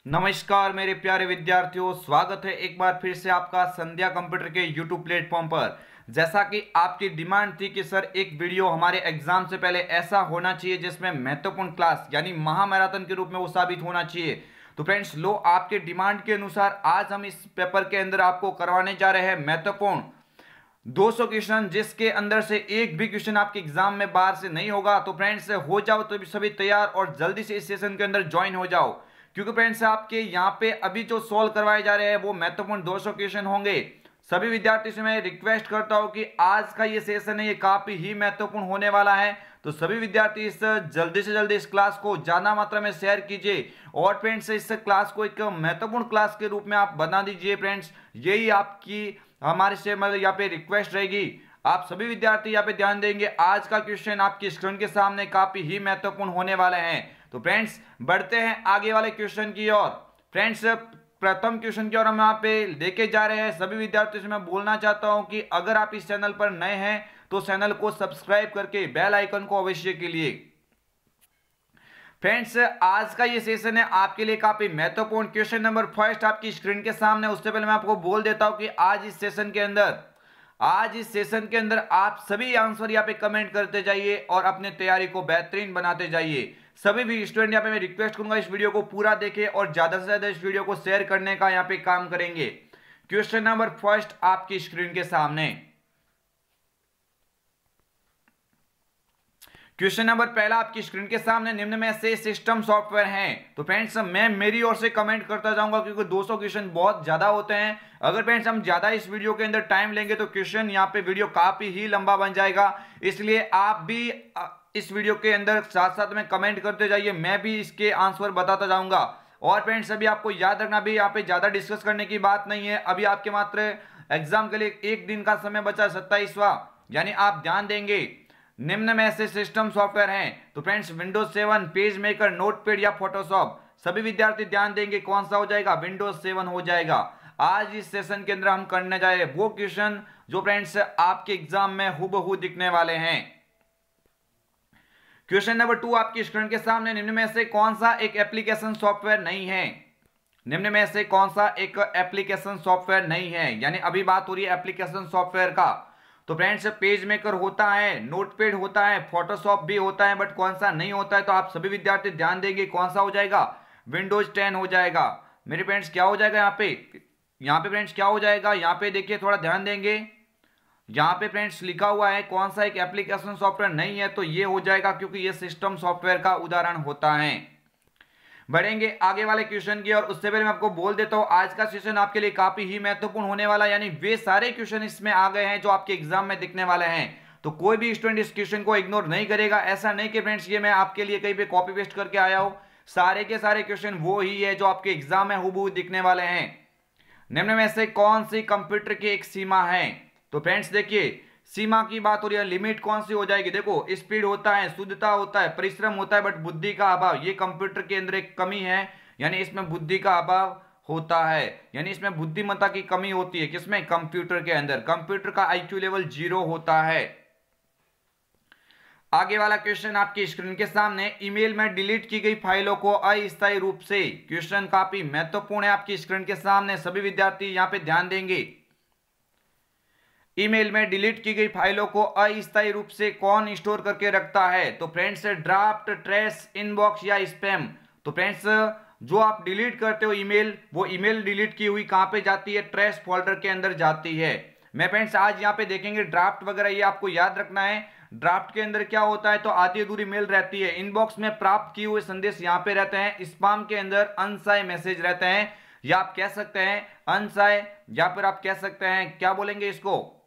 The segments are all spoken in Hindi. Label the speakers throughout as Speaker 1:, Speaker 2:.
Speaker 1: नमस्कार मेरे प्यारे विद्यार्थियों, स्वागत है एक बार फिर से आपका संध्या कंप्यूटर के YouTube प्लेटफॉर्म पर। जैसा कि आपकी डिमांड थी कि सर एक वीडियो हमारे एग्जाम से पहले ऐसा होना चाहिए जिसमें महत्वपूर्ण क्लास यानी महामैराथन के रूप में वो साबित होना चाहिए। तो फ्रेंड्स लो, आपके डिमांड के अनुसार आज हम इस पेपर के अंदर आपको करवाने जा रहे हैं महत्वपूर्ण 200 क्वेश्चन, जिसके अंदर से एक भी क्वेश्चन आपके एग्जाम में बाहर से नहीं होगा। तो फ्रेंड्स हो जाओ तो सभी तैयार और जल्दी से इस सेशन के अंदर ज्वाइन हो जाओ, क्योंकि फ्रेंड्स आपके यहाँ पे अभी जो सॉल्व करवाए जा रहे हैं वो महत्वपूर्ण 200 क्वेश्चन होंगे। सभी विद्यार्थियों से मैं रिक्वेस्ट करता हूं कि आज का ये सेशन है ये काफी ही महत्वपूर्ण होने वाला है। तो सभी विद्यार्थी इस जल्दी से जल्दी इस क्लास को ज्यादा मात्रा में शेयर कीजिए और फ्रेंड्स इस क्लास को एक महत्वपूर्ण क्लास के रूप में आप बना दीजिए। फ्रेंड्स यही आपकी हमारे से मतलब यहाँ पे रिक्वेस्ट रहेगी। आप सभी विद्यार्थी यहाँ पे ध्यान देंगे, आज का क्वेश्चन आपकी स्क्रीन के सामने काफी ही महत्वपूर्ण होने वाले हैं। तो फ्रेंड्स बढ़ते हैं आगे वाले क्वेश्चन की ओर। फ्रेंड्स प्रथम क्वेश्चन की ओर हम यहाँ पे लेके जा रहे हैं। सभी विद्यार्थियों से मैं बोलना चाहता हूं कि अगर आप इस चैनल पर नए हैं तो चैनल को सब्सक्राइब करके बेल आइकन को अवश्य के लिए। फ्रेंड्स आज का ये सेशन है आपके लिए काफी महत्वपूर्ण। क्वेश्चन नंबर फर्स्ट आपकी स्क्रीन के सामने। उससे पहले मैं आपको बोल देता हूं कि आज इस सेशन के अंदर आप सभी आंसर यहाँ पे कमेंट करते जाइए और अपने तैयारी को बेहतरीन बनाते जाइए। सभी भी स्टूडेंट यहाँ पे मैं रिक्वेस्ट करूंगा इस वीडियो को पूरा देखें और ज्यादा से ज्यादा इस वीडियो को शेयर करने का यहाँ पे काम करेंगे। क्वेश्चन नंबर फर्स्ट आपकी स्क्रीन के सामने। क्वेश्चन नंबर पहला आपकी स्क्रीन के सामने, निम्न में से सिस्टम सॉफ्टवेयर हैं। तो फ्रेंड्स मैं मेरी ओर से कमेंट करता जाऊंगा क्योंकि 200 क्वेश्चन बहुत ज्यादा होते हैं। अगर फ्रेंड्स हम ज्यादा इस वीडियो के अंदर टाइम लेंगे तो क्वेश्चन यहाँ पे वीडियो काफी ही लंबा बन जाएगा। इसलिए आप भी इस वीडियो के अंदर साथ साथ में कमेंट करते जाइए, मैं भी इसके आंसर बताता जाऊंगा। और फ्रेंड्स अभी आपको याद रखना, भी यहाँ पे ज्यादा डिस्कस करने की बात नहीं है। अभी आपके मात्र एग्जाम के लिए एक दिन का समय बचा, 27वां, यानी आप ध्यान देंगे। निम्न में से सिस्टम सॉफ्टवेयर हैं। तो friends Windows 7, page maker, notepad या फोटोशॉप। सभी विद्यार्थी ध्यान देंगे कौन सा हो जाएगा, विंडोज 7 हो जाएगा। आज इस सेशन के अंदर हम करने जा रहे हैं वो क्वेश्चन जो फ्रेंड्स आपके एग्जाम में हूबहू दिखने वाले हैं। क्वेश्चन नंबर 2 आपकी स्क्रीन के सामने, निम्न में से कौन सा एक एप्लीकेशन सॉफ्टवेयर नहीं है। निम्न में से कौन सा एक एप्लीकेशन सॉफ्टवेयर नहीं है, यानी अभी बात हो रही है एप्लीकेशन सॉफ्टवेयर का। तो फ्रेंड्स पेज मेकर होता है, नोटपैड होता है, फोटोशॉप भी होता है, बट कौन सा नहीं होता है। तो आप सभी विद्यार्थी ध्यान देंगे कौन सा हो जाएगा, विंडोज 10 हो जाएगा। मेरे फ्रेंड्स क्या हो जाएगा यहाँ पे फ्रेंड्स क्या हो जाएगा, यहाँ पे देखिए थोड़ा ध्यान देंगे। यहाँ पे फ्रेंड्स लिखा हुआ है कौन सा एक एप्लीकेशन सॉफ्टवेयर नहीं है, तो ये हो जाएगा क्योंकि ये सिस्टम सॉफ्टवेयर का उदाहरण होता है। बढ़ेंगे आगे वाले क्वेश्चन की और उससे पहले मैं आपको बोल देता हूं आज का सेशन आपके लिए काफी ही महत्वपूर्ण होने वाला है, यानी वे सारे क्वेश्चन इसमें आ गए हैं जो आपके एग्जाम में दिखने वाले हैं। तो कोई भी स्टूडेंट इस क्वेश्चन को इग्नोर नहीं करेगा। ऐसा नहीं कि फ्रेंड्स ये मैं आपके लिए कहीं पे कॉपी पेस्ट करके आया हूं, सारे के सारे क्वेश्चन वो ही है जो आपके एग्जाम में हूबहू दिखने वाले हैं। निम्न में से कौन सी कंप्यूटर की एक सीमा है। तो फ्रेंड्स देखिए सीमा की बात हो रही है, लिमिट कौन सी हो जाएगी। देखो स्पीड होता है, शुद्धता होता है, परिश्रम होता है, बट बुद्धि का अभाव, ये कंप्यूटर के अंदर एक कमी है, यानी इसमें बुद्धि का अभाव होता है, यानी इसमें बुद्धिमत्ता की कमी होती है। किसमें, कंप्यूटर के अंदर। कंप्यूटर का IQ लेवल 0 होता है। आगे वाला क्वेश्चन आपकी स्क्रीन के सामने, ईमेल में डिलीट की गई फाइलों को अस्थायी रूप से। क्वेश्चन काफी महत्वपूर्ण है आपकी स्क्रीन के सामने, सभी विद्यार्थी यहां पे ध्यान देंगे। ईमेल में डिलीट की गई फाइलों को अस्थायी रूप से कौन स्टोर करके रखता है। तो फ्रेंड्स ड्राफ्ट, ट्रेस, इनबॉक्स या स्पैम। तो फ्रेंड्स जो आप डिलीट करते हो ईमेल, वो ईमेल डिलीट की हुई कहां पे जाती है, ट्रेस फोल्डर के अंदर जाती है। मैं फ्रेंड्स आज यहाँ पे देखेंगे ड्राफ्ट वगैरह, ये आपको याद रखना है। ड्राफ्ट के अंदर क्या होता है, तो आधी अधूरी मेल रहती है। इनबॉक्स में प्राप्त किए हुए संदेश यहाँ पे रहते हैं। स्पैम के अंदर अनसाए मैसेज रहते हैं, या आप कह सकते हैं अनसाए, या फिर आप कह सकते हैं क्या बोलेंगे इसको,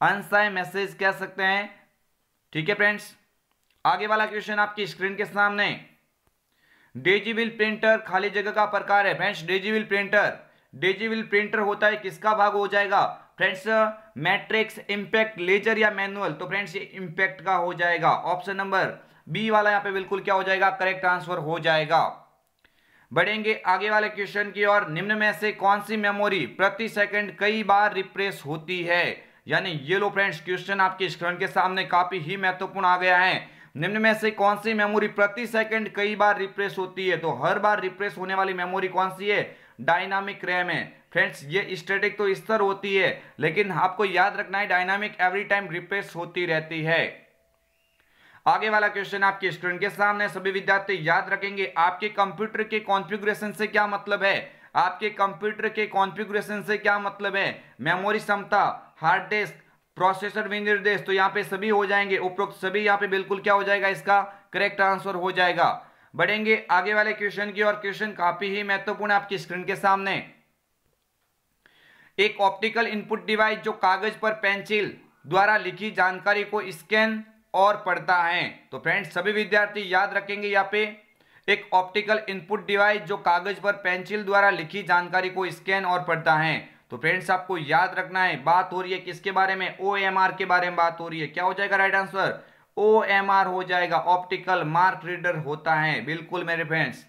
Speaker 1: अनसाए मैसेज कह सकते हैं। ठीक है फ्रेंड्स, आगे वाला क्वेश्चन आपकी स्क्रीन के सामने, डेजीविल प्रिंटर खाली जगह का प्रकार है। फ्रेंड्स डेजीविल प्रिंटर होता है किसका भाग हो जाएगा फ्रेंड्स, मैट्रिक्स, इंपैक्ट, लेजर या मैनुअल। तो फ्रेंड्स ये इंपैक्ट का हो जाएगा। ऑप्शन नंबर बी वाला यहाँ पे बिल्कुल क्या हो जाएगा, करेक्ट आंसर हो जाएगा। बढ़ेंगे आगे वाले क्वेश्चन की और, निम्न में से कौन सी मेमोरी प्रति सेकंड कई बार रिफ्रेश होती है। यानी ये लो फ्रेंड्स क्वेश्चन आपकी स्क्रीन के सामने काफी ही महत्वपूर्ण आ गया है। निम्न में से कौन सी मेमोरी प्रति सेकंड कई बार रिफ्रेश होती है? तो हर बार रिफ्रेश होने वाली मेमोरी कौन सी है? डायनामिक रैम है। फ्रेंड्स ये स्टैटिक तो इस तरह होती है, लेकिन आपको याद रखना है डायनामिक एवरी टाइम रिफ्रेश होती रहती है। आगे वाला क्वेश्चन आपके स्क्रीन के सामने, सभी विद्यार्थी याद रखेंगे आपके कंप्यूटर के कॉन्फ़िगरेशन से क्या मतलब है? आपके कंप्यूटर के कॉन्फ़िगरेशन से क्या मतलब है? मेमोरी क्षमता, हार्ड डिस्क, प्रोसेसर विनिर्देश, तो यहाँ पे सभी हो जाएंगे, उपरोक्त सभी यहाँ पे बिल्कुल क्या हो जाएगा, इसका करेक्ट आंसर हो जाएगा। बढ़ेंगे आगे वाले क्वेश्चन की और क्वेश्चन काफी ही महत्वपूर्ण है आपकी स्क्रीन के सामने। एक ऑप्टिकल इनपुट डिवाइस जो कागज पर पेंसिल द्वारा लिखी जानकारी को स्कैन और पढ़ता है। तो फ्रेंड्स सभी विद्यार्थी याद रखेंगे यहाँ पे एक ऑप्टिकल इनपुट डिवाइस जो कागज पर पेंसिल द्वारा लिखी जानकारी को स्कैन और पढ़ता है। तो फ्रेंड्स आपको याद रखना है, बात हो रही है किसके बारे में? OMR के बारे में बात हो रही है। क्या हो जाएगा राइट आंसर? OMR हो जाएगा, ऑप्टिकल मार्क रीडर होता है। बिल्कुल मेरे फ्रेंड्स।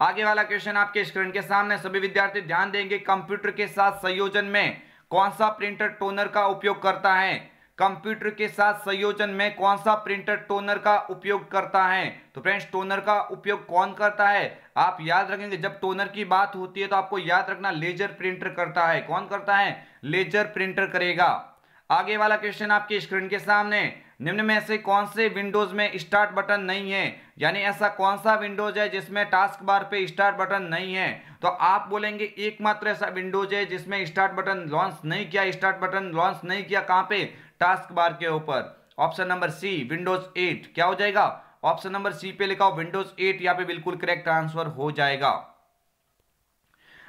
Speaker 1: आगे वाला क्वेश्चन आपके स्क्रीन के सामने, सभी विद्यार्थी ध्यान देंगे कंप्यूटर के साथ संयोजन में कौन सा प्रिंटर टोनर का उपयोग करता है? कंप्यूटर के साथ संयोजन में कौन सा प्रिंटर टोनर का उपयोग करता है? तो फ्रेंड्स टोनर का उपयोग कौन करता है? आप याद रखेंगे जब टोनर की बात होती है तो आपको याद रखना लेजर प्रिंटर करता है। कौन करता है? लेजर प्रिंटर करेगा। आगे वाला क्वेश्चन आपकी स्क्रीन के सामने, निम्न में से कौन से विंडोज में स्टार्ट बटन नहीं है? यानी ऐसा कौन सा विंडोज है जिसमें टास्क बार पे स्टार्ट बटन नहीं है? तो आप बोलेंगे एकमात्र ऐसा विंडोज है जिसमें स्टार्ट बटन लॉन्च नहीं किया, स्टार्ट बटन लॉन्च नहीं किया कहां पे? टास्क बार के ऊपर। Option number C Windows 8। क्या हो जाएगा? ऑप्शन नंबर सी पे लिखा हो विंडोज 8, यहाँ पे बिल्कुल करेक्ट आंसर हो जाएगा।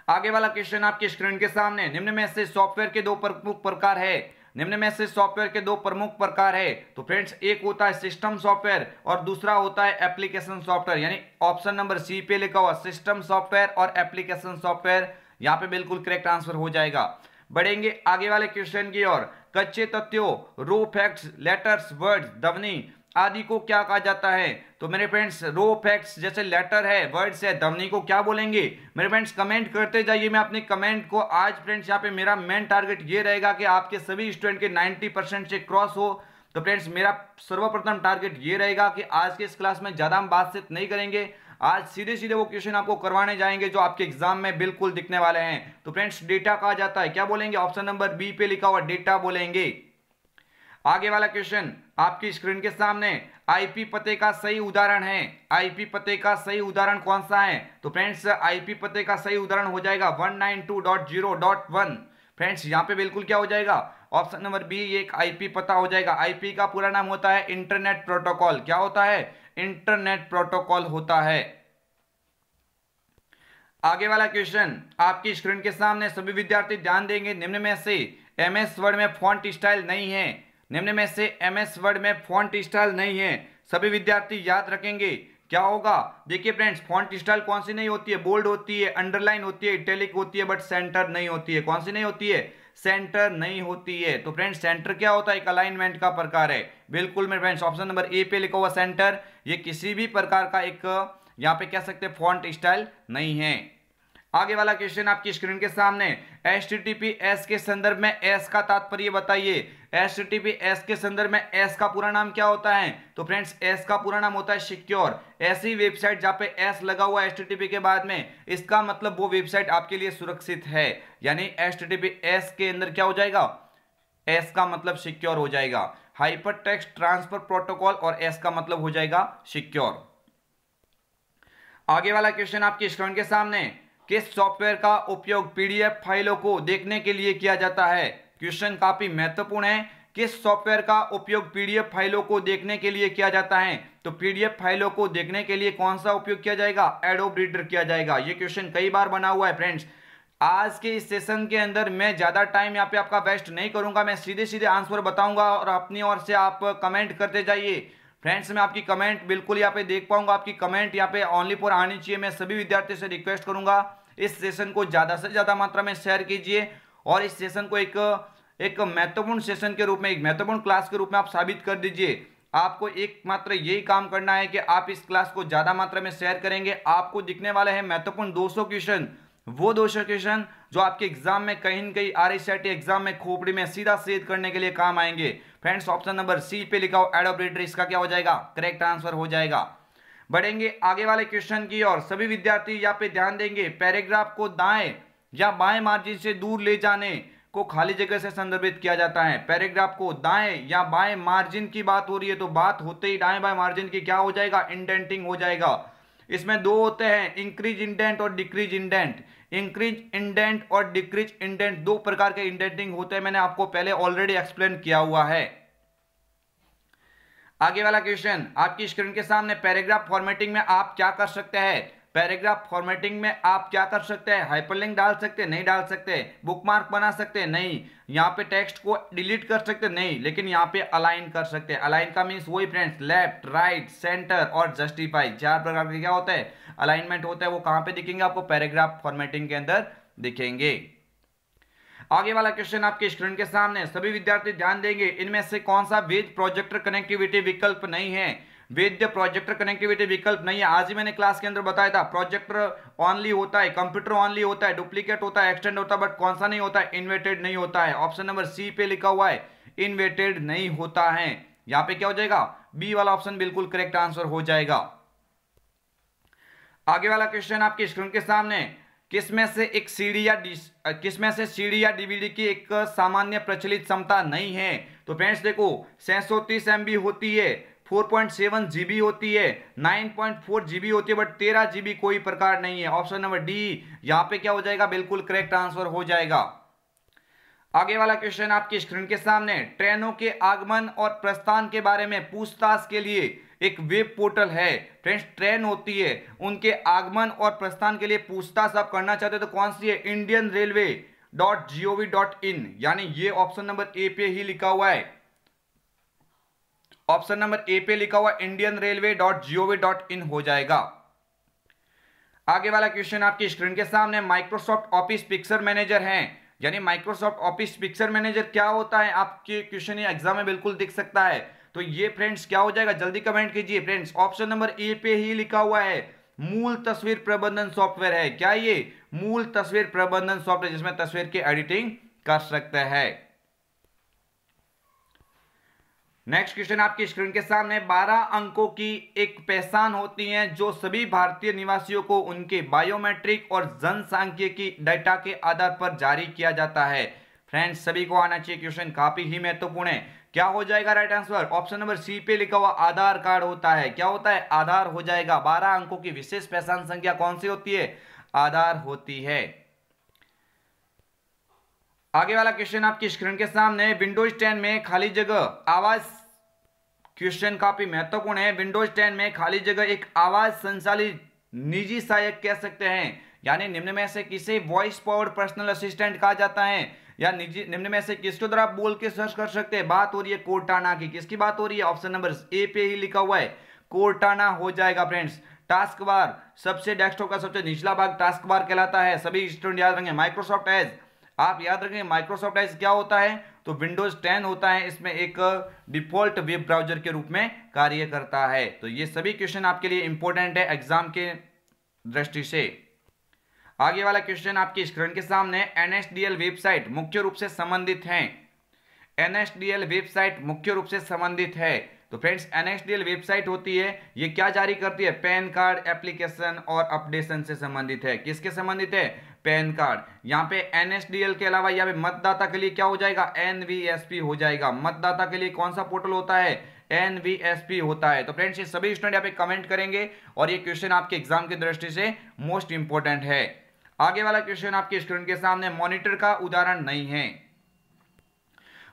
Speaker 1: आगे वाला क्वेश्चन आपकी स्क्रीन के सामने, निम्न में से सॉफ्टवेयर के दो प्रमुख प्रकार है। निम्न में से सॉफ्टवेयर के दो प्रमुख प्रकार है। तो फ्रेंड्स एक होता है सिस्टम सॉफ्टवेयर और दूसरा होता है एप्लीकेशन सॉफ्टवेयर। यानी ऑप्शन नंबर सी पे लिखा हुआ सिस्टम सॉफ्टवेयर और एप्लीकेशन सॉफ्टवेयर, यहाँ पे बिल्कुल करेक्ट आंसर हो जाएगा। बढ़ेंगे आगे वाले क्वेश्चन की ओर। कच्चे तथ्यों, रो फैक्ट्स, लेटर्स, वर्ड्स, ध्वनि आदि को क्या कहा जाता है? तो मेरे फ्रेंड्स रो फैक्ट्स जैसे लेटर है, वर्ड्स है, ध्वनि को क्या बोलेंगे? मेरे फ्रेंड्स कमेंट करते जाइए। मैं अपने कमेंट को आज फ्रेंड्स यहाँ पे मेरा मेन टारगेट ये रहेगा कि आपके सभी स्टूडेंट के 90% से क्रॉस हो। तो फ्रेंड्स मेरा सर्वप्रथम टारगेट ये रहेगा कि आज के इस क्लास में ज्यादा हम बातचीत नहीं करेंगे। आज सीधे सीधे वो क्वेश्चन आपको करवाने जाएंगे जो आपके एग्जाम में बिल्कुल दिखने वाले हैं। तो फ्रेंड्स डेटा कहा जाता है, क्या बोलेंगे? ऑप्शन नंबर बी पे लिखा हुआ डेटा बोलेंगे। आगे वाला क्वेश्चन आपकी स्क्रीन के सामने, आईपी पते का सही उदाहरण है। आईपी पते का सही उदाहरण कौन सा है? तो फ्रेंड्स आईपी पते का सही उदाहरण हो जाएगा 192.0.1। फ्रेंड्स यहाँ पे बिल्कुल क्या हो जाएगा? ऑप्शन नंबर बी एक आईपी पता हो जाएगा। आईपी का पूरा नाम होता है इंटरनेट प्रोटोकॉल। क्या होता है? इंटरनेट प्रोटोकॉल होता है। आगे वाला क्वेश्चन आपकी स्क्रीन के सामने, सभी विद्यार्थी ध्यान देंगे, निम्न में से एमएस वर्ड में फॉन्ट स्टाइल नहीं है। निम्न में से एमएस वर्ड में फॉन्ट स्टाइल नहीं है। सभी विद्यार्थी याद रखेंगे क्या होगा? देखिए फ्रेंड्स फॉन्ट स्टाइल कौन सी नहीं होती है? बोल्ड होती है, अंडरलाइन होती है, इटैलिक होती है, बट सेंटर नहीं होती है। कौन सी नहीं होती है? सेंटर नहीं होती है। तो फ्रेंड्स सेंटर क्या होता है? एक अलाइनमेंट का प्रकार है। बिल्कुल मेरे फ्रेंड्स ऑप्शन नंबर ए पे लिखा हुआ सेंटर, ये किसी भी प्रकार का एक यहाँ पे कह सकते हैं फॉन्ट स्टाइल नहीं है। आगे वाला क्वेश्चन आपकी स्क्रीन के सामने, HTTPS के संदर्भ में S का तात्पर्य बताइए। HTTPS के संदर्भ में S का पूरा नाम क्या होता है? तो फ्रेंड्स S का पूरा नाम होता है सिक्योर। ऐसी वेबसाइट जहाँ पे S लगा हुआ है HTTP के बाद में, इसका मतलब वो वेबसाइट आपके लिए सुरक्षित है। यानी HTTPS के अंदर क्या हो जाएगा? S का मतलब सिक्योर हो जाएगा। हाइपर टेक्स्ट ट्रांसफर प्रोटोकॉल और S का मतलब हो जाएगा सिक्योर। आगे वाला क्वेश्चन आपकी स्क्रीन के सामने, किस सॉफ्टवेयर का उपयोग पीडीएफ फाइलों को देखने के लिए किया जाता है? क्वेश्चन काफी महत्वपूर्ण है। किस सॉफ्टवेयर का उपयोग पीडीएफ फाइलों को देखने के लिए किया जाता है? तो पीडीएफ फाइलों को देखने के लिए कौन सा उपयोग किया जाएगा? एडोब रीडर किया जाएगा। ये क्वेश्चन कई बार बना हुआ है फ्रेंड्स। आज के इस सेशन के अंदर मैं ज्यादा टाइम यहाँ पे आपका वेस्ट नहीं करूंगा, मैं सीधे सीधे आंसर बताऊंगा और अपनी ओर से आप कमेंट करते जाइए। फ्रेंड्स मैं आपकी कमेंट बिल्कुल यहाँ पे देख पाऊंगा, आपकी कमेंट यहाँ पे ओनली फॉर आनी चाहिए। मैं सभी विद्यार्थियों से रिक्वेस्ट करूंगा इस सेशन को ज्यादा से ज्यादा मात्रा में शेयर कीजिए और इस सेशन को एक महत्वपूर्ण सेशन के रूप में, एक महत्वपूर्ण क्लास के रूप में आप साबित कर दीजिए। आपको एकमात्र यही काम करना है कि आप इस क्लास को ज्यादा मात्रा में शेयर करेंगे। आपको दिखने वाले हैं महत्वपूर्ण 200 क्वेश्चन वो 200 क्वेश्चन जो आपके एग्जाम में कहीं न कहीं RICT एग्जाम में खोपड़ी में सीधा सीध करने के लिए काम आएंगे। फ्रेंड्स ऑप्शन नंबर सी पे लिखा हो एडोब इसका क्या हो जाएगा, करेक्ट आंसर हो जाएगा। बढ़ेंगे आगे वाले क्वेश्चन की और सभी विद्यार्थी यहाँ पे ध्यान देंगे। पैराग्राफ को दाएं या बाएं मार्जिन से दूर ले जाने को खाली जगह से संदर्भित किया जाता है। पैराग्राफ को दाएं या बाएं मार्जिन की बात हो रही है तो बात होते ही दाएं बाएं मार्जिन की क्या हो जाएगा, इंडेंटिंग हो जाएगा। इसमें दो होते हैं, इंक्रीज इंडेंट और डिक्रीज इंडेंट। इंक्रीज इंडेंट और डिक्रीज इंडेंट दो प्रकार के इंडेंटिंग होते हैं, मैंने आपको पहले ऑलरेडी एक्सप्लेन किया हुआ है। आगे वाला क्वेश्चन आपकी स्क्रीन के सामने, पैराग्राफ फॉर्मेटिंग में आप क्या कर सकते हैं। पैराग्राफ फॉर्मेटिंग में आप क्या कर सकते हैं, हाइपरलिंक डाल सकते हैं, नहीं डाल सकते। बुकमार्क बना सकते हैं, नहीं। यहाँ पे टेक्स्ट को डिलीट कर सकते हैं, नहीं। लेकिन यहाँ पे अलाइन कर सकते हैं। अलाइन का मीन्स वही फ्रेंड्स, लेफ्ट, राइट, सेंटर और जस्टिफाई, चार प्रकार के क्या होता है, अलाइनमेंट होता है। वो कहां पे दिखेंगे आपको, पैराग्राफ फॉर्मेटिंग के अंदर दिखेंगे। आगे वाला क्वेश्चन आपके स्क्रीन के सामने, सभी विद्यार्थी ध्यान देंगे। इनमें से कौन सा वेद प्रोजेक्टर कनेक्टिविटी विकल्प नहीं है। वेद्य प्रोजेक्टर कनेक्टिविटी विकल्प नहीं है। आज ही मैंने क्लास के अंदर बताया था, प्रोजेक्टर ऑनली होता है, कंप्यूटर ऑनली होता है, डुप्लीकेट होता है, एक्सटेंड होता है, बट कौन सा नहीं होता है, इन्वर्टेड नहीं होता है। ऑप्शन नंबर सी पे लिखा हुआ है, इन्वर्टेड नहीं होता है। यहां पे क्या हो जाएगा, बी वाला ऑप्शन बिल्कुल करेक्ट आंसर हो जाएगा। आगे वाला क्वेश्चन आपकी स्क्रीन के सामने, किसमें से सीडी या डीवीडी की एक सामान्य प्रचलित क्षमता नहीं है। तो फ्रेंड्स देखो, 630 MB होती है, 4.7 GB होती है, 9.4 GB होती है, बट 13 GB कोई प्रकार नहीं है। ऑप्शन नंबर डी यहां पे क्या हो जाएगा, बिल्कुल करेक्ट आंसर हो जाएगा। आगे वाला क्वेश्चन आपकी स्क्रीन के सामने, ट्रेनों के आगमन और प्रस्थान के बारे में पूछताछ के लिए एक वेब पोर्टल है। फ्रेंड्स ट्रेन होती है, उनके आगमन और प्रस्थान के लिए पूछताछ आप करना चाहते हो तो कौन सी है, indianrailway.gov.in, यानी ये ऑप्शन नंबर ए पे ही लिखा हुआ है। ऑप्शन नंबर ए पे लिखा हुआ indianrailway.gov.in हो जाएगा। आगे वाला क्वेश्चन आपकी स्क्रीन के सामने, माइक्रोसॉफ्ट ऑफिस पिक्चर मैनेजर है, यानी माइक्रोसॉफ्ट ऑफिस पिक्चर मैनेजर क्या होता है, आपके क्वेश्चन या एग्जाम में बिल्कुल दिख सकता है। तो ये फ्रेंड्स क्या हो जाएगा, जल्दी कमेंट कीजिए। फ्रेंड्स ऑप्शन नंबर ए पे ही लिखा हुआ है, मूल तस्वीर प्रबंधन सॉफ्टवेयर है। क्या ये मूल तस्वीर प्रबंधन सॉफ्टवेयर, जिसमें तस्वीर की एडिटिंग कर सकते हैं। नेक्स्ट क्वेश्चन आपकी स्क्रीन के सामने, 12 अंकों की एक पहचान होती है जो सभी भारतीय निवासियों को उनके बायोमेट्रिक और जनसांख्यिकी डाटा के आधार पर जारी किया जाता है। फ्रेंड्स सभी को आना चाहिए, क्वेश्चन काफी ही महत्वपूर्ण है। क्या हो जाएगा right answer, option number C पे लिखा हुआ आधार कार्ड होता है। क्या होता है, आधार हो जाएगा। 12 अंकों की विशेष पहचान संख्या कौन सी होती है, आधार होती है। आगे वाला क्वेश्चन आपकी स्क्रीन के सामने, विंडोज 10 में खाली जगह आवाज, क्वेश्चन काफी महत्वपूर्ण है। विंडोज 10 में खाली जगह एक आवाज संचालित निजी सहायक कह सकते हैं, यानी निम्न में से किसे वॉइस पावर्ड पर्सनल असिस्टेंट कहा जाता है, या निम्न में से किसके द्वारा बोल के सर्च कर सकते हैं। बात हो रही है कोर्टाना की, किसकी बात हो रही है, ऑप्शन नंबर ए पे ही लिखा हुआ है, कोर्टाना हो जाएगा। फ्रेंड्स टास्क बार सबसे डेस्कटॉप का सबसे निचला भाग टास्क बार कहलाता है। सभी स्टूडेंट याद रखेंगे। माइक्रोसॉफ्ट एज, आप याद रखेंगे माइक्रोसॉफ्ट एज क्या होता है, तो विंडोज 10 होता है, इसमें एक डिफॉल्ट वेब ब्राउजर के रूप में कार्य करता है। तो ये सभी क्वेश्चन आपके लिए इंपॉर्टेंट है एग्जाम के दृष्टि से। आगे वाला क्वेश्चन आपकी स्क्रीन के सामने, NSDL वेबसाइट मुख्य रूप से संबंधित है। NSDL वेबसाइट मुख्य रूप से संबंधित है। तो फ्रेंड्स NSDL वेबसाइट होती है, ये क्या जारी करती है, पैन कार्ड एप्लीकेशन और अपडेशन से संबंधित है। किसके संबंधित है, पैन कार्ड। यहाँ पे NSDL के अलावा यहाँ पे मतदाता के लिए क्या हो जाएगा, NVSP हो जाएगा। मतदाता के लिए कौन सा पोर्टल होता है, NVSP होता है। तो फ्रेंड्स ये सभी स्टूडेंट यहाँ पे कमेंट करेंगे और ये क्वेश्चन आपके एग्जाम की दृष्टि से मोस्ट इंपोर्टेंट है। आगे वाला क्वेश्चन आपके स्क्रीन के सामने, मॉनिटर का उदाहरण नहीं है।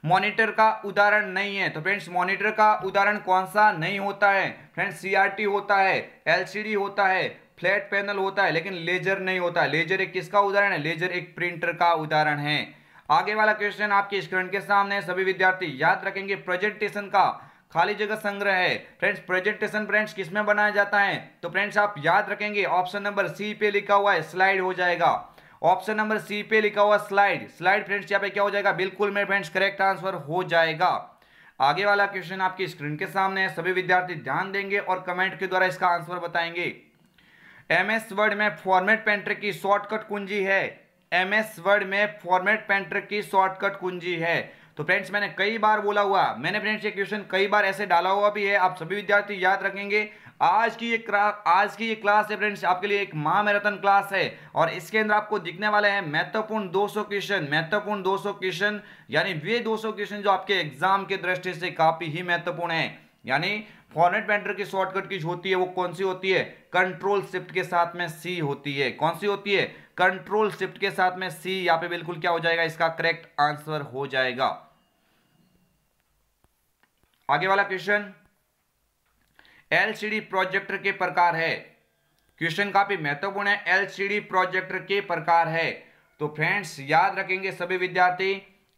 Speaker 1: मॉनिटर का उदाहरण नहीं है, तो फ्रेंड्स मॉनिटर का उदाहरण कौन सा नहीं होता है, फ्रेंड्स CRT होता है, LCD होता है, फ्लैट पैनल होता है, लेकिन लेजर नहीं होता है। लेजर एक किसका उदाहरण है, लेजर एक प्रिंटर का उदाहरण है। आगे वाला क्वेश्चन आपके स्क्रीन के सामने, सभी विद्यार्थी याद रखेंगे, प्रेजेंटेशन का खाली जगह संग्रह है। फ्रेंड्स प्रेजेंटेशन फ्रेंड्स किसमें बनाया जाता है, तो फ्रेंड्स आप याद रखेंगे ऑप्शन नंबर सी पे लिखा हुआ है, स्लाइड हो जाएगा। ऑप्शन नंबर सी पे लिखा हुआ स्लाइड, स्लाइड फ्रेंड्स यहाँ पे क्या हो जाएगा, बिल्कुल में फ्रेंड्स करेक्ट आंसर हो जाएगा। आगे वाला क्वेश्चन आपकी स्क्रीन के सामने है, सभी विद्यार्थी ध्यान देंगे और कमेंट के द्वारा इसका आंसर बताएंगे। एमएस वर्ड में फॉर्मेट पेंटर की शॉर्टकट कुंजी है। एमएस वर्ड में फॉर्मेट पेंटर की शॉर्टकट कुंजी है। तो फ्रेंड्स मैंने कई बार बोला हुआ, मैंने फ्रेंड्स ये क्वेश्चन कई बार ऐसे डाला हुआ भी है, आप सभी विद्यार्थी याद रखेंगे। आज की ये क्लास है फ्रेंड्स, आपके लिए एक महामैराथन क्लास है और इसके अंदर आपको दिखने वाले हैं महत्वपूर्ण 200 क्वेश्चन, महत्वपूर्ण 200 क्वेश्चन, यानी वे 200 क्वेश्चन जो आपके एग्जाम के दृष्टि से काफी ही महत्वपूर्ण है। यानी फॉर्मेट पेंटर की शॉर्टकट की होती है वो कौन सी होती है? कंट्रोल शिफ्ट के साथ में सी होती है। कौन सी होती है? कंट्रोल शिफ्ट के साथ में सी। यहां पे बिल्कुल क्या हो जाएगा? इसका करेक्ट आंसर हो जाएगा। आगे वाला क्वेश्चन, एलसीडी प्रोजेक्टर के प्रकार है। क्वेश्चन काफी महत्वपूर्ण है, एलसीडी प्रोजेक्टर के प्रकार है। तो फ्रेंड्स याद रखेंगे सभी विद्यार्थी,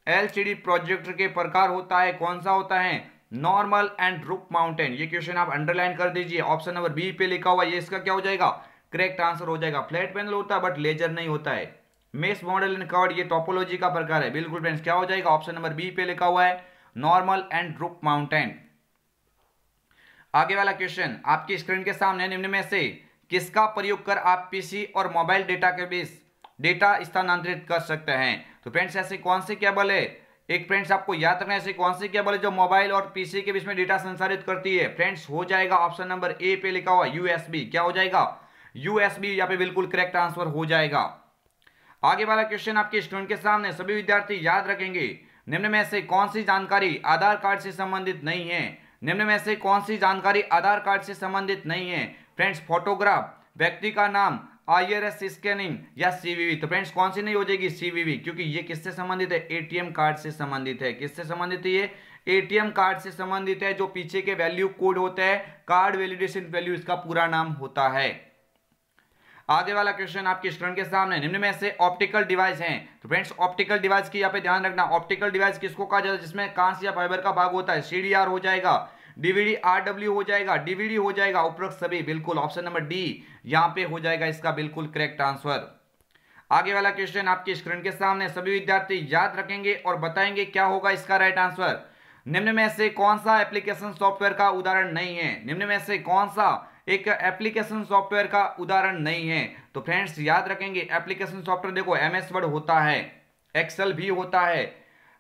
Speaker 1: एलसीडी प्रोजेक्टर के प्रकार होता है, कौन सा होता है? Normal and roof mountain. ये क्वेश्चन आप अंडरलाइन कर दीजिए, ऑप्शन नंबर बी पे लिखा हुआ, ये इसका क्या हो जाएगा? करेक्ट आंसर हो जाएगा। फ्लैट पैनल होता है बट लेजर नहीं होता है। मेश मॉडल इन कवर्ड, ये टोपोलॉजी का प्रकार है। बिल्कुल फ्रेंड्स क्या हो जाएगा? ऑप्शन नंबर बी पे लिखा हुआ है, नॉर्मल एंड रूफ माउंटेन। आगे वाला क्वेश्चन आपकी स्क्रीन के सामने, निम्न में से किसका प्रयोग कर आप पीसी और मोबाइल डेटा के बीच डेटा स्थानांतरित कर सकते हैं? तो फ्रेंड्स ऐसी कौन सी केबल है, एक फ्रेंड्स आपको याद रखना है, ऐसी कौन सी केबल है जो मोबाइल और पीसी के बीच में डेटा संचारित करती है? फ्रेंड्स हो जाएगा ऑप्शन नंबर ए पे लिखा हुआ यूएसबी। क्या हो जाएगा? यूएसबी। यहाँ पे बिल्कुल करेक्ट आंसर हो जाएगा। आगे वाला क्वेश्चन आपके स्क्रीन के सामने, सभी विद्यार्थी याद रखेंगे, निम्न में से कौन सी जानकारी आधार कार्ड से संबंधित नहीं है? निम्न में से कौन सी जानकारी आधार कार्ड से संबंधित नहीं है? फ्रेंड्स फोटोग्राफ, व्यक्ति का नाम, आईआरएस स्कैनिंग या सीवीवी। तो फ्रेंड्स कौन सी नहीं हो जाएगी? सीवीवी, क्योंकि ये किससे संबंधित है? एटीएम कार्ड से संबंधित है। किससे संबंधित है? ये एटीएम कार्ड से संबंधित है, जो पीछे के वैल्यू कोड होते हैं, कार्ड वैलिडेशन वैल्यू इसका पूरा नाम होता है। आगे वाला क्वेश्चन आपके स्टूडेंट के सामने, निम्न में से ऑप्टिकल डिवाइस हैं। तो फ्रेंड्स ऑप्टिकल डिवाइस की यहाँ पे ध्यान रखना, ऑप्टिकल डिवाइस किसको कहा जाता है? जिसमें कांच या फाइबर का भाग होता है। सीडीआर हो जाएगा, डीवीडी आरडब्ल्यू हो जाएगा, डीवीडी हो जाएगा, उपरोक्त सभी। बिल्कुल ऑप्शन नंबर डी यहाँ पे हो जाएगा इसका बिल्कुल करेक्ट आंसर। आगे वाला क्वेश्चन आपकी स्क्रीन के सामने, सभी विद्यार्थी याद रखेंगे और बताएंगे क्या होगा इसका राइट आंसर। निम्न में से कौन सा एप्लीकेशन सॉफ्टवेयर का उदाहरण नहीं है? निम्न में से कौन सा एक एप्लीकेशन सॉफ्टवेयर का उदाहरण नहीं है? तो फ्रेंड्स याद रखेंगे, एप्लीकेशन सॉफ्टवेयर देखो एमएस वर्ड होता है, एक्सेल भी होता है,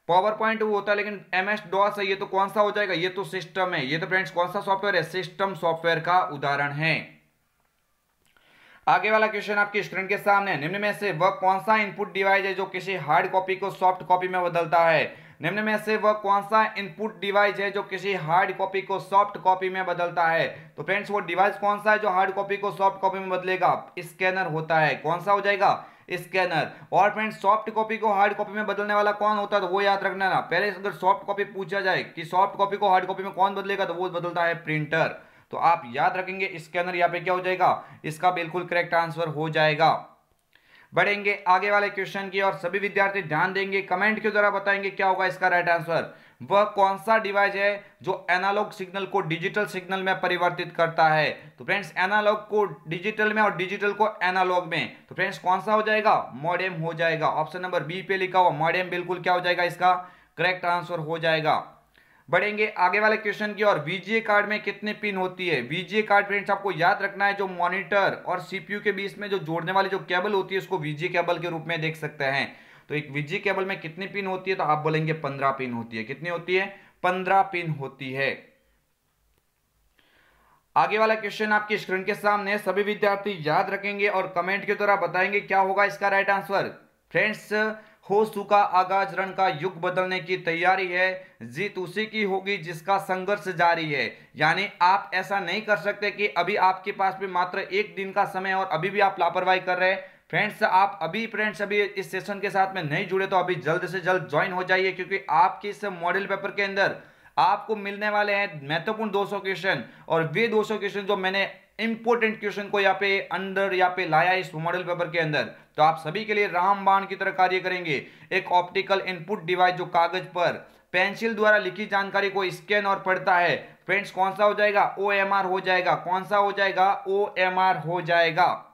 Speaker 1: पावर पॉइंट वो होता है, लेकिन एमएस डॉस है, ये तो कौन सा हो जाएगा? ये तो सिस्टम है। ये तो फ्रेंड्स कौन सा सॉफ्टवेयर है? सिस्टम सॉफ्टवेयर का उदाहरण है। आगे वाला क्वेश्चन आपकी स्क्रीन के सामने, निम्न में से वह कौन सा इनपुट डिवाइस है जो किसी हार्ड कॉपी को सॉफ्ट कॉपी में बदलता है? निम्न में से वह कौन सा इनपुट डिवाइस है जो किसी हार्ड कॉपी को सॉफ्ट कॉपी में बदलता है? तो फ्रेंड्स वो डिवाइस कौन सा है जो हार्ड कॉपी को सॉफ्ट कॉपी में बदलेगा? स्कैनर होता है। कौन सा हो जाएगा? स्कैनर। और फ्रेंड्स सॉफ्ट कॉपी को हार्ड कॉपी में बदलने वाला कौन होता है? तो वो याद रखना ना, पहले अगर सॉफ्ट कॉपी पूछा जाए कि सॉफ्ट कॉपी को हार्ड कॉपी में कौन बदलेगा, तो वो बदलता है प्रिंटर। तो आप याद रखेंगे स्कैनर यहाँ पे क्या हो जाएगा? इसका बिल्कुल करेक्ट आंसर हो जाएगा। बढ़ेंगे आगे वाले क्वेश्चन की और सभी विद्यार्थी ध्यान देंगे, कमेंट के द्वारा बताएंगे क्या होगा इसका राइट आंसर। वह कौन सा डिवाइस है जो एनालॉग सिग्नल को डिजिटल सिग्नल में परिवर्तित करता है? तो फ्रेंड्स एनालॉग को डिजिटल में और डिजिटल को एनालॉग में, तो फ्रेंड्स कौन सा हो जाएगा? मॉडेम हो जाएगा। ऑप्शन नंबर बी पे लिखा हुआ मॉडेम बिल्कुल क्या हो जाएगा? इसका करेक्ट आंसर हो जाएगा। बढ़ेंगे आगे वाले क्वेश्चन की और, वीजीए कार्ड में कितने पिन होती है? वीजीए कार्ड फ्रेंड्स आपको याद रखना है, जो मॉनिटर और सीपीयू के बीच में जो जोड़ने वाली जो केबल होती है उसको वीजीए केबल के रूप में देख सकते हैं। तो एक वीजीए केबल में कितनी पिन होती है? तो आप बोलेंगे 15 पिन होती है। कितनी होती है? 15 पिन होती है। आगे वाला क्वेश्चन आपकी स्क्रीन के सामने, सभी विद्यार्थी याद रखेंगे और कमेंट के द्वारा बताएंगे क्या होगा इसका राइट आंसर। फ्रेंड्स हो चुका आगाज रण का युग बदलने की तैयारी है, जीत उसी की होगी जिसका संघर्ष जारी है। यानी आप ऐसा नहीं कर सकते कि अभी आपके पास भी मात्र एक दिन का समय और अभी भी आप लापरवाही कर रहे हैं। फ्रेंड्स आप अभी इस सेशन के साथ में नहीं जुड़े तो अभी जल्द से जल्द ज्वाइन हो जाइए, क्योंकि आपके इस मॉडल पेपर के अंदर आपको मिलने वाले हैं महत्वपूर्ण 200 क्वेश्चन, और वे 200 क्वेश्चन जो मैंने इंपोर्टेंट क्वेश्चन को यहाँ पे लाया इस मॉडल पेपर के अंदर, तो आप सभी के लिए रामबाण की तरह कार्य करेंगे। एक ऑप्टिकल इनपुट डिवाइस जो कागज पर पेंसिल द्वारा लिखी जानकारी को स्कैन और पढ़ता है, फ्रेंड्स कौन सा हो जाएगा? ओएमआर हो जाएगा। कौन सा हो जाएगा? ओएमआर हो जाएगा।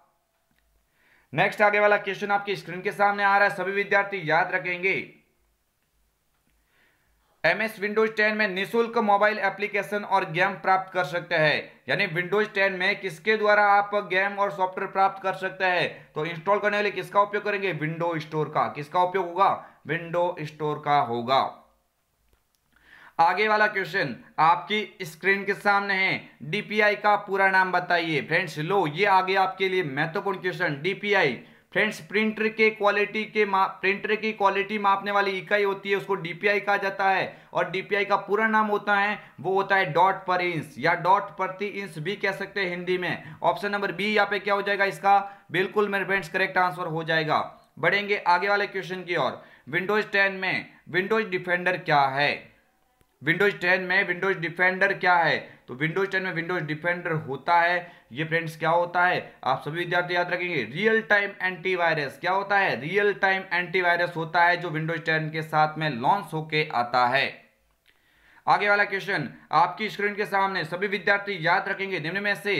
Speaker 1: नेक्स्ट आगे वाला क्वेश्चन आपकी स्क्रीन के सामने आ रहा है, सभी विद्यार्थी याद रखेंगे। MS विंडोज 10 में निःशुल्क मोबाइल एप्लीकेशन और गेम प्राप्त कर सकते हैं। यानी विंडोज 10 में किसके द्वारा आप गेम और सॉफ्टवेयर प्राप्त कर सकते हैं, तो इंस्टॉल करने के लिए किसका उपयोग करेंगे, विंडो स्टोर का। किसका उपयोग होगा, विंडो स्टोर का होगा। आगे वाला क्वेश्चन आपकी स्क्रीन के सामने है, DPI का पूरा नाम बताइए। फ्रेंड्स लो, ये आगे आपके लिए महत्वपूर्ण क्वेश्चन। DPI फ्रेंड्स प्रिंटर की क्वालिटी मापने वाली इकाई होती है, उसको DPI कहा जाता है। और DPI का पूरा नाम होता है, वो होता है डॉट पर इंच या डॉट प्रति इंच भी कह सकते हैं हिंदी में। ऑप्शन नंबर बी यहाँ पे क्या हो जाएगा इसका, बिल्कुल मेरे फ्रेंड्स करेक्ट आंसर हो जाएगा। बढ़ेंगे आगे वाले क्वेश्चन की ओर। विंडोज 10 में विंडोज डिफेंडर क्या है, विंडोज 10 में विंडोज डिफेंडर क्या है, तो विंडोज 10 में विंडोज डिफेंडर होता है, ये फ्रेंड्स क्या होता है, आप सभी विद्यार्थी याद रखेंगे, रियल टाइम एंटीवायरस। क्या होता है, रियल टाइम एंटीवायरस होता है, जो विंडोज 10 के साथ में लॉन्च होके आता है। आगे वाला क्वेश्चन आपकी स्क्रीन के सामने, सभी विद्यार्थी याद रखेंगे, निम्न में से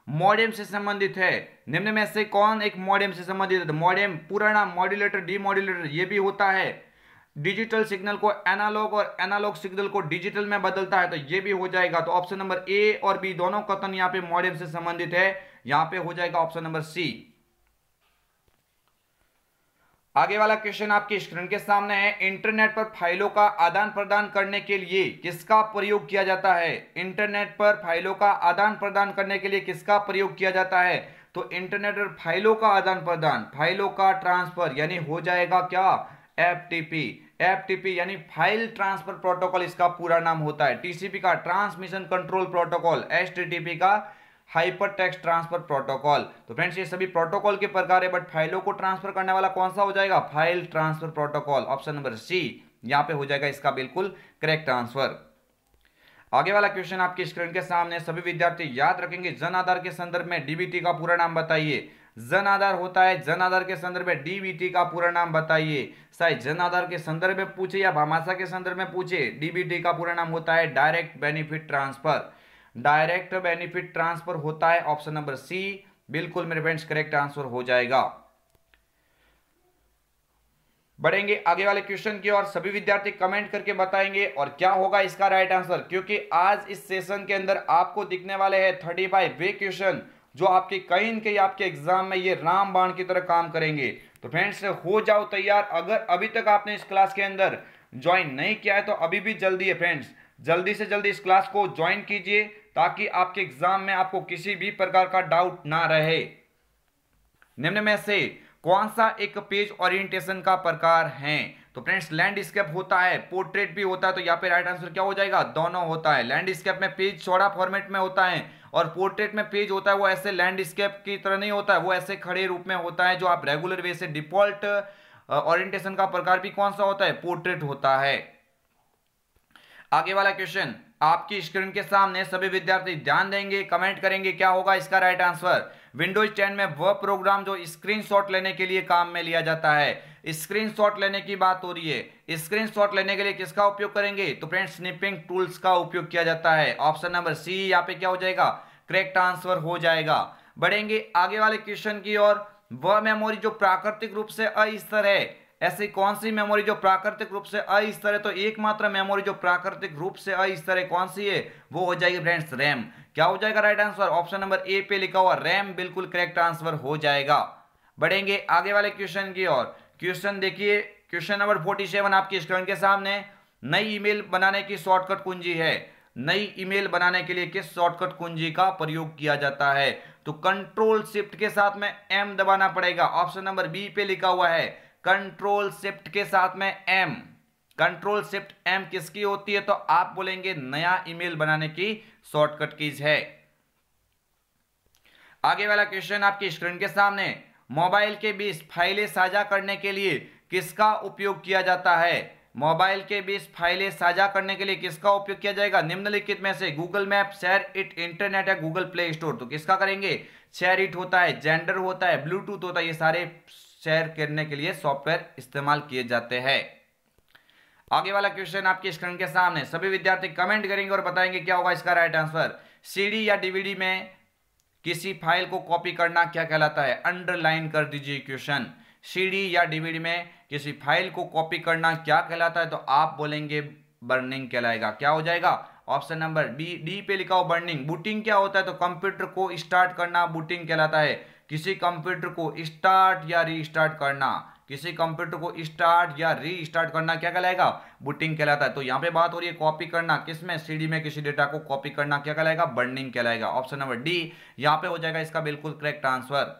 Speaker 1: मॉडेम से संबंधित है, निम्न में से कौन एक मॉडेम से संबंधित है। मॉडेम पूरा नाम मॉड्यूलेटर, डीमॉड्यूलेटर, ये भी होता है। डिजिटल सिग्नल को एनालॉग और एनालॉग सिग्नल को डिजिटल में बदलता है, तो ये भी हो जाएगा। तो ऑप्शन नंबर ए और बी दोनों कथन यहाँ पे मॉडेम से संबंधित है, यहाँ पे हो जाएगा ऑप्शन नंबर सी। आगे वाला क्वेश्चन आपकी स्क्रीन के सामने है, इंटरनेट पर फाइलों का आदान प्रदान करने के लिए किसका प्रयोग किया जाता है। इंटरनेट पर फाइलों का आदान प्रदान करने के लिए किसका प्रयोग किया जाता है, तो इंटरनेट पर फाइलों का आदान प्रदान, फाइलों का ट्रांसफर, यानी हो जाएगा क्या, FTP। FTP यानी फाइल ट्रांसफर प्रोटोकॉल इसका पूरा नाम होता है। TCP का ट्रांसमिशन कंट्रोल प्रोटोकॉल, HTTP का हाइपर टेक्स्ट ट्रांसफर प्रोटोकॉल। तो फ्रेंड्स ये सभी प्रोटोकॉल के प्रकार है, बट फाइलों को ट्रांसफर करने वाला कौन सा हो जाएगा, file transfer protocol. Option number C यहाँ पे हो जाएगा इसका बिल्कुल करेक्ट आंसर। आगे वाला क्वेश्चन आपकी स्क्रीन के सामने, सभी विद्यार्थी याद रखेंगे, जन आधार के संदर्भ में DBT का पूरा नाम बताइए। जन आधार होता है, जन आधार के संदर्भ में DBT का पूरा नाम बताइए। शायद जन आधार के संदर्भ में पूछे या भामाशाह के संदर्भ में पूछे, DBT का पूरा नाम होता है direct benefit transfer. Direct benefit transfer होता है, ऑप्शन नंबर सी बिल्कुल मेरे फ्रेंड्स करेक्ट आंसर हो जाएगा। बढ़ेंगे आगे वाले क्वेश्चन की ओर, सभी विद्यार्थी कमेंट करके बताएंगे और क्या होगा इसका राइट आंसर, क्योंकि आज इस सेशन के अंदर आपको दिखने वाले हैं 35 वे क्वेश्चन, जो आपके कहीं न कहीं आपके एग्जाम में ये रामबाण की तरह काम करेंगे। तो फ्रेंड्स हो जाओ तैयार। अगर अभी तक आपने इस क्लास के अंदर ज्वाइन नहीं किया है तो अभी भी जल्दी है फ्रेंड्स, जल्दी से जल्दी इस क्लास को ज्वाइन कीजिए, ताकि आपके एग्जाम में आपको किसी भी प्रकार का डाउट ना रहे। निम्न में से कौन सा एक पेज ओरिएंटेशन का प्रकार है, तो फ्रेंड्स लैंडस्केप होता है, पोर्ट्रेट भी होता है, तो यहाँ पे राइट आंसर क्या हो जाएगा, दोनों होता है। लैंडस्केप में पेज चौड़ा फॉर्मेट में होता है और पोर्ट्रेट में पेज होता है वो ऐसे लैंडस्केप की तरह नहीं होता है, वो ऐसे खड़े रूप में होता है, जो आप रेगुलर वे से डिफॉल्ट ओरिएंटेशन का प्रकार भी कौन सा होता है, पोर्ट्रेट होता है। आगे वाला क्वेश्चन आपकी स्क्रीन के सामने, सभी विद्यार्थी ध्यान देंगे, कमेंट करेंगे क्या होगा इसका राइट आंसर। विंडोज 10 में वह प्रोग्राम जो स्क्रीनशॉट लेने के लिए काम में लिया जाता है। स्क्रीनशॉट लेने की बात हो रही है, स्क्रीनशॉट लेने के लिए किसका उपयोग करेंगे, तो फ्रेंड्स स्निपिंग टूल्स का उपयोग किया जाता है। ऑप्शन नंबर सी यहाँ पे क्या हो जाएगा, करेक्ट आंसर हो जाएगा। बढ़ेंगे आगे वाले क्वेश्चन की ओर, वह मेमोरी जो प्राकृतिक रूप से अस्थिर है, ऐसी कौन सी मेमोरी जो प्राकृतिक रूप से अस्थिर है, तो एकमात्र मेमोरी जो प्राकृतिक रूप से अस्थिर है कौन सी है, वो हो जाएगी फ्रेंड्स रैम। क्या हो जाएगा right answer, option number A पे लिखा हुआ रैम बिल्कुल करेक्ट आंसर हो जाएगा। बढ़ेंगे आगे वाले क्वेश्चन की ओर। क्वेश्चन देखिए, क्वेश्चन नंबर 47 आपकी स्क्रीन के सामने, नई ईमेल बनाने की शॉर्टकट कुंजी है। नई ईमेल बनाने के लिए किस शॉर्टकट कुंजी का प्रयोग किया जाता है, तो कंट्रोल शिफ्ट के साथ में एम दबाना पड़ेगा। ऑप्शन नंबर बी पे लिखा हुआ है कंट्रोल शिफ्ट के साथ में एम। कंट्रोल शिफ्ट एम किसकी होती है, तो आप बोलेंगे नया ईमेल बनाने की शॉर्टकट कीज है। आगे वाला क्वेश्चन आपकी स्क्रीन के सामने, मोबाइल के बीच फाइलें साझा करने के लिए किसका उपयोग किया जाता है। मोबाइल के बीच फाइलें साझा करने के लिए किसका उपयोग किया जाएगा, निम्नलिखित में से Google map, share it internet या गूगल प्ले स्टोर, तो किसका करेंगे, शेयर इट होता है, जेंडर होता है, ब्लूटूथ होता है, ये सारे शेयर करने के लिए सॉफ्टवेयर इस्तेमाल किए जाते हैं। आगे वाला क्वेश्चन आपकी स्क्रीन के सामने, सभी विद्यार्थी कमेंट करेंगे और बताएंगे क्या होगा इसका राइट आंसर। सीडी या डीवीडी में किसी फाइल को कॉपी करना क्या कहलाता है, अंडरलाइन कर दीजिए क्वेश्चन। सीडी या डीवीडी में किसी फाइल को कॉपी करना क्या कहलाता है, तो आप बोलेंगे बर्निंग कहलाएगा। क्या हो जाएगा? ऑप्शन नंबर डी पे लिखा हो बर्निंग। बूटिंग क्या होता है? तो कंप्यूटर को स्टार्ट करना बूटिंग कहलाता है। किसी कंप्यूटर को स्टार्ट या रीस्टार्ट करना, किसी कंप्यूटर को स्टार्ट या रीस्टार्ट करना क्या कहलाएगा? बूटिंग कहलाता है। तो यहाँ पे बात हो रही है कॉपी करना, किसमें? सीडी में किसी डेटा को कॉपी करना क्या कहलाएगा? बर्निंग कहलाएगा। ऑप्शन नंबर डी यहाँ पे हो जाएगा इसका बिल्कुल करेक्ट आंसर।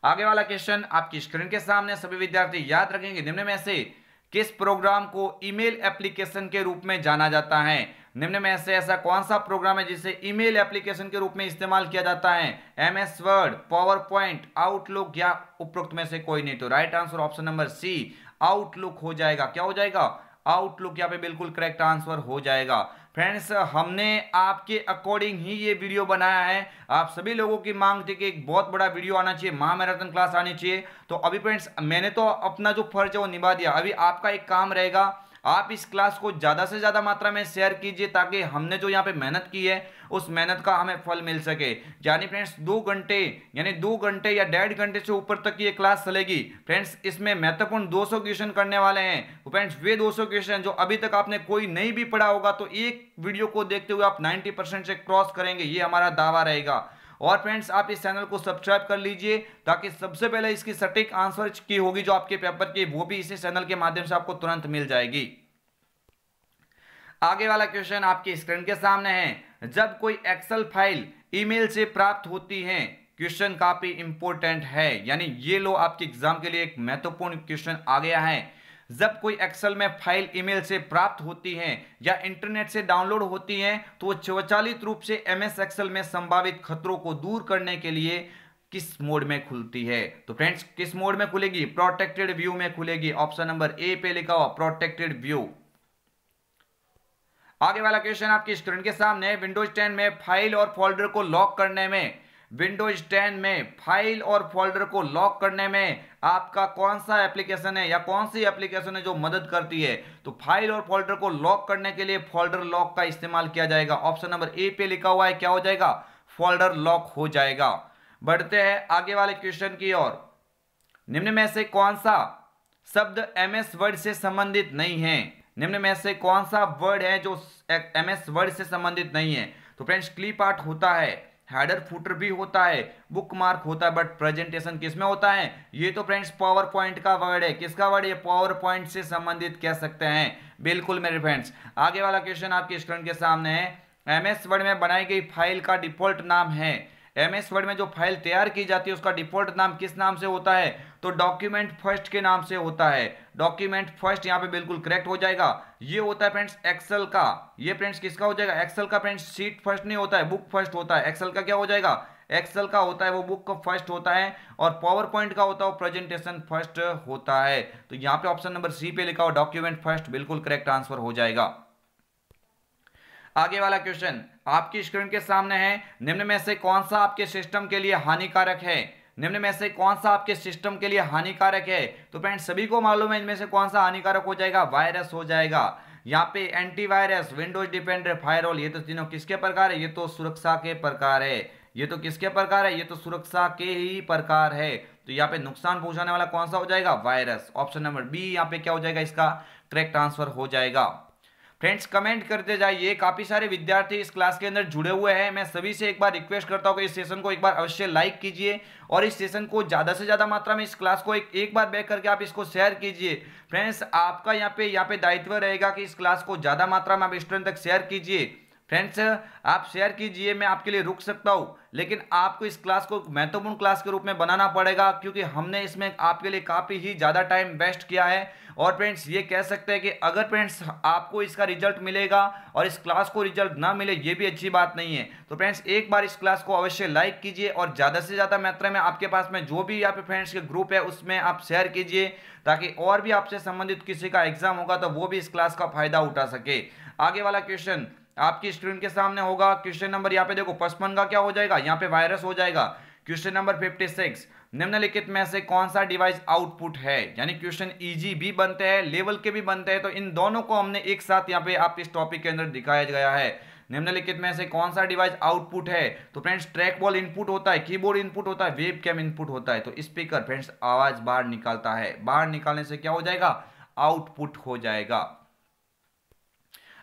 Speaker 1: आगे वाला क्वेश्चन आपकी स्क्रीन के सामने, सभी विद्यार्थी याद रखेंगे निम्न में से किस प्रोग्राम को ईमेल एप्लीकेशन के रूप में जाना जाता है? निम्न में से ऐसा कौन सा प्रोग्राम है जिसे ईमेल एप्लीकेशन के रूप में इस्तेमाल किया जाता है? MS Word, PowerPoint, Outlook या उपरोक्त में से कोई नहीं। तो right answer option number C Outlook हो जाएगा। क्या हो जाएगा? आउटलुक यहाँ पे बिल्कुल करेक्ट आंसर हो जाएगा। फ्रेंड्स, हमने आपके अकॉर्डिंग ही ये वीडियो बनाया है। आप सभी लोगों की मांग थी कि एक बहुत बड़ा वीडियो आना चाहिए, महामैराथन क्लास आनी चाहिए। तो अभी फ्रेंड्स मैंने तो अपना जो फर्ज है वो निभा दिया। अभी आपका एक काम रहेगा, आप इस क्लास को ज्यादा से ज्यादा मात्रा में शेयर कीजिए ताकि हमने जो यहाँ पे मेहनत की है उस मेहनत का हमें फल मिल सके। यानी फ्रेंड्स 2 घंटे यानी 2 घंटे या 1.5 घंटे से ऊपर तक ये क्लास चलेगी। फ्रेंड्स इसमें महत्वपूर्ण 200 क्वेश्चन करने वाले हैं। तो फ्रेंड्स वे 200 क्वेश्चन जो अभी तक आपने कोई नहीं भी पढ़ा होगा तो एक वीडियो को देखते हुए आप 90% से क्रॉस करेंगे, ये हमारा दावा रहेगा। और फ्रेंड्स आप इस चैनल को सब्सक्राइब कर लीजिए ताकि सबसे पहले इसकी सटीक आंसर की होगी जो आपके पेपर की, वो भी इसी चैनल के माध्यम से आपको तुरंत मिल जाएगी। आगे वाला क्वेश्चन आपकी स्क्रीन के सामने है। जब कोई एक्सेल फाइल ईमेल से प्राप्त होती है, क्वेश्चन काफी इंपॉर्टेंट है, यानी ये लो आपके एग्जाम के लिए एक महत्वपूर्ण क्वेश्चन आ गया है। जब कोई एक्सेल में फाइल ईमेल से प्राप्त होती है या इंटरनेट से डाउनलोड होती है तो वो स्वचालित रूप से एमएस एक्सेल में संभावित खतरों को दूर करने के लिए किस मोड में खुलती है? तो फ्रेंड्स किस मोड में खुलेगी? प्रोटेक्टेड व्यू में खुलेगी। ऑप्शन नंबर ए पे लिखा हुआ प्रोटेक्टेड व्यू। आगे वाला क्वेश्चन आपकी स्क्रीन के सामने, विंडोज 10 में फाइल और फोल्डर को लॉक करने में, विंडोज 10 में फाइल और फोल्डर को लॉक करने में आपका कौन सा एप्लीकेशन है या कौन सी एप्लीकेशन है जो मदद करती है? तो फाइल और फोल्डर को लॉक करने के लिए फोल्डर लॉक का इस्तेमाल किया जाएगा। ऑप्शन नंबर ए पे लिखा हुआ है, क्या हो जाएगा? फोल्डर लॉक हो जाएगा। बढ़ते हैं आगे वाले क्वेश्चन की ओर। निम्न में से कौन सा शब्द एमएस वर्ड से संबंधित नहीं है? निम्न में से कौन सा वर्ड है जो एमएस वर्ड से संबंधित नहीं है? तो फ्रेंड्स क्लिप आर्ट होता है, हेडर फुटर भी होता है, बुक मार्क होता है, बट प्रेजेंटेशन किसमें होता है? ये तो फ्रेंड्स पावर पॉइंट का वर्ड है। किसका वर्ड? ये पावर पॉइंट से संबंधित कह सकते हैं। बिल्कुल मेरे फ्रेंड्स। आगे वाला क्वेश्चन आपकी स्क्रीन के सामने है। एमएस वर्ड में बनाई गई फाइल का डिफॉल्ट नाम है। एमएस वर्ड में जो फाइल तैयार की जाती है उसका डिफॉल्ट नाम किस नाम से होता है? तो डॉक्यूमेंट फर्स्ट के नाम से होता है। डॉक्यूमेंट फर्स्ट यहाँ पे बिल्कुल करेक्ट हो जाएगा। ये होता है फ्रेंड्स एक्सेल का। ये फ्रेंड्स किसका हो जाएगा? एक्सेल का। फ्रेंड्स शीट फर्स्ट नहीं होता है, बुक फर्स्ट होता है। एक्सेल का क्या हो जाएगा? एक्सेल का होता है वो बुक का फर्स्ट होता है, और पावर पॉइंट का होता है वो प्रेजेंटेशन फर्स्ट होता है। तो यहाँ पे ऑप्शन नंबर सी पे लिखा हो डॉक्यूमेंट फर्स्ट बिल्कुल करेक्ट आंसर हो जाएगा। आगे वाला क्वेश्चन आपकी स्क्रीन के सामने है। निम्न में से कौन सा आपके सिस्टम के लिए हानिकारक है? निम्न में से कौन सा आपके सिस्टम के लिए हानिकारक है? तो फ्रेंड्स सभी को मालूम है इनमें से कौन सा हानिकारक हो जाएगा? वायरस हो जाएगा। यहाँ पे एंटीवायरस, विंडोज डिपेंडेंट, फायरवॉल, ये तो तीनों किसके प्रकार है? ये तो सुरक्षा के प्रकार है। ये तो किसके प्रकार है? ये तो सुरक्षा के ही प्रकार है। तो यहाँ पे नुकसान पहुंचाने वाला कौन सा हो जाएगा? वायरस। ऑप्शन नंबर बी यहाँ पे क्या हो जाएगा? इसका करेक्ट आंसर हो जाएगा। फ्रेंड्स कमेंट करते जाइए, काफी सारे विद्यार्थी इस क्लास के अंदर जुड़े हुए हैं। मैं सभी से एक बार रिक्वेस्ट करता हूं कि इस सेशन को एक बार अवश्य लाइक कीजिए और इस सेशन को ज्यादा से ज्यादा मात्रा में, इस क्लास को एक बार बैक करके आप इसको शेयर कीजिए। फ्रेंड्स आपका यहाँ पे दायित्व रहेगा कि इस क्लास को ज्यादा मात्रा में आप स्टूडेंट तक शेयर कीजिए। फ्रेंड्स आप शेयर कीजिए, मैं आपके लिए रुक सकता हूं, लेकिन आपको इस क्लास को महत्वपूर्ण क्लास के रूप में बनाना पड़ेगा क्योंकि हमने इसमें आपके लिए काफी ही ज्यादा टाइम वेस्ट किया है। और फ्रेंड्स ये कह सकते हैं कि अगर फ्रेंड्स आपको इसका रिजल्ट मिलेगा और इस क्लास को रिजल्ट ना मिले ये भी अच्छी बात नहीं है। तो फ्रेंड्स एक बार इस क्लास को अवश्य लाइक कीजिए और ज्यादा से ज्यादा मात्रा में आपके पास में जो भी यहाँ पे फ्रेंड्स के ग्रुप है उसमें आप शेयर कीजिए ताकि और भी आपसे संबंधित किसी का एग्जाम होगा तो वो भी इस क्लास का फायदा उठा सके। आगे वाला क्वेश्चन आपकी स्क्रीन के सामने होगा। क्वेश्चन नंबर यहाँ पे देखो 55 का क्या हो जाएगा? यहाँ पे वायरस हो जाएगा। क्वेश्चन नंबर 56, निम्नलिखित में से कौन सा डिवाइस आउटपुट है? यानी क्वेश्चन इजी भी बनते हैं, लेवल के भी बनते हैं, तो इन दोनों को हमने एक साथ यहाँ पे आप इस टॉपिक के अंदर दिखाया गया है। निम्नलिखित में से कौन सा डिवाइस आउटपुट है? तो फ्रेंड्स ट्रैक बॉल इनपुट होता है, कीबोर्ड इनपुट होता है, वेब कैम इनपुट होता है। तो स्पीकर फ्रेंड्स आवाज बाहर निकालता है, बाहर निकालने से क्या हो जाएगा? आउटपुट हो जाएगा।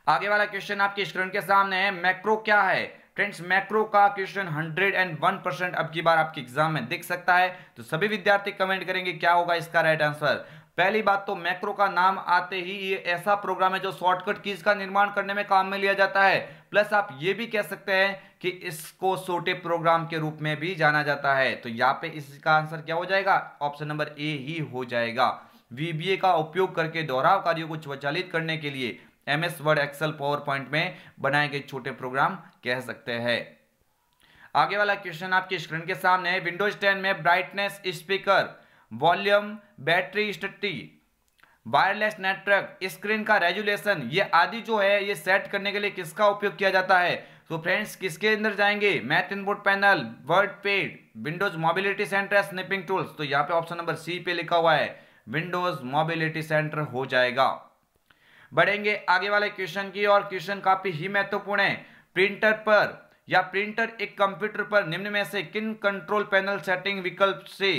Speaker 1: आगे वाला क्वेश्चन आपकी स्क्रीन के सामने है, मैक्रो क्या है? फ्रेंड्स मैक्रो का क्वेश्चन 101% अब की बार आपके एग्जाम में दिख सकता है, तो सभी विद्यार्थी कमेंट करेंगे क्या होगा इसका राइट आंसर। पहली बात तो मैक्रो का नाम आते ही ये ऐसा प्रोग्राम है जो शॉर्टकट कीज का निर्माण करने में काम में लिया जाता है। प्लस आप ये भी कह सकते हैं कि इसको छोटे प्रोग्राम के रूप में भी जाना जाता है। तो यहाँ पे इसका आंसर क्या हो जाएगा? ऑप्शन नंबर ए ही हो जाएगा। वीबीए का उपयोग करके दोहराव कार्यों को स्वचालित करने के लिए MS Word, Excel, PowerPoint में बनाए गए छोटे प्रोग्राम कह सकते हैं। आगे वाला क्वेश्चन आपकी स्क्रीन के सामने है, विंडोज 10 में ब्राइटनेस, स्पीकर, वॉल्यूम, बैटरी स्थिति, वायरलेस नेटवर्क, स्क्रीन का रेजुलेशन, ये आदि जो है ये सेट करने के लिए किसका उपयोग किया जाता है? तो फ्रेंड्स किसके अंदर जाएंगे? Math input panel, word pad, Windows mobility centre, snipping tools. तो यहाँ पे ऑप्शन नंबर सी पे लिखा हुआ है विंडोज मोबिलिटी सेंटर हो जाएगा। बढ़ेंगे आगे वाले क्वेश्चन की और क्वेश्चन काफी ही महत्वपूर्ण है। प्रिंटर पर या प्रिंटर एक कंप्यूटर पर निम्न में से किन कंट्रोल पैनल सेटिंग विकल्प से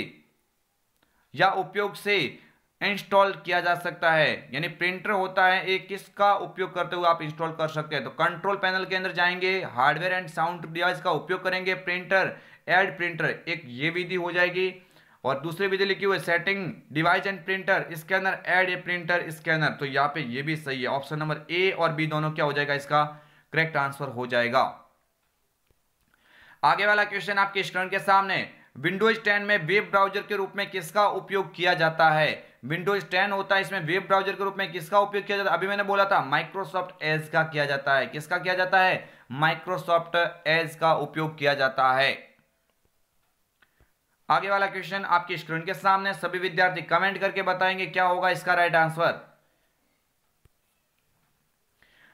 Speaker 1: या उपयोग से इंस्टॉल किया जा सकता है? यानी प्रिंटर होता है एक, किसका उपयोग करते हुए आप इंस्टॉल कर सकते हैं? तो कंट्रोल पैनल के अंदर जाएंगे, हार्डवेयर एंड साउंड डिवाइस का उपयोग करेंगे, प्रिंटर, ऐड प्रिंटर, एक ये विधि हो जाएगी। और दूसरी विधि लिखी हुई सेटिंग डिवाइस एंड प्रिंटर, इसके अंदर ऐड ए प्रिंटर स्कैनर। तो यहाँ पे ये भी सही है, ऑप्शन नंबर ए और बी दोनों क्या हो जाएगा? इसका करेक्ट आंसर हो जाएगा। आगे वाला क्वेश्चन आपके स्क्रीन के सामने, विंडोज 10 में वेब ब्राउजर के रूप में किसका उपयोग किया जाता है? विंडोज 10 होता है, इसमें वेब ब्राउजर के रूप में किसका उपयोग किया जाता है? अभी मैंने बोला था माइक्रोसॉफ्ट एज का किया जाता है। किसका किया जाता है? माइक्रोसॉफ्ट एज का उपयोग किया जाता है। आगे वाला क्वेश्चन आपकी स्क्रीन के सामने, सभी विद्यार्थी कमेंट करके बताएंगे क्या होगा इसका राइट आंसर।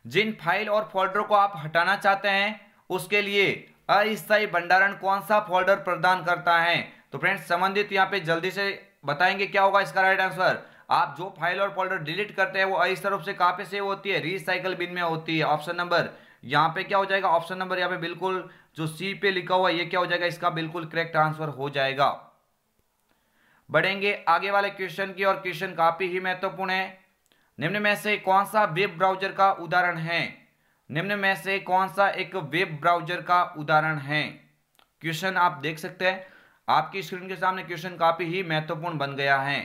Speaker 1: जिन फाइल और फोल्डर को आप हटाना चाहते हैं उसके लिए अस्थायी भंडारण कौन सा फोल्डर प्रदान करता है? तो फ्रेंड्स संबंधित यहां पे जल्दी से बताएंगे क्या होगा इसका राइट आंसर। आप जो फाइल और फोल्डर डिलीट करते हैं वो अस्थायी रूप से कहां पे सेव होती है? रिसाइकल बिन में होती है। ऑप्शन नंबर यहां पे क्या हो जाएगा? ऑप्शन नंबर यहां पे बिल्कुल जो सी पे लिखा हुआ है ये क्या हो जाएगा? इसका बिल्कुल करेक्ट आंसर हो जाएगा। बढ़ेंगे आगे वाले क्वेश्चन की और क्वेश्चन काफी ही महत्वपूर्ण है। निम्न में से कौन सा वेब ब्राउजर का उदाहरण है? निम्न में से कौन सा एक वेब ब्राउजर का उदाहरण है? क्वेश्चन आप देख सकते हैं आपकी स्क्रीन के सामने, क्वेश्चन काफी ही महत्वपूर्ण बन गया है।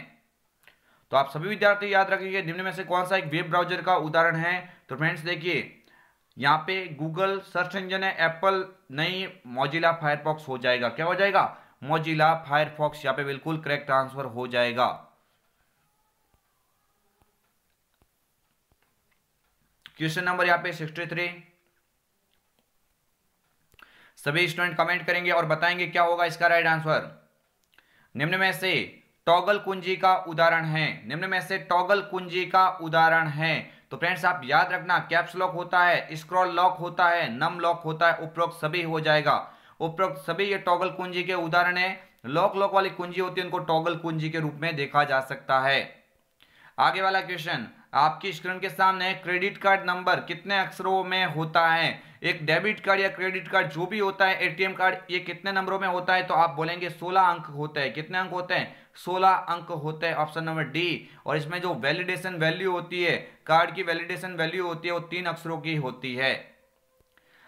Speaker 1: तो आप सभी विद्यार्थी याद रखिए निम्न में से कौन सा एक वेब ब्राउजर का उदाहरण है। तो फ्रेंड्स देखिए यहाँ पे गूगल सर्च इंजन है, एप्पल नहीं, मोजिला फायरफॉक्स हो जाएगा। क्या हो जाएगा? मोजिला फायरफॉक्स यहाँ पे बिल्कुल करेक्ट आंसर हो जाएगा। क्वेश्चन नंबर यहाँ पे 63, सभी स्टूडेंट कमेंट करेंगे और बताएंगे क्या होगा इसका राइट आंसर। निम्न में से टॉगल कुंजी का उदाहरण है? निम्न में से टॉगल कुंजी का उदाहरण है? तो फ्रेंड्स आप याद रखना कैप्स लॉक होता है, स्क्रॉल लॉक होता है, नम लॉक होता है, उपरोक्त सभी हो जाएगा। उपरोक्त सभी ये टॉगल कुंजी के उदाहरण है। लॉक वाली कुंजी होती है उनको टॉगल कुंजी के रूप में देखा जा सकता है। आगे वाला क्वेश्चन आपकी स्क्रीन के सामने, क्रेडिट कार्ड नंबर कितने अक्षरों में होता है? एक डेबिट कार्ड या क्रेडिट कार्ड जो भी होता है, एटीएम कार्ड, ये कितने नंबरों में होता है? तो आप बोलेंगे 16 अंक होते हैं। कितने अंक होते हैं? 16 अंक होते हैं, ऑप्शन नंबर डी। और इसमें जो वैलिडेशन वैल्यू होती है, कार्ड की वैलिडेशन वैल्यू होती है, वो 3 अक्षरों की होती है।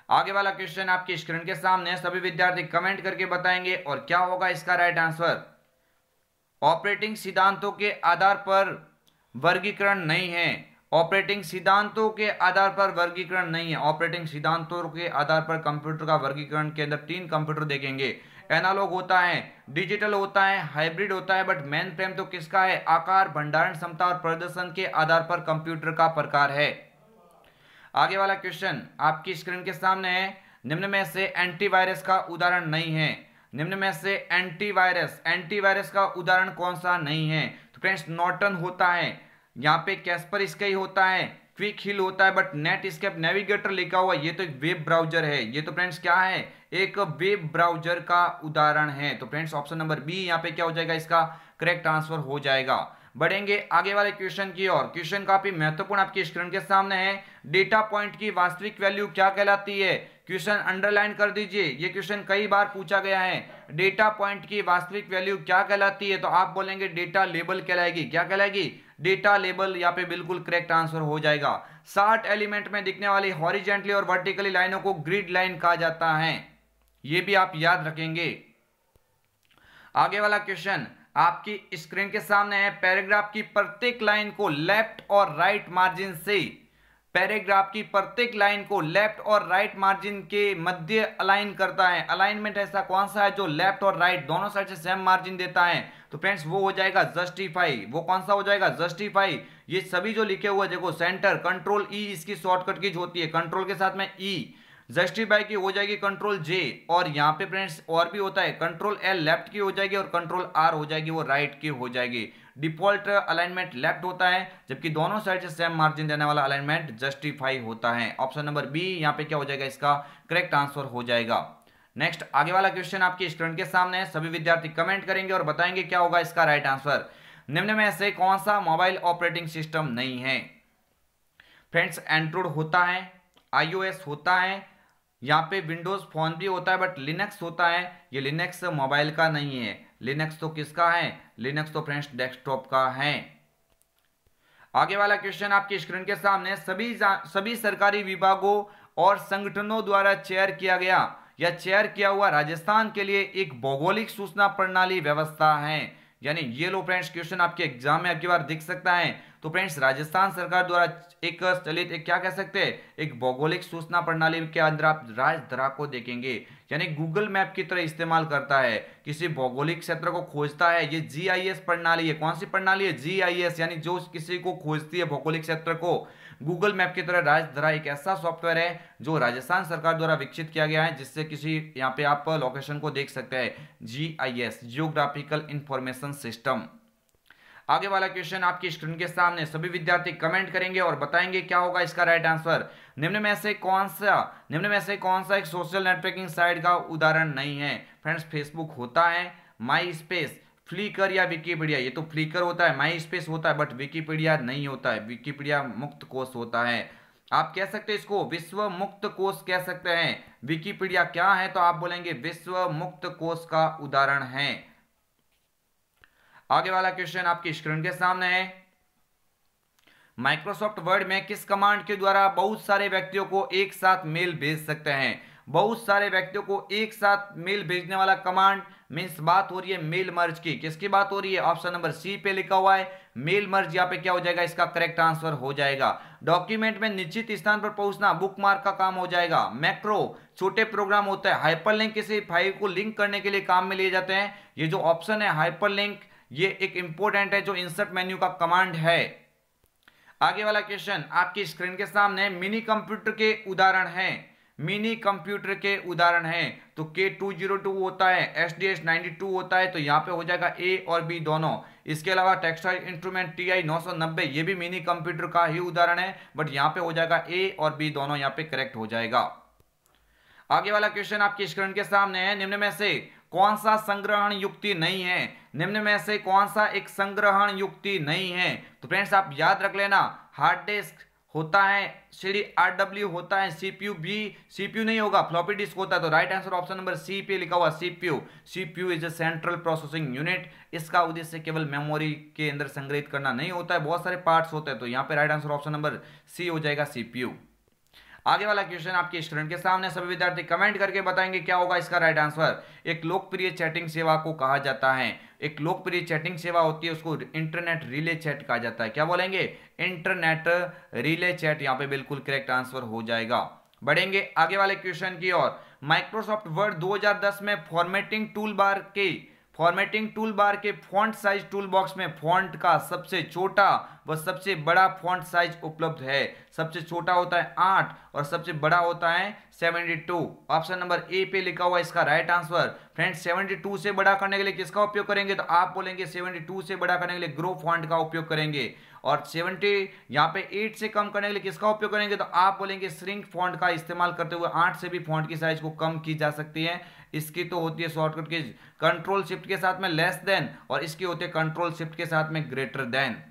Speaker 1: आगे वाला क्वेश्चन आपकी स्क्रीन के सामने, सभी विद्यार्थी कमेंट करके बताएंगे और क्या होगा इसका राइट आंसर। ऑपरेटिंग सिद्धांतों के आधार पर वर्गीकरण नहीं है। ऑपरेटिंग सिद्धांतों के आधार पर वर्गीकरण नहीं है। ऑपरेटिंग सिद्धांतों के आधार पर कंप्यूटर का वर्गीकरण के अंदर 3 कंप्यूटर देखेंगे। एनालॉग होता है, डिजिटल होता है, हाइब्रिड होता है। बट मेन फ्रेम तो किसका है? आकार, भंडारण क्षमता और प्रदर्शन के आधार पर कंप्यूटर का प्रकार है। आगे वाला क्वेश्चन आपकी स्क्रीन के सामने है, निम्न में से एंटीवायरस का उदाहरण नहीं है। निम्न में से एंटीवायरस का उदाहरण कौन सा नहीं है? तो फ्रेंड्स नॉर्टन होता है, यहाँ पे कैस्पर स्काई होता है, क्विक हिल होता है। बट नेटस्केप नेविगेटर लिखा हुआ ये तो एक वेब ब्राउजर है। ये तो फ्रेंड्स क्या है? एक वेब ब्राउजर का उदाहरण है। तो फ्रेंड्स ऑप्शन नंबर बी यहाँ पे क्या हो जाएगा? इसका करेक्ट आंसर हो जाएगा। बढ़ेंगे आगे वाले क्वेश्चन की और क्वेश्चन काफी महत्वपूर्ण आपकी स्क्रीन के सामने है। डेटा पॉइंट की वास्तविक वैल्यू क्या कहलाती है? क्वेश्चन अंडरलाइन कर दीजिए, ये क्वेश्चन कई बार पूछा गया है। डेटा पॉइंट की वास्तविक वैल्यू क्या कहलाती है? तो आप बोलेंगे डेटा लेबल कहलाएगी। क्या कहलाएगी? Data label. यहाँ पे बिल्कुल करेक्ट आंसर हो जाएगा। 60 एलिमेंट में दिखने वाली हॉरिजेंटली और वर्टिकली लाइनों को ग्रिड लाइन कहा जाता है। यह भी आप याद रखेंगे। आगे वाला क्वेश्चन आपकी स्क्रीन के सामने है। पैराग्राफ की प्रत्येक लाइन को लेफ्ट और राइट मार्जिन से, पैराग्राफ की प्रत्येक लाइन को लेफ्ट और राइट मार्जिन के मध्य अलाइन करता है। अलाइनमेंट ऐसा कौन सा है जो लेफ्ट और राइट दोनों साइड से सेम मार्जिन देता है? तो फ्रेंड्स वो हो जाएगा जस्टिफाई। वो कौन सा हो जाएगा? जस्टिफाई। ये सभी जो लिखे हुए देखो, सेंटर, कंट्रोल ई इसकी शॉर्टकट की होती है, कंट्रोल के साथ में ई। जस्टिफाई की हो जाएगी कंट्रोल जे, और यहां पे फ्रेंड्स और भी होता है, कंट्रोल एल लेफ्ट की हो जाएगी और कंट्रोल आर हो जाएगी वो राइट की हो जाएगी। डिफॉल्ट अलाइनमेंट लेफ्ट होता है, जबकि दोनों साइड से सेम मार्जिन देने वाला अलाइनमेंट जस्टिफाई होता है। ऑप्शन नंबर बी यहां पे क्या हो जाएगा? इसका करेक्ट आंसर हो जाएगा। नेक्स्ट आगे वाला क्वेश्चन आपकी स्क्रीन के सामने है। सभी विद्यार्थी कमेंट करेंगे और बताएंगे क्या होगा इसका राइट आंसर। निम्न में से कौन सा मोबाइल ऑपरेटिंग सिस्टम नहीं है? फ्रेंड्स एंड्रॉइड होता है, iOS होता है, यहाँ पे विंडोज फोन भी होता है, बट लिनक्स होता है। ये लिनक्स मोबाइल का नहीं है। लिनक्स तो किसका है? लिनक्स तो फ्रेंड्स डेस्कटॉप का है। आगे वाला क्वेश्चन आपकी स्क्रीन के सामने, सभी सरकारी विभागों और संगठनों द्वारा चेयर किया गया या चेयर किया हुआ राजस्थान के लिए एक भौगोलिक सूचना प्रणाली व्यवस्था है। यानी ये लो फ्रेंड्स क्वेश्चन आपके एग्जाम में आपकी बार दिख सकता है। तो फ्रेंड्स राजस्थान सरकार द्वारा एक चलित एक क्या कह सकते हैं, एक भौगोलिक सूचना प्रणाली के अंदर आप राजधरा को देखेंगे, यानी गूगल मैप की तरह इस्तेमाल करता है, किसी भौगोलिक क्षेत्र को खोजता है। ये GIS प्रणाली है। कौन सी प्रणाली है? GIS, यानी जो किसी को खोजती है भौगोलिक क्षेत्र को। गूगल मैप की तरह राजधरा एक ऐसा सॉफ्टवेयर है जो राजस्थान सरकार द्वारा विकसित किया गया है, जिससे किसी यहाँ पे आप लोकेशन को देख सकते हैं। GIS, geographical information system. आगे वाला क्वेश्चन आपकी स्क्रीन के सामने, सभी विद्यार्थी कमेंट करेंगे और बताएंगे क्या होगा इसका राइट आंसर। निम्न में से कौन सा एक सोशल नेटवर्किंग साइट का उदाहरण नहीं है? फ्रेंड्स फेसबुक होता है, माई स्पेस, फ्लिकर या विकिपीडिया। ये तो फ्लिकर होता है, माई स्पेस होता है, बट विकिपीडिया नहीं होता है। विकिपीडिया मुक्त कोश होता है। आप कह सकते हैं इसको विश्व मुक्त कोश कह सकते हैं। विकिपीडिया क्या है? तो आप बोलेंगे विश्व मुक्त कोश का उदाहरण है। आगे वाला क्वेश्चन आपकी स्क्रीन के सामने है। माइक्रोसॉफ्ट वर्ड में किस कमांड के द्वारा बहुत सारे व्यक्तियों को एक साथ मेल भेज सकते हैं? बहुत सारे व्यक्तियों को एक साथ मेल भेजने वाला कमांड मींस बात हो रही है मेल मर्ज की। किसकी बात हो रही है? ऑप्शन नंबर सी पे लिखा हुआ है मेल मर्ज। यहाँ पे क्या हो जाएगा? इसका करेक्ट आंसर हो जाएगा। डॉक्यूमेंट में निश्चित स्थान पर पहुंचना, बुकमार्क का काम हो जाएगा। मैक्रो छोटे प्रोग्राम होता है। हाइपरलिंक किसी फाइल को लिंक करने के लिए काम में लिए जाते हैं। ये जो ऑप्शन है हाइपरलिंक, ये एक इंपॉर्टेंट है जो इंसर्ट मेन्यू का कमांड है। आगे वाला क्वेश्चन आपकी स्क्रीन के सामने मिनी कंप्यूटर के उदाहरण है। मिनी कंप्यूटर के उदाहरण है तो K202 होता है, SDS92 होता है, तो यहां पे हो जाएगा A और B दोनों। इसके अलावा टेक्सटाइल इंस्ट्रूमेंट TI 990 ये भी मिनी कंप्यूटर का ही उदाहरण है, बट यहां पे हो जाएगा A और B दोनों यहां पे करेक्ट हो जाएगा। आगे वाला क्वेश्चन आपकी स्क्रीन के सामने है। निम्न में से कौन सा संग्रहण युक्ति नहीं है? निम्न में से कौन सा एक संग्रहण युक्ति नहीं है? तो फ्रेंड्स आप याद रख लेना, हार्ड डिस्क होता है, CD-RW होता है, CPU भी CPU नहीं होगा, फ्लॉपी डिस्क होता है। तो right answer option number C पे लिखा हुआ CPU। CPU is a central processing unit. इसका उद्देश्य केवल मेमोरी के अंदर संग्रहित करना नहीं होता है, बहुत सारे पार्ट्स होते हैं। तो यहाँ पे right answer option number C हो जाएगा CPU। आगे वाला क्वेश्चन आपकी स्क्रीन के सामने, सभी विद्यार्थी कमेंट करके बताएंगे क्या होगा इसका राइट आंसर। एक लोकप्रिय चैटिंग सेवा को कहा जाता है, एक लोकप्रिय चैटिंग सेवा होती है उसको इंटरनेट रिले चैट कहा जाता है। क्या बोलेंगे? Internet relay chat. यहाँ पे बिल्कुल करेक्ट आंसर हो जाएगा। बढ़ेंगे आगे वाले क्वेश्चन की ओर। माइक्रोसॉफ्ट वर्ड 2010 में फॉर्मेटिंग टूल बार के फॉन्ट साइज टूल बॉक्स में फॉन्ट का सबसे छोटा व सबसे बड़ा फॉन्ट साइज उपलब्ध है। सबसे छोटा होता है 8 और सबसे बड़ा होता है 72। ऑप्शन नंबर ए पे लिखा हुआ इसका राइट आंसर। फ्रेंड्स 72 से बड़ा करने के लिए किसका उपयोग करेंगे? तो आप बोलेंगे 72 से बड़ा करने के लिए ग्रो फॉन्ट का उपयोग करेंगे। और 70 यहाँ पे 8 से कम करने के लिए किसका उपयोग करेंगे? तो आप बोलेंगे श्रिंक फॉन्ट का इस्तेमाल करते हुए 8 से भी फॉन्ट की साइज को कम की जा सकती है। इसकी तो होती है शॉर्टकट की कंट्रोल शिफ्ट के साथ में लेस देन, और इसकी होती है कंट्रोल शिफ्ट के साथ में ग्रेटर देन।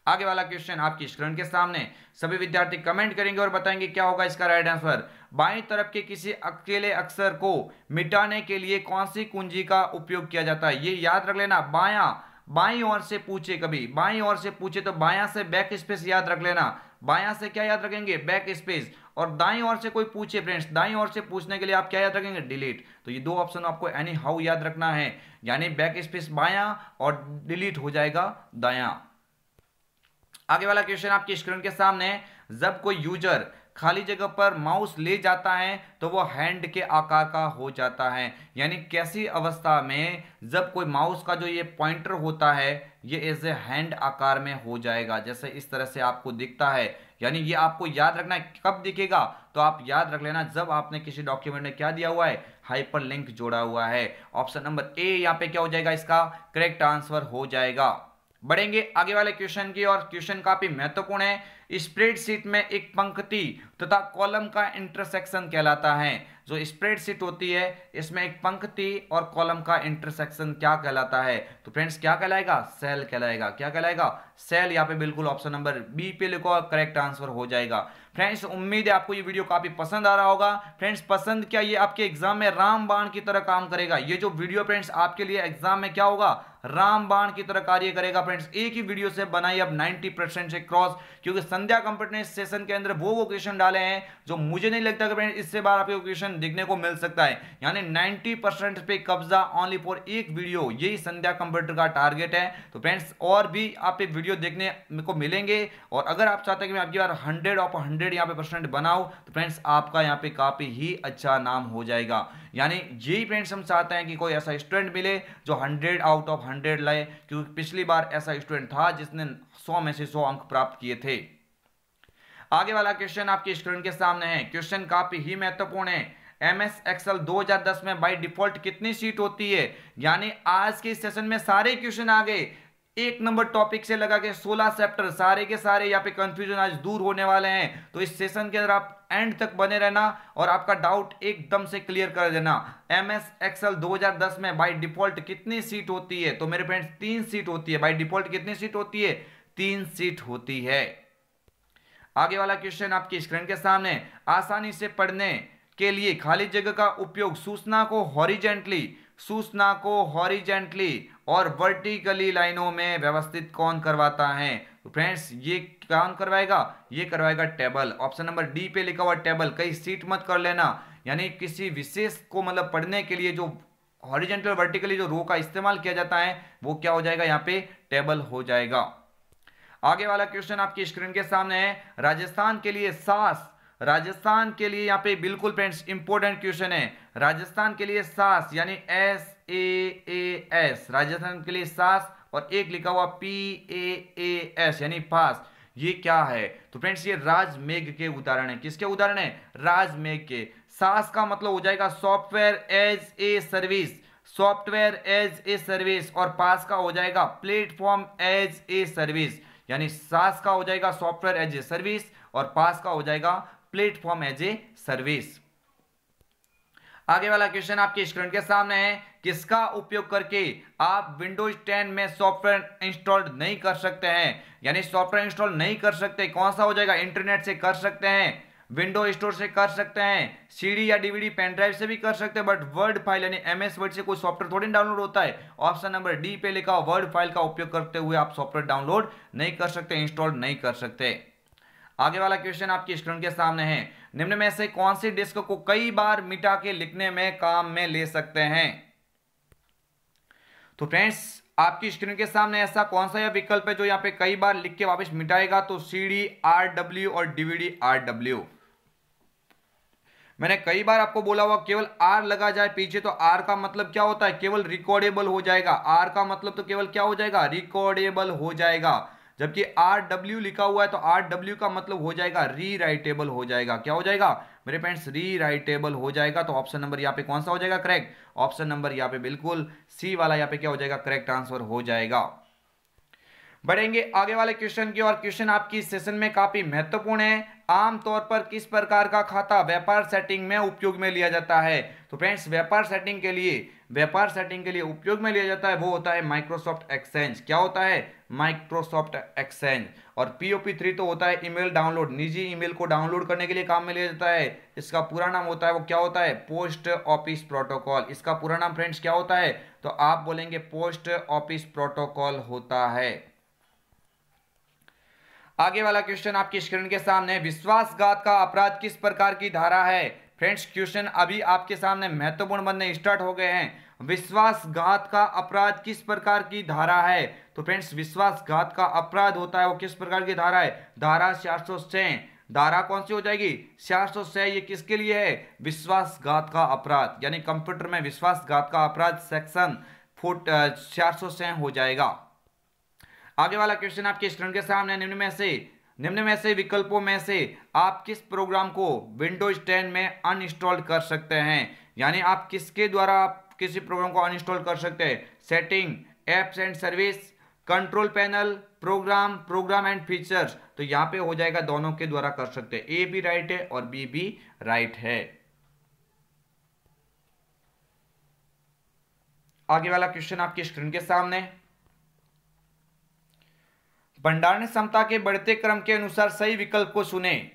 Speaker 1: आगे वाला क्वेश्चन आपकी स्क्रीन के सामने, सभी विद्यार्थी कमेंट करेंगे और बताएंगे क्या होगा इसका राइट आंसर। बाईं तरफ के किसी अकेले अक्षर को मिटाने के लिए कौन सी कुंजी का उपयोग किया जाता है? ये याद रख लेना। बाईं ओर से पूछे, कभी बाईं ओर से पूछे तो बायां से बैक स्पेस याद रख लेना। बायां से क्या याद रखेंगे, बैक स्पेस, और दाईं ओर से कोई पूछे फ्रेंड्स, दाईं ओर से पूछने के लिए आप क्या याद रखेंगे, डिलीट। तो ये दो ऑप्शन आपको एनी हाउ याद रखना है, यानी बैक स्पेस बायां और डिलीट हो जाएगा दायां। आगे वाला क्वेश्चन आपकी स्क्रीन के सामने है, जब कोई यूजर खाली जगह पर माउस ले जाता है तो वो हैंड के आकार का हो जाता है, यानी कैसी अवस्था में जब कोई माउस का जो ये पॉइंटर होता है ये एज ए हैंड आकार में हो जाएगा, जैसे इस तरह से आपको दिखता है। यानी ये आपको याद रखना है कब दिखेगा, तो आप याद रख लेना जब आपने किसी डॉक्यूमेंट में क्या दिया हुआ है, हाइपरलिंक जोड़ा हुआ है। ऑप्शन नंबर ए यहाँ पे क्या हो जाएगा, इसका करेक्ट आंसर हो जाएगा। बढ़ेंगे आगे वाले क्वेश्चन की और क्वेश्चन काफी महत्वपूर्ण है। स्प्रेडशीट में एक पंक्ति तथा कॉलम का इंटरसेक्शन कहलाता है। जो स्प्रेडशीट होती है इसमें एक पंक्ति और कॉलम का इंटरसेक्शन क्या कहलाता है, तो फ्रेंड्स क्या कहलाएगा, सेल कहलाएगा। क्या कहलाएगा, सेल। यहाँ पे बिल्कुल ऑप्शन नंबर बी पे लिखो, करेक्ट आंसर हो जाएगा। फ्रेंड्स उम्मीद है आपको ये वीडियो काफी पसंद आ रहा होगा। फ्रेंड्स पसंद क्या, ये आपके एग्जाम में रामबाण की तरह काम करेगा। ये जो वीडियो फ्रेंड्स आपके लिए एग्जाम में क्या होगा, रामबाण की तरह कार्य करेगा। फ्रेंड्स एक ही वीडियो से बनाई अब 90% से क्रॉस, क्योंकि संध्या कंप्यूटर ने इस सेशन के अंदर वो क्वेश्चन डाले हैं जो मुझे नहीं लगता कि फ्रेंड्स इससे बार आपको क्वेश्चन देखने को मिल सकता है। यानी 90% पे कब्जा ओनली फॉर एक वीडियो, यही संध्या कंप्यूटर का टारगेट है। तो फ्रेंड्स और भी आप एक वीडियो देखने को मिलेंगे, और अगर आप चाहते हैं कि मैं आपकी बार 100 ऑफ 100 यहाँ पे परसेंट बनाऊं, तो फ्रेंड्स आपका यहाँ पे काफी ही अच्छा नाम हो जाएगा। यानी यही फ्रेंड्स हम चाहते हैं कि कोई ऐसा स्टूडेंट मिले जो 100 आउट ऑफ 100 लाए, क्योंकि पिछली बार ऐसा स्टूडेंट था जिसने 100 में से 100 अंक प्राप्त किए थे। आगे वाला क्वेश्चन आपके स्क्रीन के सामने है। क्वेश्चन काफी ही महत्वपूर्ण है। MS एक्सेल 2010 में बाय डिफॉल्ट कितनी सीट होती है, यानी आज के सेशन में सारे क्वेश्चन आ गए, एक नंबर टॉपिक से लगा के 16 चैप्टर, सारे के सारे यहाँ पे कंफ्यूजन आज दूर होने वाले हैं। तो इस सेशन के अंदर आप एंड तक बने रहना और आपका डाउट एकदम से क्लियर कर देना। MS एक्सेल 2010 में बाय डिफॉल्ट कितनी सीट होती है, तो मेरे फ्रेंड्स 3 सीट होती है। बाय डिफॉल्ट कितनी सीट होती है, 3 सीट होती है। आगे वाला क्वेश्चन आपकी स्क्रीन के सामने, आसानी से पढ़ने के लिए खाली जगह का उपयोग सूचना को हॉरिजेंटली और वर्टिकली लाइनों में व्यवस्थित कौन करवाता है, तो फ्रेंड्स ये कौन करवाएगा, ये करवाएगा टेबल। ऑप्शन नंबर डी पे लिखा हुआ टेबल, कहीं सीट मत कर लेना। यानी किसी विशेष को मतलब पढ़ने के लिए जो हॉरिजेंटल और वर्टिकली जो रो का इस्तेमाल किया जाता है वो क्या हो जाएगा, यहाँ पे टेबल हो जाएगा। आगे वाला क्वेश्चन आपकी स्क्रीन के सामने है। राजस्थान के लिए सास, राजस्थान के लिए यहाँ पे बिल्कुल फ्रेंड्स इंपॉर्टेंट क्वेश्चन है। राजस्थान के लिए सास यानी SAAS, राजस्थान के लिए सास, और एक लिखा हुआ PAAS यानी पास, ये क्या है, तो फ्रेंड्स ये राजमेघ के उदाहरण है। किसके उदाहरण है, राजमेघ के। सास का मतलब हो जाएगा software as a service, software as a service, और पास का हो जाएगा प्लेटफॉर्म एज ए सर्विस। यानी सास का हो जाएगा सॉफ्टवेयर एज ए सर्विस और पास का हो जाएगा प्लेटफॉर्म एज ए सर्विस। आगे वाला क्वेश्चन आपके स्क्रीन के सामने है। किसका उपयोग करके आप विंडोज 10 में सॉफ्टवेयर इंस्टॉल नहीं कर सकते हैं, यानी सॉफ्टवेयर इंस्टॉल नहीं कर सकते, कौन सा हो जाएगा, इंटरनेट से कर सकते हैं, विंडो स्टोर से कर सकते हैं, सीडी या डीवीडी पेन ड्राइव से भी कर सकते हैं, बट वर्ड फाइल यानी MS वर्ड से कोई सॉफ्टवेयर थोड़ी डाउनलोड होता है। ऑप्शन नंबर डी पे लिखा वर्ड फाइल का उपयोग करते हुए आप सॉफ्टवेयर डाउनलोड नहीं कर सकते, इंस्टॉल नहीं कर सकते। आगे वाला क्वेश्चन आपकी स्क्रीन के सामने है। निम्न में से कौन सी डिस्क को कई बार मिटा के लिखने में काम में ले सकते हैं, तो फ्रेंड्स आपकी स्क्रीन के सामने ऐसा कौन सा यह विकल्प है जो यहाँ पे कई बार लिख के वापस मिटाएगा, तो CD RW और DVD RW। मैंने कई बार आपको बोला हुआ केवल R लगा जाए पीछे तो R का मतलब क्या होता है, केवल रिकॉर्डेबल हो जाएगा। R का मतलब तो केवल क्या हो जाएगा, रिकॉर्डेबल हो जाएगा। जबकि RW लिखा हुआ है तो RW का मतलब हो जाएगा रीराइटेबल हो जाएगा। क्या हो जाएगा मेरे फ्रेंड्स, रीराइटेबल हो जाएगा। तो ऑप्शन नंबर यहाँ पे कौन सा हो जाएगा करेक्ट, ऑप्शन नंबर यहाँ पे बिल्कुल C वाला यहाँ पे क्या हो जाएगा, करेक्ट आंसर हो जाएगा। बढ़ेंगे आगे वाले क्वेश्चन की और क्वेश्चन आपकी सेशन में काफी महत्वपूर्ण है। आमतौर पर किस प्रकार का खाता व्यापार सेटिंग में उपयोग में लिया जाता है, तो फ्रेंड्स व्यापार सेटिंग के लिए उपयोग में लिया जाता है वो होता है माइक्रोसॉफ्ट एक्सचेंज। क्या होता है, माइक्रोसॉफ्ट एक्सचेंज। और POP3 तो होता है ईमेल डाउनलोड, निजी ईमेल को डाउनलोड करने के लिए काम में लिया जाता है। इसका पूरा नाम होता है वो क्या होता है, पोस्ट ऑफिस प्रोटोकॉल। इसका पूरा नाम फ्रेंड्स क्या होता है, तो आप बोलेंगे पोस्ट ऑफिस प्रोटोकॉल होता है। आगे वाला क्वेश्चन आपकी स्क्रीन के सामने, विश्वासघात का अपराध किस प्रकार की धारा है। फ्रेंड्स क्वेश्चन अभी आपके सामने महत्वपूर्ण बनने स्टार्ट हो गए हैं। विश्वासघात का अपराध किस प्रकार की धारा है। तो फ्रेंड्स विश्वासघात का अपराध होता है वो किस प्रकार की धारा है, धारा 406। धारा कौन सी हो जाएगी, 406। ये किसके लिए है, विश्वासघात का अपराध, यानी कंप्यूटर में विश्वासघात का अपराध सेक्शन 406 हो जाएगा। आगे वाला क्वेश्चन आपके स्क्रीन के सामने, निम्न में से विकल्पों में से आप किस प्रोग्राम को विंडोज 10 में अनइंस्टॉल कर सकते हैं। यानी आप किसके द्वारा आप किसी प्रोग्राम को अनइंस्टॉल कर सकते हैं। Setting, apps and service, control panel, program and features. तो यहां पे हो जाएगा दोनों के द्वारा कर सकते हैं। ए भी राइट है और बी भी राइट है। आगे वाला क्वेश्चन आपकी स्क्रीन के सामने, भंडारण क्षमता के बढ़ते क्रम के अनुसार सही विकल्प को चुने।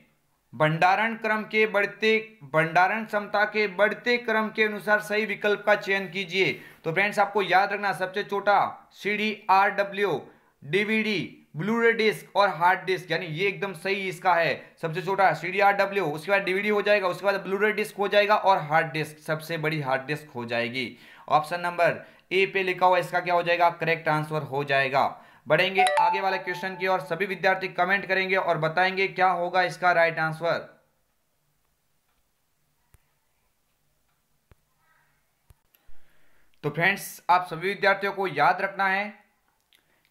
Speaker 1: भंडारण क्षमता के बढ़ते क्रम के अनुसार सही विकल्प का चयन कीजिए। तो फ्रेंड्स आपको याद रखना, सबसे छोटा CD, RW, DVD, Blu-ray disc और हार्ड डिस्क, यानी ये एकदम सही इसका है। सबसे छोटा CD, RW, उसके बाद DVD हो जाएगा, उसके बाद ब्लूरे डिस्क हो जाएगा और हार्ड डिस्क सबसे बड़ी हार्ड डिस्क हो जाएगी। ऑप्शन नंबर ए पे लिखा हुआ इसका क्या हो जाएगा, करेक्ट आंसर हो जाएगा। बढ़ेंगे आगे वाले क्वेश्चन की ओर। सभी विद्यार्थी कमेंट करेंगे और बताएंगे क्या होगा इसका राइट आंसर। तो फ्रेंड्स आप सभी विद्यार्थियों को याद रखना है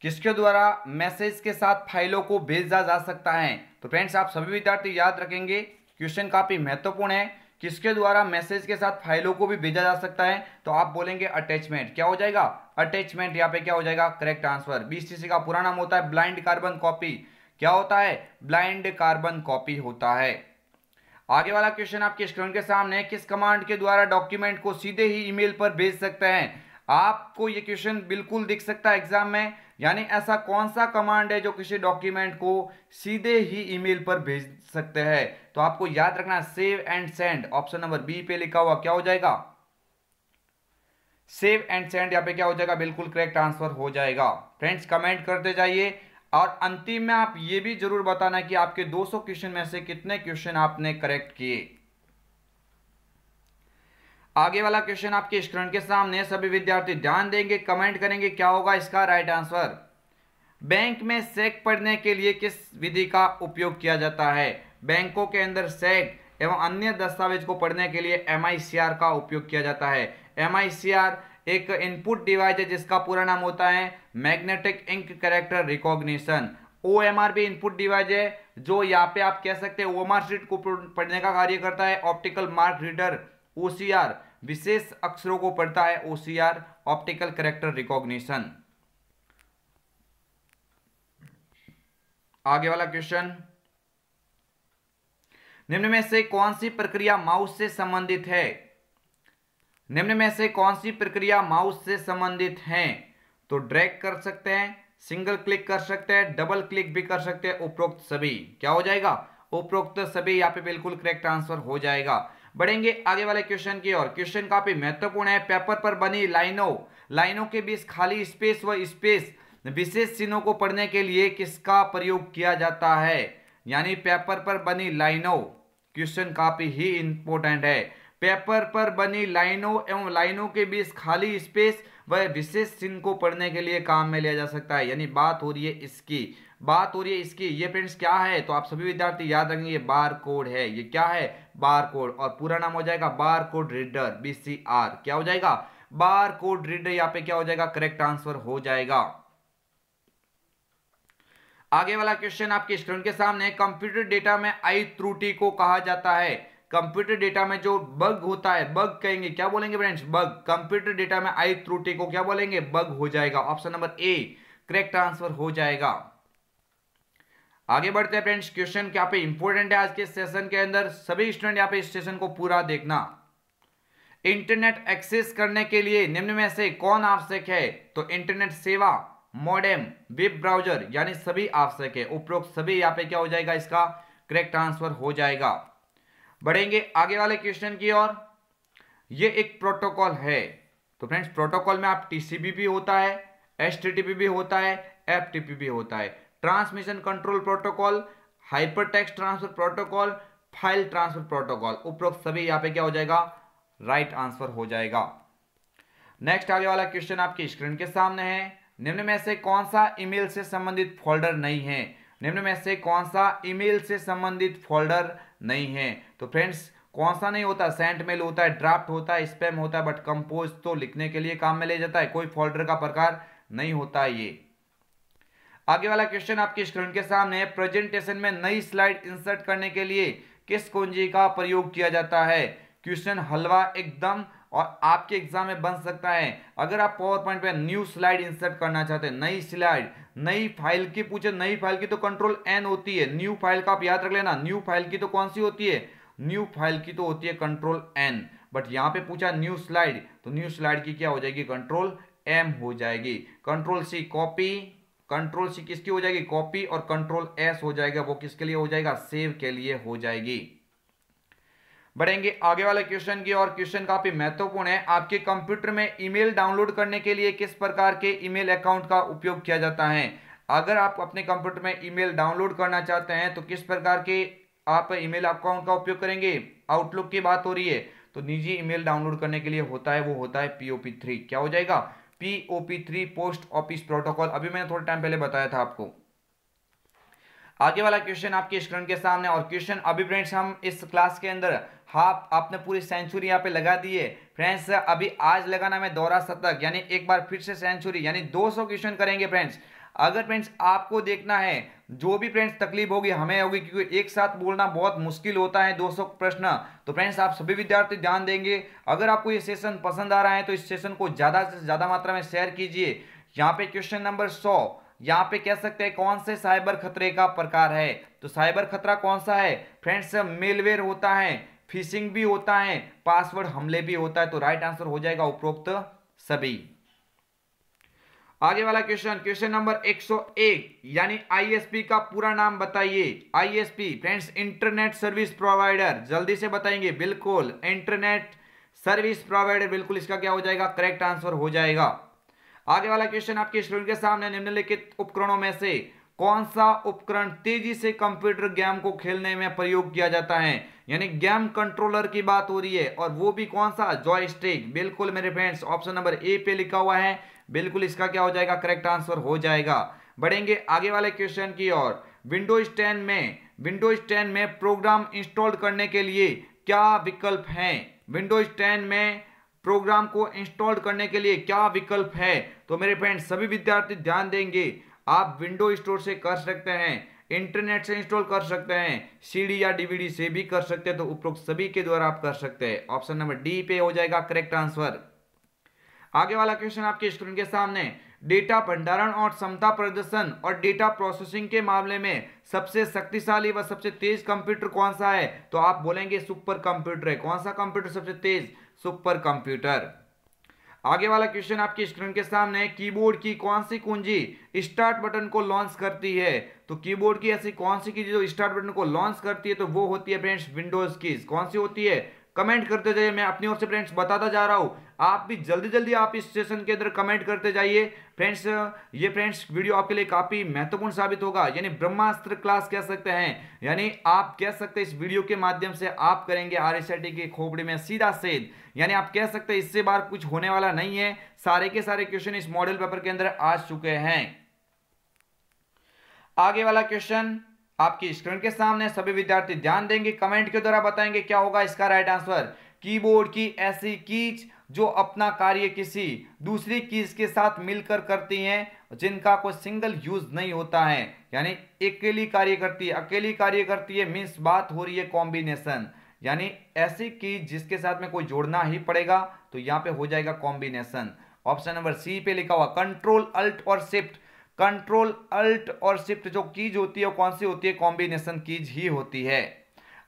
Speaker 1: किसके द्वारा मैसेज के साथ फाइलों को भेजा जा सकता है। तो फ्रेंड्स आप सभी विद्यार्थी याद रखेंगे, क्वेश्चन काफी महत्वपूर्ण है। किसके द्वारा मैसेज के साथ फाइलों को भी भेजा जा सकता है। तो आप बोलेंगे अटैचमेंट, क्या हो जाएगा, अटैचमेंट। यहाँ पे क्या हो जाएगा, करेक्ट आंसर। BCC का पूरा नाम होता है ब्लाइंड कार्बन कॉपी। क्या होता है, ब्लाइंड कार्बन कॉपी होता है। आगे वाला क्वेश्चन आपके स्क्रीन के सामने, किस कमांड के द्वारा डॉक्यूमेंट को सीधे ही ईमेल पर भेज सकते हैं। आपको ये क्वेश्चन बिल्कुल दिख सकता है एग्जाम में, यानी ऐसा कौन सा कमांड है जो किसी डॉक्यूमेंट को सीधे ही ईमेल पर भेज सकते हैं। तो आपको याद रखना save and send, option number B पे लिखा हुआ क्या हो जाएगा, सेव एंड सेंड। यहाँ पे क्या हो जाएगा, बिल्कुल करेक्ट आंसर हो जाएगा। फ्रेंड्स कमेंट करते जाइए और अंतिम में आप ये भी जरूर बताना कि आपके 200 क्वेश्चन में से कितने क्वेश्चन आपने करेक्ट किए। आगे वाला क्वेश्चन आपके स्क्रीन के सामने, सभी विद्यार्थी ध्यान देंगे, कमेंट करेंगे क्या होगा इसका राइट आंसर। बैंक में चेक पढ़ने के लिए किस विधि का उपयोग किया जाता है। बैंकों के अंदर चेक एवं अन्य दस्तावेज को पढ़ने के लिए MICR का उपयोग किया जाता है। MICR एक इनपुट डिवाइस है जिसका पूरा नाम होता है magnetic ink character recognition. OMR भी इनपुट डिवाइस है जो यहाँ पे आप कह सकते हैं OMR शीट को पढ़ने का कार्य करता है। ऑप्टिकल मार्क रीडर OCR विशेष अक्षरों को पढ़ता है, OCR ऑप्टिकल कैरेक्टर रिकॉग्निशन। आगे वाला क्वेश्चन, निम्न में से कौन सी प्रक्रिया माउस से संबंधित है। निम्न में से कौन सी प्रक्रिया माउस से संबंधित है। तो ड्रैग कर सकते हैं, सिंगल क्लिक कर सकते हैं, डबल क्लिक भी कर सकते हैं, उपरोक्त सभी। क्या हो जाएगा, उपरोक्त सभी। यहाँ पे बिल्कुल करेक्ट आंसर हो जाएगा। बढ़ेंगे आगे वाले क्वेश्चन की ओर। क्वेश्चन काफी महत्वपूर्ण है। पेपर पर बनी लाइनों के बीच खाली स्पेस व स्पेस विशेष चिन्हों को पढ़ने के लिए किसका प्रयोग किया जाता है। यानी पेपर पर बनी लाइनों, क्वेश्चन काफी ही इंपॉर्टेंट है। पेपर पर बनी लाइनों एवं लाइनों के बीच खाली स्पेस व विशेष चिन्ह को पढ़ने के लिए काम में लिया जा सकता है। यानी बात हो रही है इसकी, ये फ्रेंड्स क्या है। तो आप सभी विद्यार्थी याद रखेंगे ये बार कोड है। ये क्या है, बार कोड, और पूरा नाम हो जाएगा बार कोड रीडर, BCR। क्या हो जाएगा, बार कोड रीडर। यहाँ पे क्या हो जाएगा, करेक्ट आंसर हो जाएगा। आगे वाला क्वेश्चन आपके स्क्रीन के सामने, कंप्यूटर डेटा में आई त्रुटि को कहा जाता है। कंप्यूटर डेटा में जो बग होता है, बग कहेंगे, क्या बोलेंगे फ्रेंड्स, बग। कंप्यूटर डेटा में आई त्रुटि को क्या बोलेंगे, बग हो जाएगा। Option number A correct answer हो जाएगा। आगे बढ़ते हैं फ्रेंड्स, क्वेश्चन क्या पे इंपॉर्टेंट है आज के सेशन के अंदर। सभी स्टूडेंट यहाँ पे इस सेशन को पूरा देखना। इंटरनेट एक्सेस करने के लिए निम्न में से कौन आवश्यक है। तो इंटरनेट सेवा, मॉडेम, वेब ब्राउजर, यानी सभी आवश्यक है। उपरोक्त सभी यहाँ पे क्या हो जाएगा, इसका करेक्ट आंसर हो जाएगा। बढ़ेंगे आगे वाले क्वेश्चन की ओर। ये एक प्रोटोकॉल है। तो फ्रेंड्स प्रोटोकॉल में आप TCP भी होता है, HTTP भी होता है, FTP भी होता है। Transmission control protocol, hyper text transfer protocol, file transfer protocol. उपरोक्त सभी यहाँ पे क्या हो जाएगा, राइट आंसर हो जाएगा। नेक्स्ट आगे वाला क्वेश्चन आपकी स्क्रीन के सामने है। निम्न में से कौन सा ईमेल से संबंधित फोल्डर नहीं है? निम्न में से कौन सा ईमेल से संबंधित फोल्डर नहीं है? तो फ्रेंड्स कौन सा नहीं होता? सेंट मेल होता है, ड्राफ्ट होता है, स्पैम होता है, बट कंपोज तो लिखने के लिए काम में ले जाता है, कोई फोल्डर का प्रकार नहीं होता है ये। आगे वाला क्वेश्चन आपकी स्क्रीन के सामने है। प्रेजेंटेशन में नई स्लाइड इंसर्ट करने के लिए किस कुंजी का प्रयोग किया जाता है? क्वेश्चन हलवा एकदम और आपके एग्जाम में बन सकता है। अगर आप पावर पॉइंट पे न्यू स्लाइड इंसर्ट करना चाहते हैं, नई स्लाइड, नई फाइल की पूछे, नई फाइल की तो कंट्रोल एन होती है, न्यू फाइल का आप याद रख लेना, न्यू फाइल की तो कौन सी होती है? न्यू फाइल की तो होती है कंट्रोल एन, बट यहां पे पूछा न्यू स्लाइड, तो न्यू स्लाइड की क्या हो जाएगी? कंट्रोल एम हो जाएगी। Control C copy, control C किसकी हो जाएगी? कॉपी, और कंट्रोल एस हो जाएगा, वो किसके लिए हो जाएगा? सेव के लिए हो जाएगी। बढ़ेंगे आगे वाले क्वेश्चन की और। क्वेश्चन काफी महत्वपूर्ण है। आपके कंप्यूटर में ईमेल डाउनलोड करने के लिए किस प्रकार के ईमेल अकाउंट का उपयोग किया जाता है? अगर आप अपने कंप्यूटर में ईमेल डाउनलोड करना चाहते हैं तो किस प्रकार के आप ईमेल अकाउंट का उपयोग करेंगे? आउटलुक की बात हो रही है तो निजी ईमेल डाउनलोड करने के लिए होता है, वो होता है POP3। क्या हो जाएगा? POP3, post office protocol. अभी मैंने थोड़ा टाइम पहले बताया था आपको। आगे वाला क्वेश्चन आपके स्क्रीन के सामने, और क्वेश्चन अभी फ्रेंड्स हम इस क्लास के अंदर हाफ आपने पूरी सेंचुरी यहाँ पे लगा दी है फ्रेंड्स। अभी आज लगाना मैं दोहरा शतक, यानी एक बार फिर से सेंचुरी, यानी 200 क्वेश्चन करेंगे फ्रेंड्स। अगर फ्रेंड्स आपको देखना है, जो भी फ्रेंड्स तकलीफ होगी हमें होगी, क्योंकि एक साथ बोलना बहुत मुश्किल होता है 200 प्रश्न। तो फ्रेंड्स आप सभी विद्यार्थी ध्यान देंगे। अगर आपको ये सेशन पसंद आ रहा है तो इस सेशन को ज्यादा से ज्यादा मात्रा में शेयर कीजिए। यहाँ पे क्वेश्चन नंबर 100 यहाँ पे कह सकते हैं कौन से साइबर खतरे का प्रकार है? तो साइबर खतरा कौन सा है फ्रेंड्स? मेलवेयर होता है, फिशिंग भी होता है, पासवर्ड हमले भी होता है। तो राइट आंसर हो जाएगा उपरोक्त सभी। आगे वाला क्वेश्चन, क्वेश्चन नंबर 101, यानी ISP का पूरा नाम बताइए। ISP friends internet service provider, जल्दी से बताएंगे। बिल्कुल इंटरनेट सर्विस प्रोवाइडर, बिल्कुल इसका क्या हो जाएगा? करेक्ट आंसर हो जाएगा। आगे वाला क्वेश्चन आपके स्क्रीन के सामने। निम्नलिखित उपकरणों में से कौन सा उपकरण तेजी से कंप्यूटर गेम को खेलने में प्रयोग किया जाता है? यानी गेम कंट्रोलर की बात हो रही है, और वो भी कौन सा? जॉयस्टिक। बिल्कुल मेरे फ्रेंड्स ऑप्शन नंबर ए पे लिखा हुआ है, बिल्कुल इसका क्या हो जाएगा? करेक्ट आंसर हो जाएगा। बढ़ेंगे आगे वाले क्वेश्चन की ओर। विंडोज 10 में प्रोग्राम इंस्टॉल करने के लिए क्या विकल्प हैं? विंडोज 10 में प्रोग्राम को इंस्टॉल करने के लिए क्या विकल्प है? तो मेरे फ्रेंड्स सभी विद्यार्थी ध्यान देंगे। आप विंडो स्टोर से कर सकते हैं, इंटरनेट से इंस्टॉल कर सकते हैं, CD या DVD से भी कर सकते हैं। तो उपरोक्त सभी के द्वारा आप कर सकते हैं। ऑप्शन नंबर डी पे हो जाएगा करेक्ट आंसर। आगे वाला क्वेश्चन आपके स्क्रीन के सामने। डेटा भंडारण और क्षमता प्रदर्शन और डेटा प्रोसेसिंग के मामले में सबसे शक्तिशाली व सबसे तेज कंप्यूटर कौन सा है? तो आप बोलेंगे सुपर कंप्यूटर है। कौन सा कंप्यूटर सबसे तेज? Super computer. आगे वाला क्वेश्चन आपकी स्क्रीन के सामने। कीबोर्ड की कौन सी कुंजी स्टार्ट बटन को लॉन्च करती है? तो कीबोर्ड की ऐसी कौन सी कुंजी जो स्टार्ट बटन को लॉन्च करती है? तो वो होती है फ्रेंड्स विंडोज कीज। कौन सी होती है? कमेंट करते जाइए, मैं अपनी ओर से फ्रेंड्स बताता जा रहा हूं। आप भी जल्दी जल्दी आप इस सेशन के अंदर कमेंट करते जाइए फ्रेंड्स। ये फ्रेंड्स वीडियो आपके लिए काफी महत्वपूर्ण साबित होगा, यानी ब्रह्मास्त्र क्लास कह सकते हैं। यानी आप कह सकते हैं इस वीडियो के माध्यम से आप करेंगे RSIT की खोपड़ी में सीधा सेध, यानी आप कह सकते हैं इससे बार कुछ होने वाला नहीं है। सारे के सारे क्वेश्चन इस मॉडल पेपर के अंदर आ चुके हैं। आगे वाला क्वेश्चन आपकी स्क्रीन के सामने, सभी विद्यार्थी ध्यान देंगे, कमेंट के द्वारा बताएंगे क्या होगा इसका राइट आंसर। कीबोर्ड की ऐसी कीज जो अपना कार्य किसी दूसरी कीज के साथ मिलकर करती हैं, जिनका कोई सिंगल यूज नहीं होता है, यानी अकेली कार्य करती है। अकेली कार्य करती है मीन्स बात हो रही है कॉम्बिनेशन, यानी ऐसी कीज जिसके साथ में कोई जोड़ना ही पड़ेगा। तो यहां पे हो जाएगा कॉम्बिनेशन। ऑप्शन नंबर सी पे लिखा हुआ कंट्रोल अल्ट और शिफ्ट। कंट्रोल अल्ट और शिफ्ट जो कीज होती है वो कौन सी होती है? कॉम्बिनेशन कीज ही होती है।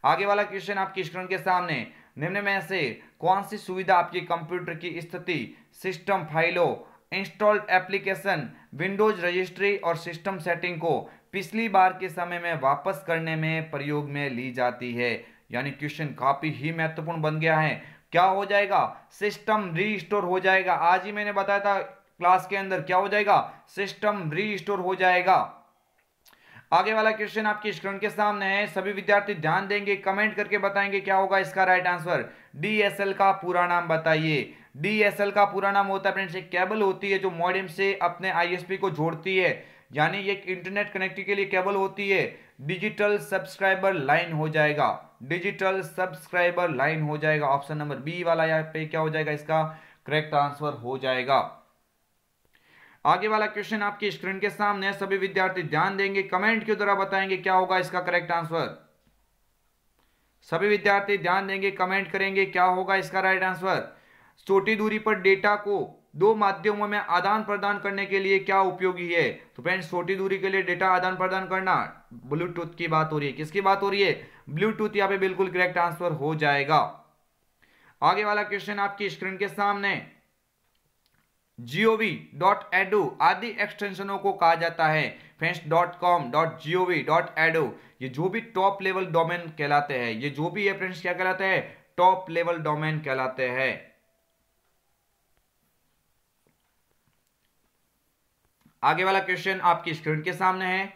Speaker 1: आगे वाला क्वेश्चन आपकी स्क्रीन के सामने। निम्न में से कौन सी सुविधा आपकी कंप्यूटर की स्थिति, सिस्टम फाइलों, इंस्टॉल्ड एप्लीकेशन, विंडोज रजिस्ट्री और सिस्टम सेटिंग को पिछली बार के समय में वापस करने में प्रयोग में ली जाती है? यानी क्वेश्चन काफी ही महत्वपूर्ण बन गया है। क्या हो जाएगा? सिस्टम रीस्टोर हो जाएगा। आज ही मैंने बताया था क्लास के अंदर क्या हो जाएगा? सिस्टम रीस्टोर हो जाएगा। आगे वाला क्वेश्चन आपकी स्क्रीन के सामने है, सभी विद्यार्थी ध्यान देंगे, कमेंट करके बताएंगे क्या होगा इसका राइट आंसर। डीएसएल का पूरा नाम बताइए। डीएसएल का पूरा नाम होता है फ्रेंड्स, एक केबल होती है जो मॉडेम से अपने आईएसपी को जोड़ती है, यानी ये इंटरनेट कनेक्टिविटी के लिए केबल होती है। डिजिटल सब्सक्राइबर लाइन हो जाएगा, डिजिटल सब्सक्राइबर लाइन हो जाएगा। ऑप्शन नंबर बी वाला यहाँ पे क्या हो जाएगा, इसका करेक्ट आंसर हो जाएगा। आगे वाला क्वेश्चन आपकी स्क्रीन के सामने, सभी विद्यार्थी ध्यान देंगे, कमेंट के द्वारा बताएंगे क्या होगा इसका करेक्ट आंसर। सभी विद्यार्थी ध्यान देंगे, कमेंट करेंगे क्या होगा इसका राइट आंसर। छोटी दूरी पर डेटा को दो माध्यमों में आदान प्रदान करने के लिए क्या उपयोगी है। तो फ्रेंड्स, छोटी दूरी के लिए डेटा आदान प्रदान करना, ब्लूटूथ की बात हो रही है। किसकी बात हो रही है, ब्लूटूथ। यहाँ पे बिल्कुल करेक्ट आंसर हो जाएगा। आगे वाला क्वेश्चन आपकी स्क्रीन के सामने, gov.edu आदि एक्सटेंशनों को कहा जाता है फ्रेंड्स, .com, .gov.edu, ये जो भी टॉप लेवल डोमेन कहलाते हैं, ये जो भी है फ्रेंड्स क्या कहलाते हैं, टॉप लेवल डोमेन कहलाते हैं। आगे वाला क्वेश्चन आपकी स्क्रीन के सामने है,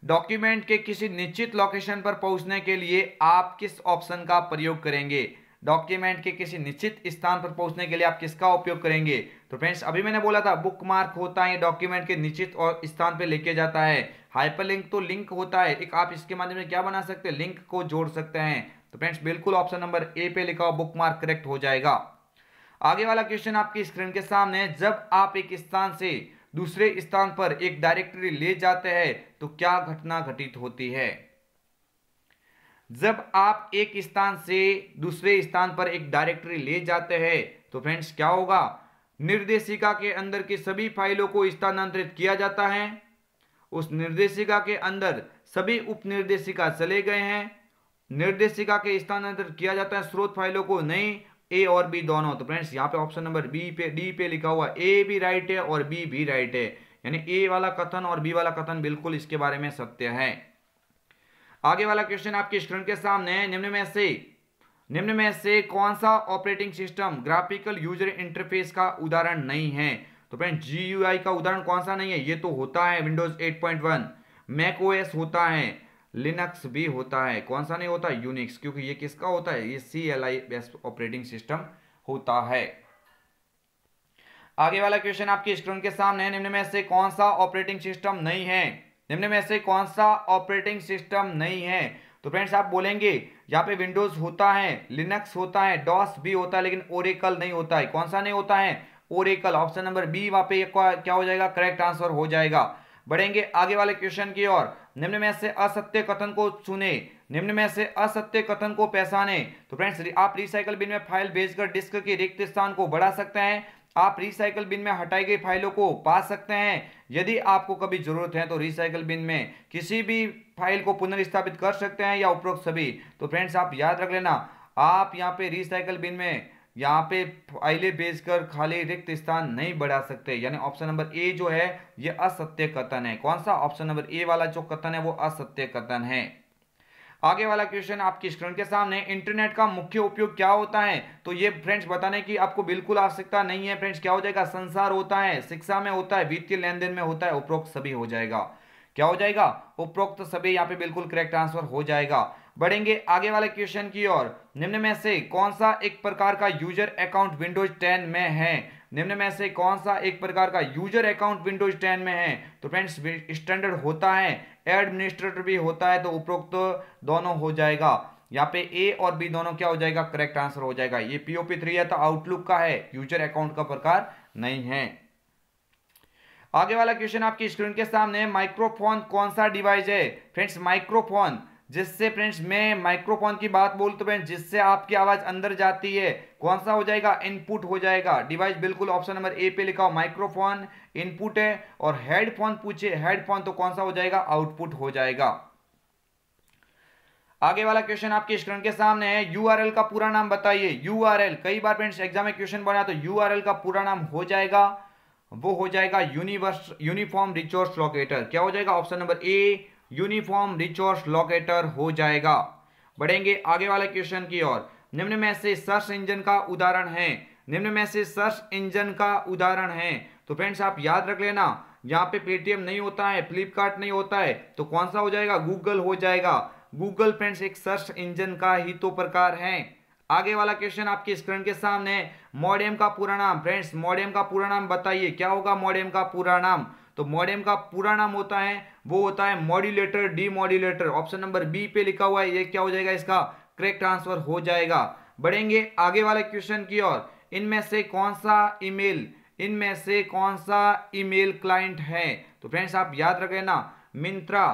Speaker 1: डॉक्यूमेंट के किसी निश्चित लोकेशन पर पहुंचने के लिए आप किस ऑप्शन का प्रयोग करेंगे। डॉक्यूमेंट के किसी निश्चित स्थान पर पहुंचने के लिए आप किसका उपयोग करेंगे। तो फ्रेंड्स, अभी मैंने बोला था बुकमार्क होता है, डॉक्यूमेंट के निश्चित और स्थान पे लेके जाता है। हाइपरलिंक तो लिंक होता है एक, आप इसके माध्यम से क्या बना सकते हैं, लिंक को जोड़ सकते हैं। तो फ्रेंड्स, बिल्कुल ऑप्शन नंबर ए पे लिखा हुआ बुकमार्क करेक्ट हो जाएगा। आगे वाला क्वेश्चन आपकी स्क्रीन के सामने, जब आप एक स्थान से दूसरे स्थान पर एक डायरेक्टरी ले जाते हैं तो क्या घटना घटित होती है। जब आप एक स्थान से दूसरे स्थान पर एक डायरेक्टरी ले जाते हैं तो फ्रेंड्स क्या होगा, निर्देशिका के अंदर की सभी फाइलों को स्थानांतरित किया जाता है। उस निर्देशिका के अंदर सभी उप निर्देशिका चले गए हैं, निर्देशिका के स्थानांतरित किया जाता है, स्रोत फाइलों को नहीं, ए और बी दोनों। तो फ्रेंड्स, यहाँ पे ऑप्शन नंबर बी पे, डी पे लिखा हुआ ए भी राइट है और बी भी राइट है, यानी ए वाला कथन और बी वाला कथन बिल्कुल इसके बारे में सत्य है। आगे वाला क्वेश्चन आपकी स्क्रीन के सामने, निम्न में से कौन सा operating system graphical user interface का उदाहरण नहीं है। तो फ्रेंड्स, GUI का उदाहरण कौन सा नहीं है, ये तो होता है विंडोज 8.1, मैक ओएस होता है, लिनक्स भी होता है, कौन सा नहीं होता, यूनिक्स, क्योंकि ये किसका होता है, ये CLI बेस्ड ऑपरेटिंग सिस्टम होता है। आगे वाला क्वेश्चन आपकी स्क्रीन के सामने, निम्न में से कौन सा ऑपरेटिंग सिस्टम नहीं है। निम्न में से कौन सा ऑपरेटिंग सिस्टम नहीं है। तो फ्रेंड्स, आप बोलेंगे यहाँ पे विंडोज होता है, लिनक्स होता है, डॉस भी होता है, लेकिन ओरेकल नहीं होता है। कौन सा नहीं होता है, ओरेकल। ऑप्शन नंबर बी वहां पे क्या हो जाएगा, करेक्ट आंसर हो जाएगा। बढ़ेंगे आगे वाले क्वेश्चन की ओर, निम्न में से असत्य कथन को चुने, निम्न में से असत्य कथन को पहचाने। तो फ्रेंड्स, आप रिसाइकल बिन में फाइल भेजकर डिस्क के रिक्त स्थान को बढ़ा सकते हैं, आप रिसाइकल बिन में हटाई गई फाइलों को पा सकते हैं, यदि आपको कभी जरूरत है तो रिसाइकल बिन में किसी भी फाइल को पुनर्स्थापित कर सकते हैं, या उपरोक्त सभी। तो फ्रेंड्स, आप याद रख लेना, आप यहाँ पे रिसाइकल बिन में यहाँ पे फाइलें भेजकर खाली रिक्त स्थान नहीं बढ़ा सकते, यानी ऑप्शन नंबर ए जो है ये असत्य कथन है। कौन सा, ऑप्शन नंबर ए वाला जो कथन है वो असत्य कथन है। आगे वाला क्वेश्चन आपकी स्क्रीन के सामने, इंटरनेट का मुख्य उपयोग क्या होता है। तो ये फ्रेंड्स बताने की आपको बिल्कुल आवश्यकता नहीं है फ्रेंड्स, क्या हो जाएगा, संसार होता है, शिक्षा में होता है, वित्तीय लेन देन में होता है, उपरोक्त सभी हो जाएगा। क्या हो जाएगा, उपरोक्त सभी, यहाँ पे बिल्कुल करेक्ट आंसर हो जाएगा। बढ़ेंगे आगे वाले क्वेश्चन की ओर, निम्न में से कौन सा एक प्रकार का यूजर अकाउंट विंडोज 10 में है। निम्न में से कौन सा एक प्रकार का यूजर अकाउंट विंडोज 10 में है। तो फ्रेंड्स, स्टैंडर्ड होता है, एडमिनिस्ट्रेटर भी होता है, तो उपरोक्त दोनों हो जाएगा। यहाँ पे ए और बी दोनों क्या हो जाएगा, करेक्ट आंसर हो जाएगा। ये POP3 है तो आउटलुक का है, यूजर अकाउंट का प्रकार नहीं है। आगे वाला क्वेश्चन आपकी स्क्रीन के सामने, माइक्रोफोन कौन सा डिवाइस है। फ्रेंड्स, माइक्रोफोन, जिससे फ्रेंड्स मैं माइक्रोफोन की बात बोलूं तो फ्रेंड्स जिससे आपकी आवाज अंदर जाती है, कौन सा हो जाएगा, इनपुट हो जाएगा। डिवाइस बिल्कुल ऑप्शन नंबर ए पे लिखा हो, माइक्रोफोन इनपुट है, और हेडफोन पूछे, हेडफोन तो कौन सा हो जाएगा, आउटपुट हो जाएगा। आगे वाला क्वेश्चन आपकी स्क्रीन के सामने है, URL का पूरा नाम बताइए। URL कई बार फ्रेंड्स एग्जाम में क्वेश्चन बना, तो URL का पूरा नाम हो जाएगा, वो हो जाएगा यूनिफॉर्म रिसोर्स लोकेटर। क्या हो जाएगा, option number a uniform resource locator हो जाएगा। बढ़ेंगे आगे वाले क्वेश्चन की ओर, निम्न में से सर्च इंजन का उदाहरण है, निम्न में से सर्च इंजन का उदाहरण है। तो फ्रेंड्स आप याद रख लेना, यहाँ पे पेटीएम नहीं होता है, फ्लिपकार्ट नहीं होता है, तो कौन सा हो जाएगा, गूगल हो जाएगा। गूगल फ्रेंड्स एक सर्च इंजन का ही तो प्रकार है। आगे वाला क्वेश्चन आपकी स्क्रीन के सामने, मॉडेम का पूरा नाम। फ्रेंड्स मॉडेम का पूरा नाम बताइए, क्या होगा मॉडेम का पूरा नाम। तो मॉडेम का पूरा नाम होता है, वो होता है modulator demodulator. Option number B पे लिखा हुआ है, ये क्या हो जाएगा, इसका करेक्ट आंसर हो जाएगा। बढ़ेंगे आगे वाले क्वेश्चन की ओर। इनमें से कौन सा ईमेल क्लाइंट है। तो फ्रेंड्स आप याद रखें ना, Myntra,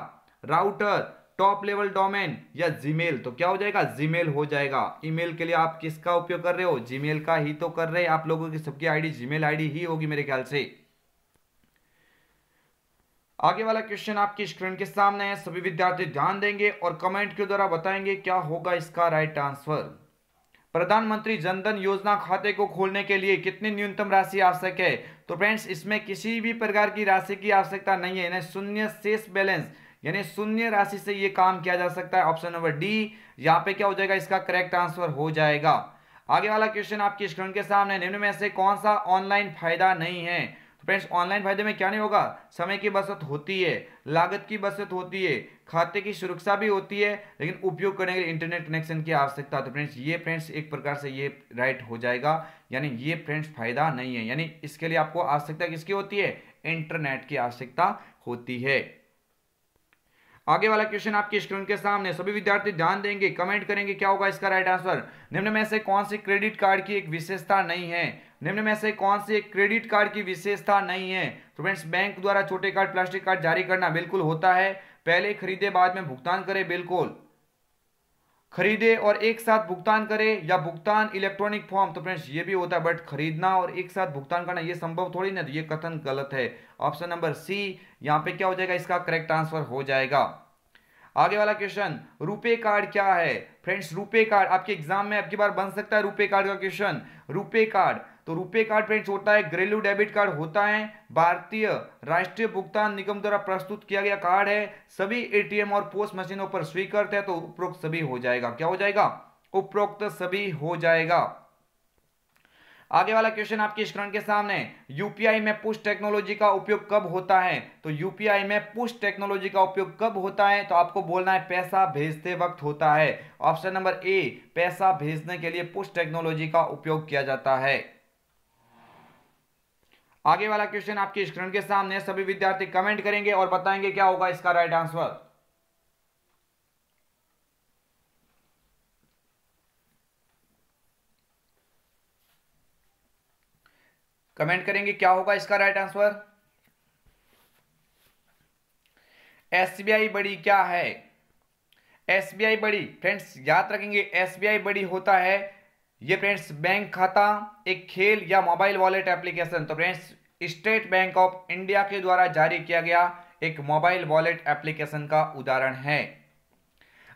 Speaker 1: router, top level domain या जीमेल। तो क्या हो जाएगा, जीमेल हो जाएगा। ईमेल के लिए आप किसका उपयोग कर रहे हो, जीमेल का ही तो कर रहे हैं। आप लोगों की सबकी आईडी जीमेल आईडी ही होगी मेरे ख्याल से। आगे वाला क्वेश्चन आपकी स्क्रीन के सामने है, सभी विद्यार्थी ध्यान देंगे और कमेंट के द्वारा बताएंगे क्या होगा इसका राइट आंसर। प्रधानमंत्री जनधन योजना खाते को खोलने के लिए कितनी न्यूनतम राशि आवश्यक है। तो फ्रेंड्स इसमें किसी भी प्रकार की राशि की आवश्यकता नहीं है, शून्य शेष बैलेंस यानी शून्य राशि से ये काम किया जा सकता है। ऑप्शन नंबर डी यहाँ पे क्या हो जाएगा, इसका करेक्ट आंसर हो जाएगा। आगे वाला क्वेश्चन आपकी स्क्रीन के सामने, निम्न में से कौन सा ऑनलाइन फायदा नहीं है। फ्रेंड्स ऑनलाइन फायदे में क्या नहीं होगा, समय की बचत होती है, लागत की बचत होती है, खाते की सुरक्षा भी होती है, लेकिन उपयोग करने के लिए इंटरनेट कनेक्शन की आवश्यकता। तो फ्रेंड्स ये फ्रेंड्स एक प्रकार से ये राइट हो जाएगा, यानी ये फ्रेंड्स फायदा नहीं है, यानी इसके लिए आपको आवश्यकता किसकी होती है, इंटरनेट की आवश्यकता होती है। आगे वाला क्वेश्चन आपकी स्क्रीन के सामने, सभी विद्यार्थी ध्यान देंगे, कमेंट करेंगे क्या होगा इसका राइट आंसर। निम्न में से कौन सी क्रेडिट कार्ड की एक विशेषता नहीं है। निम्न में से कौन सी एक क्रेडिट कार्ड की विशेषता नहीं है। तो फ्रेंड्स बैंक द्वारा छोटे कार्ड, प्लास्टिक कार्ड जारी करना बिल्कुल होता है, पहले खरीदे बाद में भुगतान करें, बिल्कुल खरीदे और एक साथ भुगतान करें, या भुगतान इलेक्ट्रॉनिक फॉर्म। तो फ्रेंड्स ये भी होता है, बट खरीदना और एक साथ भुगतान करना ये संभव थोड़ी ना, तो ये कथन गलत है। ऑप्शन नंबर सी यहाँ पे क्या हो जाएगा, इसका करेक्ट आंसर हो जाएगा। आगे वाला क्वेश्चन, रुपे कार्ड क्या है। फ्रेंड्स रुपे कार्ड आपके एग्जाम में आपकी बार बन सकता है, रुपे कार्ड का क्वेश्चन। रुपे कार्ड, तो रुपे कार्ड फ्रेंड्स होता है घरेलू डेबिट कार्ड होता है, भारतीय राष्ट्रीय भुगतान निगम द्वारा प्रस्तुत किया गया कार्ड है, सभी एटीएम और पोस्ट मशीनों पर स्वीकृत है। तो उपरोक्त सभी हो जाएगा, क्या हो जाएगा, उपरोक्त सभी हो जाएगा। आगे वाला क्वेश्चन आपकी स्क्रीन के सामने, यूपीआई में पुश टेक्नोलॉजी का उपयोग कब होता है। तो यूपीआई में पुश टेक्नोलॉजी का उपयोग कब होता है, तो आपको बोलना है पैसा भेजते वक्त होता है। ऑप्शन नंबर ए, पैसा भेजने के लिए पुश टेक्नोलॉजी का उपयोग किया जाता है। आगे वाला क्वेश्चन आपकी स्क्रीन के सामने, सभी विद्यार्थी कमेंट करेंगे और बताएंगे क्या होगा इसका राइट आंसर। कमेंट करेंगे क्या होगा इसका राइट आंसर। एसबीआई बड़ी क्या है। एसबीआई बड़ी फ्रेंड्स याद रखेंगे, एसबीआई बड़ी होता है ये फ्रेंड्स बैंक खाता, एक खेल या मोबाइल वॉलेट एप्लीकेशन। तो friends state bank of India के द्वारा जारी किया गया एक मोबाइल वॉलेट एप्लीकेशन का उदाहरण है।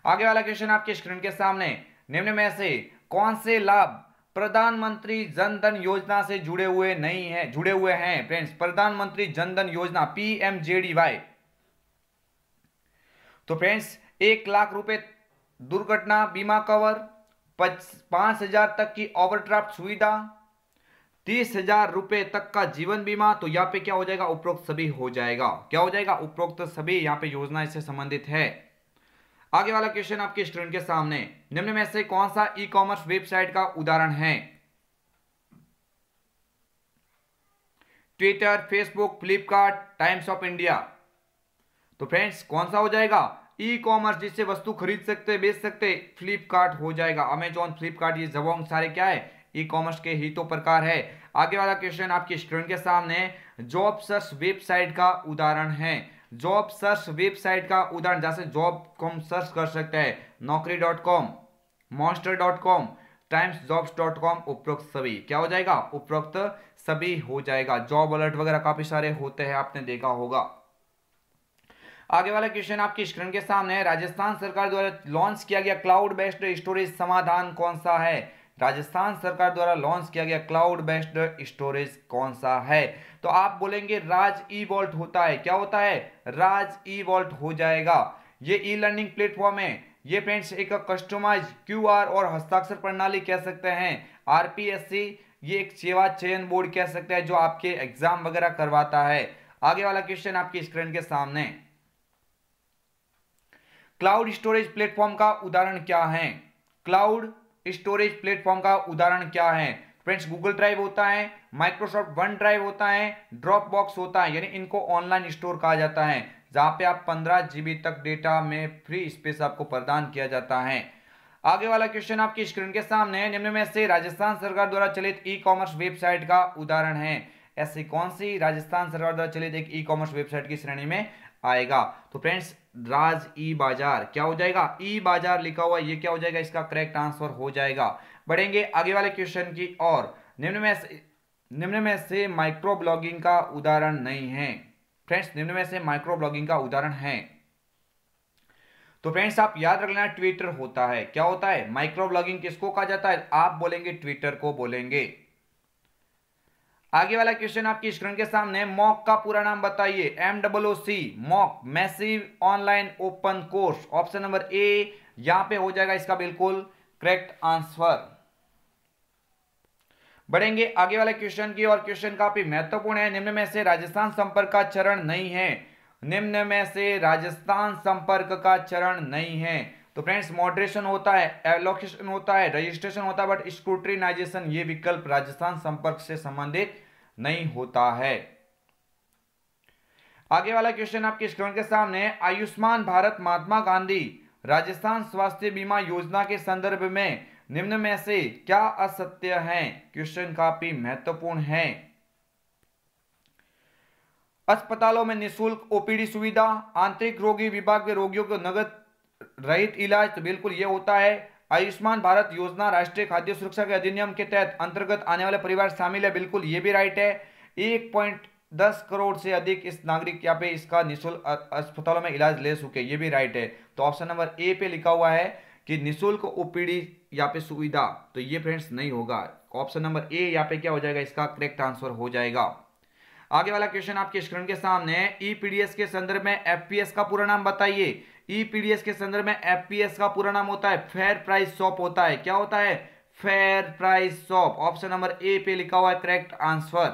Speaker 1: आगे वाला क्वेश्चन आपकी स्क्रीन के सामने, निम्न में से कौन से लाभ प्रधानमंत्री जन धन योजना से जुड़े हुए हैं। फ्रेंड्स प्रधानमंत्री जन धन योजना पीएमजेडीवाई, तो फ्रेंड्स 1,00,000 रुपए दुर्घटना बीमा कवर, 5,000 तक की ओवरड्राफ्ट सुविधा, 30,000 रुपए तक का जीवन बीमा। तो यहाँ पे क्या हो जाएगा, उपरोक्त सभी हो जाएगा, क्या हो जाएगा, उपरोक्त सभी यहाँ पे योजना इससे संबंधित है। आगे वाला क्वेश्चन आपकी स्क्रीन के सामने, निम्न में से कौन सा ई कॉमर्स वेबसाइट का उदाहरण है। Twitter, Facebook, Flipkart, times of India. तो फ्रेंड्स कौन सा हो जाएगा, ई कॉमर्स जिससे वस्तु खरीद सकते बेच सकते, फ्लिपकार्ट हो जाएगा। अमेजॉन, फ्लिपकार्ट, ये जबोंग सारे क्या है, ई कॉमर्स के ही तो प्रकार है। आगे वाला क्वेश्चन आपकी स्क्रीन के सामने, जॉब सर्च वेबसाइट का उदाहरण है। जॉब सर्च वेबसाइट का उदाहरण, जैसे जॉब को हम सर्च कर सकते हैं, नौकरी.com, monster.com, timesjobs.com, उपरोक्त सभी क्या हो जाएगा, उपरोक्त सभी हो जाएगा। जॉब अलर्ट वगैरह काफी सारे होते हैं, आपने देखा होगा। आगे वाला क्वेश्चन आपकी स्क्रीन के सामने है, राजस्थान सरकार द्वारा लॉन्च किया गया क्लाउड बेस्ड स्टोरेज समाधान कौन सा है। राजस्थान सरकार द्वारा लॉन्च किया गया क्लाउड बेस्ड स्टोरेज कौन सा है। तो आप बोलेंगे राज ई वॉल्ट होता है, क्या होता है, राज ई वॉल्ट हो जाएगा। ये ई लर्निंग प्लेटफॉर्म है, ये फ्रेंड्स एक कस्टमाइज क्यूआर और हस्ताक्षर प्रणाली कह सकते हैं, आरपीएससी ये एक सेवा चयन बोर्ड कह सकते हैं जो आपके एग्जाम वगैरह करवाता है। आगे वाला क्वेश्चन आपकी स्क्रीन के सामने, क्लाउड स्टोरेज प्लेटफॉर्म का उदाहरण क्या है? क्लाउड स्टोरेज प्लेटफॉर्म का उदाहरण क्या है? फ्रेंड्स, गूगल ड्राइव होता है, माइक्रोसॉफ्ट वन ड्राइव होता है, ड्रॉप बॉक्स होता है, यानी इनको ऑनलाइन स्टोर कहा जाता है, जहां पे आप 15 GB तक डेटा में फ्री स्पेस आपको प्रदान किया जाता है। आगे वाला क्वेश्चन आपकी स्क्रीन के सामने है, निम्न में से राजस्थान सरकार द्वारा चलित ई कॉमर्स वेबसाइट का उदाहरण है? ऐसी कौन सी राजस्थान सरकार द्वारा चलित एक ई कॉमर्स वेबसाइट की श्रेणी में आएगा? तो फ्रेंड्स, राज ई बाजार क्या हो जाएगा? ई बाजार लिखा हुआ, ये क्या हो जाएगा? इसका करेक्ट आंसर हो जाएगा। बढ़ेंगे आगे वाले क्वेश्चन की और, निम्न में से माइक्रो ब्लॉगिंग का उदाहरण नहीं है? फ्रेंड्स, निम्न में से माइक्रो ब्लॉगिंग का उदाहरण है, तो फ्रेंड्स आप याद रख लेना, ट्विटर होता है। क्या होता है? माइक्रो ब्लॉगिंग किसको कहा जाता है? आप बोलेंगे ट्विटर को बोलेंगे। आगे वाला क्वेश्चन आपकी स्क्रीन के सामने, मॉक का पूरा नाम बताइए। MOOC, mock massive online open course. Option number A यहां पे हो जाएगा इसका बिल्कुल करेक्ट आंसर। बढ़ेंगे आगे वाले क्वेश्चन की और, क्वेश्चन काफी महत्वपूर्ण है। निम्न में से राजस्थान संपर्क का चरण नहीं है? निम्न में से राजस्थान संपर्क का चरण नहीं है? तो फ्रेंड्स, मॉडरेशन होता है, एलोकेशन होता है, रजिस्ट्रेशन होता है, बट स्क्रूटिनाइजेशन ये विकल्प राजस्थान संपर्क से संबंधित नहीं होता है। आगे वाला क्वेश्चन आपकी स्क्रीन के सामने, आयुष्मान भारत महात्मा गांधी राजस्थान स्वास्थ्य बीमा योजना के संदर्भ में निम्न में से क्या असत्य है? क्वेश्चन काफी महत्वपूर्ण है। अस्पतालों में निःशुल्क ओपीडी सुविधा, आंतरिक रोगी विभाग के रोगियों को नगद रहित इलाज, तो बिल्कुल ये होता है। आयुष्मान भारत योजना राष्ट्रीय खाद्य सुरक्षा के अधिनियम के तहत अंतर्गत आने वाले परिवार शामिल है, बिल्कुल ये भी राइट है। 1.10 करोड़ से अधिक इस नागरिक यहाँ पे इसका निःशुल्क अस्पतालों में इलाज ले सके, ये भी राइट है। तो ऑप्शन नंबर ए पे लिखा हुआ है कि निःशुल्क ओपीडी यहाँ पे सुविधा, तो ये फ्रेंड्स नहीं होगा। ऑप्शन नंबर ए यहाँ पे क्या हो जाएगा? इसका करेक्ट आंसर हो जाएगा। आगे वाला क्वेश्चन आपके स्क्रीन के सामने, ईपीडीएस के संदर्भ में एफपीएस का पूरा नाम बताइए। ईपीडीएस के संदर्भ में एफपीएस का पूरा नाम होता है फेयर प्राइस शॉप होता है। क्या होता है? Fair price shop. Option number A पे लिखा हुआ है करेक्ट आंसर।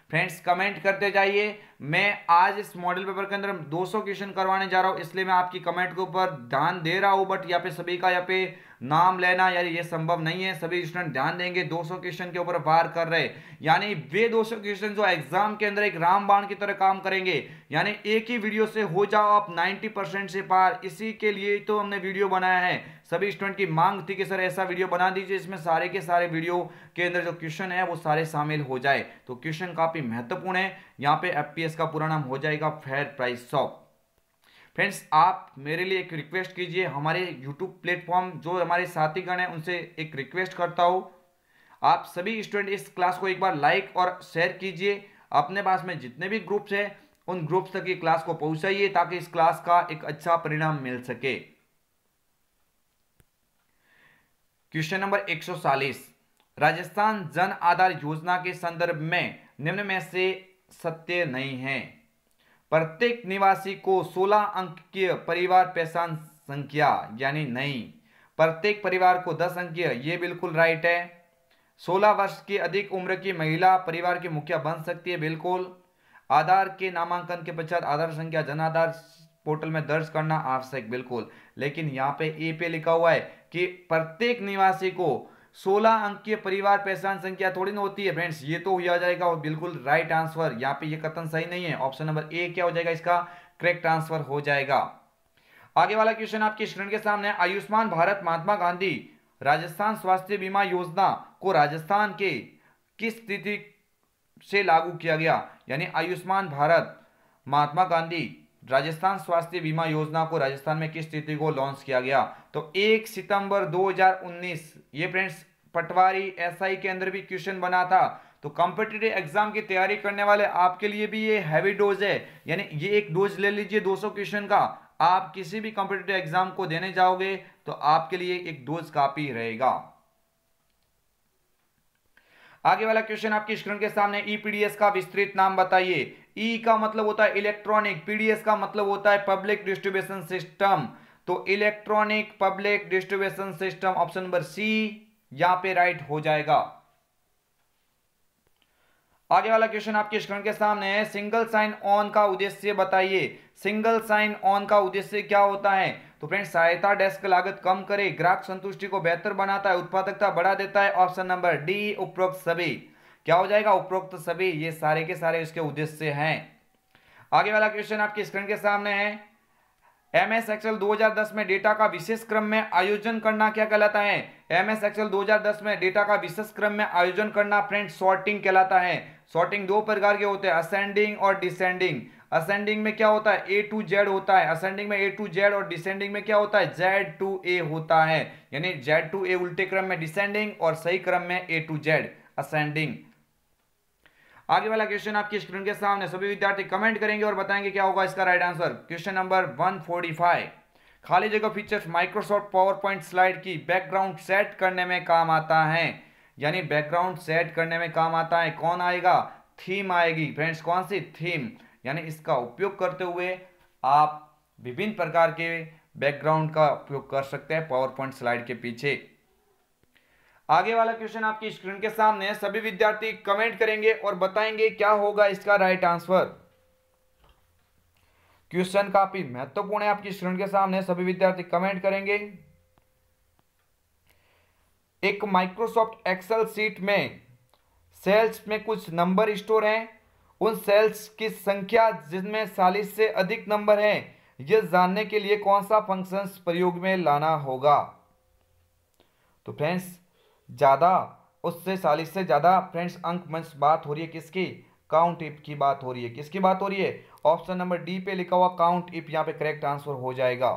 Speaker 1: फ्रेंड्स, कमेंट करते जाइए। मैं आज इस मॉडल पेपर के अंदर 200 क्वेश्चन करवाने जा रहा हूं, इसलिए मैं आपकी कमेंट के ऊपर ध्यान दे रहा हूं, बट यहाँ पे सभी का यहाँ पे नाम लेना यार ये संभव नहीं है। सभी स्टूडेंट ध्यान देंगे, 200 क्वेश्चन के ऊपर वार कर रहे, यानी वे 200 क्वेश्चन जो एग्जाम के अंदर एक रामबाण की तरह काम करेंगे, यानी एक ही वीडियो से हो जाओ आप 90% से पार। इसी के लिए तो हमने वीडियो बनाया है। सभी स्टूडेंट की मांग थी कि सर ऐसा वीडियो बना दीजिए इसमें सारे के सारे वीडियो के अंदर जो क्वेश्चन है वो सारे शामिल हो जाए। तो क्वेश्चन काफी महत्वपूर्ण है। यहाँ पे एफपीएस का पूरा नाम हो जाएगा फेयर प्राइस शॉप। फ्रेंड्स, आप मेरे लिए एक रिक्वेस्ट कीजिए, हमारे यूट्यूब प्लेटफॉर्म जो हमारे साथीगण हैं उनसे एक रिक्वेस्ट करता हूं, आप सभी स्टूडेंट इस क्लास को एक बार लाइक और शेयर कीजिए। अपने पास में जितने भी ग्रुप्स हैं उन ग्रुप्स तक ये क्लास को पहुंचाइए ताकि इस क्लास का एक अच्छा परिणाम मिल सके। क्वेश्चन नंबर 140, राजस्थान जन आधार योजना के संदर्भ में निम्न में से सत्य नहीं है? प्रत्येक निवासी को 16 अंक की परिवार पहचान संख्या, यानी नहीं। प्रत्येक परिवार को 10 अंकीय, ये बिल्कुल राइट है। 16 वर्ष की अधिक उम्र की महिला परिवार की मुखिया बन सकती है, बिल्कुल। आधार के नामांकन के पश्चात आधार संख्या जन आधार पोर्टल में दर्ज करना आवश्यक, बिल्कुल। लेकिन यहाँ पे ए पे लिखा हुआ है कि प्रत्येक निवासी को 16 अंकीय परिवार पहचान संख्या थोड़ी ना होती है। फ्रेंड्स, ये तो हो जाएगा और बिल्कुल राइट आंसर। यहाँ पे ये कथन सही नहीं है। ऑप्शन नंबर ए क्या हो जाएगा? इसका करेक्ट आंसर हो जाएगा। आगे वाला क्वेश्चन आपकी स्क्रीन के सामने, आयुष्मान भारत महात्मा गांधी राजस्थान स्वास्थ्य बीमा योजना को राजस्थान के किस तिथि से लागू किया गया? यानी आयुष्मान भारत महात्मा गांधी राजस्थान स्वास्थ्य बीमा योजना को राजस्थान में किस तिथि को लॉन्च किया गया? तो 1 सितंबर 2019। ये फ्रेंड्स पटवारी एसआई के अंदर भी क्वेश्चन बना था। तो कॉम्पिटिटिव एग्जाम की तैयारी करने वाले आपके लिए भी ये हैवी डोज है, यानी ये एक डोज ले लीजिए 200 क्वेश्चन का। आप किसी भी कॉम्पिटिटिव एग्जाम को देने जाओगे तो आपके लिए एक डोज काफी रहेगा। आगे वाला क्वेश्चन आपकी स्क्रीन के सामने, ईपीडीएस का विस्तृत नाम बताइए। ई का मतलब होता है इलेक्ट्रॉनिक, पीडीएस का मतलब होता है पब्लिक डिस्ट्रीब्यूशन सिस्टम। तो electronic public distribution system, option number C यहां पे राइट हो जाएगा। आगे वाला क्वेश्चन आपके स्क्रीन के सामने है, सिंगल साइन ऑन का उद्देश्य बताइए। सिंगल साइन ऑन का उद्देश्य क्या होता है? तो फ्रेंड्स, सहायता डेस्क लागत कम करे, ग्राहक संतुष्टि को बेहतर बनाता है, उत्पादकता बढ़ा देता है। ऑप्शन नंबर डी उपरोक्त सभी। क्या हो जाएगा? उपरोक्त सभी। ये सारे के सारे इसके उद्देश्य हैं। आगे वाला क्वेश्चन आपकी स्क्रीन के सामने है, एमएस एक्सेल 2010 में डेटा का विशेष क्रम में आयोजन करना क्या कहलाता है? एमएस एक्सेल 2010 में डेटा का विशेष क्रम में आयोजन करना फ्रेंड्स सॉर्टिंग कहलाता है। सॉर्टिंग दो प्रकार के होते हैं, असेंडिंग और डिसेंडिंग। असेंडिंग में क्या होता है? ए टू जेड होता है। असेंडिंग में ए टू जेड और डिसेंडिंग में क्या होता है? जेड टू ए होता है। यानी जेड टू ए उल्टे क्रम में डिसेंडिंग और सही क्रम में ए टू जेड असेंडिंग। आगे वाला क्वेश्चन आपकी स्क्रीन के सामने, सभी विद्यार्थी कमेंट करेंगे और बताएंगे क्या होगा इसका राइट आंसर। क्वेश्चन नंबर 145, खाली जगह features Microsoft power point slide की बैकग्राउंड सेट करने में काम आता है। यानी बैकग्राउंड सेट करने में काम आता है। कौन आएगा? थीम आएगी फ्रेंड्स। कौन सी? थीम। यानी इसका उपयोग करते हुए आप विभिन्न प्रकार के बैकग्राउंड का उपयोग कर सकते हैं पावर पॉइंट स्लाइड के पीछे। आगे वाला क्वेश्चन आपकी स्क्रीन के सामने, सभी विद्यार्थी कमेंट करेंगे और बताएंगे क्या होगा इसका राइट आंसर। क्वेश्चन काफी महत्वपूर्ण है आपकी स्क्रीन के सामने, सभी विद्यार्थी कमेंट करेंगे। एक माइक्रोसॉफ्ट एक्सेल सीट में सेल्स में कुछ नंबर स्टोर हैं। उन सेल्स की संख्या जिनमें 40 से अधिक नंबर हैं, यह जानने के लिए कौन सा फंक्शन प्रयोग में लाना होगा? तो फ्रेंड्स, ज्यादा उससे 40 से ज्यादा फ्रेंड्स अंक मंच बात हो रही है किसकी? काउंट इफ की बात हो रही है। किसकी बात हो रही है? ऑप्शन नंबर डी पे लिखा हुआ काउंट इफ यहां पे करेक्ट आंसर हो जाएगा।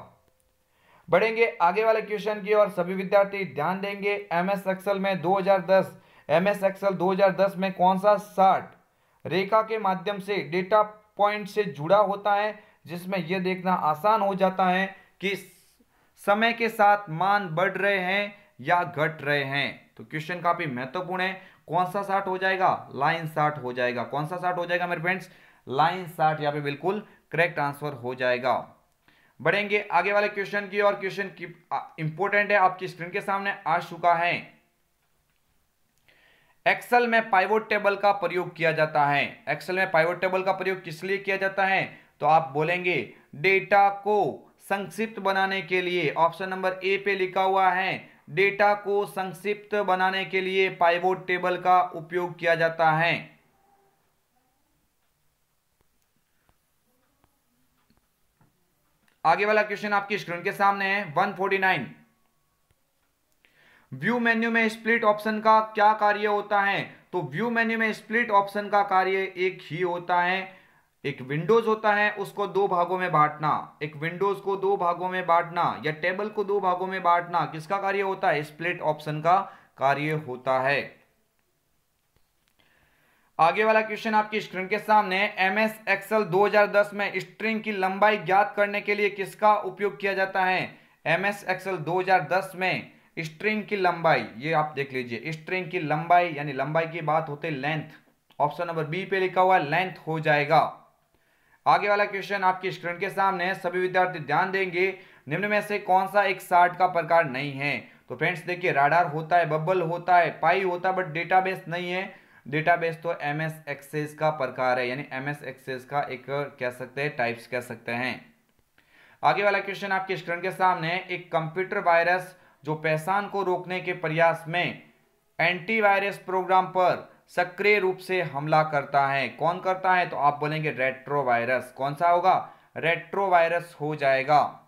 Speaker 1: बढ़ेंगे आगे वाले क्वेश्चन की और सभी विद्यार्थी ध्यान देंगे। एमएस एक्सेल में 2010 में कौन सा चार्ट रेखा के माध्यम से डेटा पॉइंट से जुड़ा होता है, जिसमें यह देखना आसान हो जाता है कि समय के साथ मान बढ़ रहे हैं या घट रहे हैं। तो क्वेश्चन काफी महत्वपूर्ण है। कौन सा चार्ट हो जाएगा? लाइन चार्ट हो जाएगा। कौन सा चार्ट हो जाएगा मेरे फ्रेंड्स? लाइन चार्ट यहाँ पे बिल्कुल करेक्ट आंसर हो जाएगा। बढ़ेंगे आगे वाले क्वेश्चन की और क्वेश्चन की इंपॉर्टेंट है, आपकी स्क्रीन के सामने आ चुका है। एक्सेल में पाइवोट टेबल का प्रयोग किया जाता है। एक्सेल में पाइवोट टेबल का प्रयोग किस लिए किया जाता है? तो आप बोलेंगे डेटा को संक्षिप्त बनाने के लिए। ऑप्शन नंबर ए पे लिखा हुआ है, डेटा को संक्षिप्त बनाने के लिए पाइवोट टेबल का उपयोग किया जाता है। आगे वाला क्वेश्चन आपकी स्क्रीन के सामने है 149, व्यू मेन्यू में स्प्लिट ऑप्शन का क्या कार्य होता है? तो व्यू मेन्यू में स्प्लिट ऑप्शन का कार्य एक ही होता है। एक विंडोज होता है, उसको दो भागों में बांटना। एक विंडोज को दो भागों में बांटना या टेबल को दो भागों में बांटना किसका कार्य होता है? स्प्लिट ऑप्शन का कार्य होता है। आगे वाला क्वेश्चन आपकी स्क्रीन के सामने, एमएस एक्सेल 2010 में स्ट्रिंग की लंबाई ज्ञात करने के लिए किसका उपयोग किया जाता है? एमएस एक्सेल 2010 में स्ट्रिंग की लंबाई, ये आप देख लीजिए, स्ट्रिंग की लंबाई यानी लंबाई की बात होती है लेंथ। ऑप्शन नंबर बी पे लिखा हुआ लेंथ हो जाएगा। आगे वाला क्वेश्चन आपकी स्क्रीन के सामने, सभी विद्यार्थी ध्यान देंगे। निम्न में से कौन सा एक चार्ट का प्रकार नहीं है? तो फ्रेंड्स देखिए, राडार होता है, बबल होता है, पाई होता है, बट डेटाबेस नहीं है। डेटाबेस तो एमएस एक्सेस का प्रकार है, यानी एमएस एक्सेस का एक कह सकते हैं, टाइप्स कह सकते हैं। आगे वाला क्वेश्चन आपकी स्क्रीन के सामने, एक कंप्यूटर वायरस जो पहचान को रोकने के प्रयास में एंटीवायरस प्रोग्राम पर सक्रिय रूप से हमला करता है, कौन करता है? तो आप बोलेंगे रेट्रोवायरस। कौन सा होगा? रेट्रोवायरस हो जाएगा।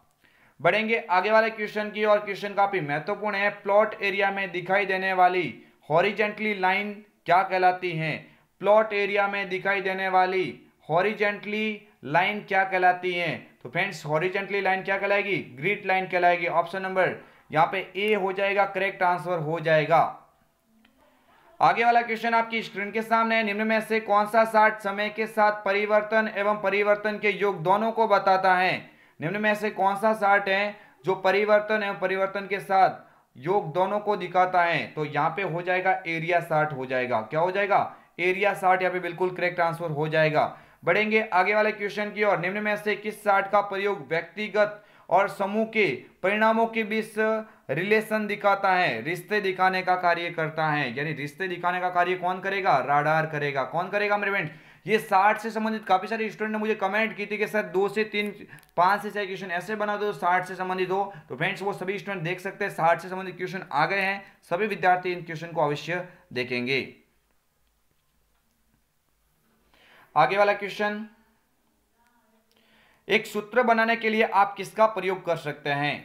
Speaker 1: बढ़ेंगे आगे वाले क्वेश्चन की और क्वेश्चन काफी महत्वपूर्ण है। प्लॉट एरिया में दिखाई देने वाली हॉरिजेंटली लाइन क्या कहलाती है? प्लॉट एरिया में दिखाई देने वाली हॉरिजेंटली लाइन क्या कहलाती है? तो फ्रेंड्स, हॉरिजेंटली लाइन क्या कहलाएगी? ग्रिड लाइन कहलाएगी। ऑप्शन नंबर यहाँ पे ए हो जाएगा, करेक्ट आंसर हो जाएगा। आगे वाला क्वेश्चन आपकी स्क्रीन के सामने है, निम्न में से कौन सा चार्ट समय के साथ परिवर्तन एवं परिवर्तन के योग दोनों को बताता है? निम्न में से कौन सा चार्ट है जो परिवर्तन एवं परिवर्तन के साथ योग दोनों को दिखाता है? तो यहाँ पे हो जाएगा एरिया चार्ट हो जाएगा। क्या हो जाएगा? एरिया चार्ट यहाँ पे बिल्कुल करेक्ट आंसर हो जाएगा। बढ़ेंगे आगे वाले क्वेश्चन की और, निम्न में से किस चार्ट का प्रयोग व्यक्तिगत और समूह के परिणामों के बीच रिलेशन दिखाता है, रिश्ते दिखाने का कार्य करता है। यानी रिश्ते दिखाने का कार्य कौन करेगा? राडार करेगा। कौन करेगा मेरे फ्रेंड्स? ये 60 से संबंधित काफी सारे स्टूडेंट ने मुझे कमेंट की थी कि सर 2 से 3 5 से 6 क्वेश्चन ऐसे बना दो 60 से संबंधित हो। तो फ्रेंड्स वो सभी स्टूडेंट देख सकते हैं, 60 से संबंधित क्वेश्चन आ गए हैं। सभी विद्यार्थी इन क्वेश्चन को अवश्य देखेंगे। आगे वाला क्वेश्चन, एक सूत्र बनाने के लिए आप किसका प्रयोग कर सकते हैं?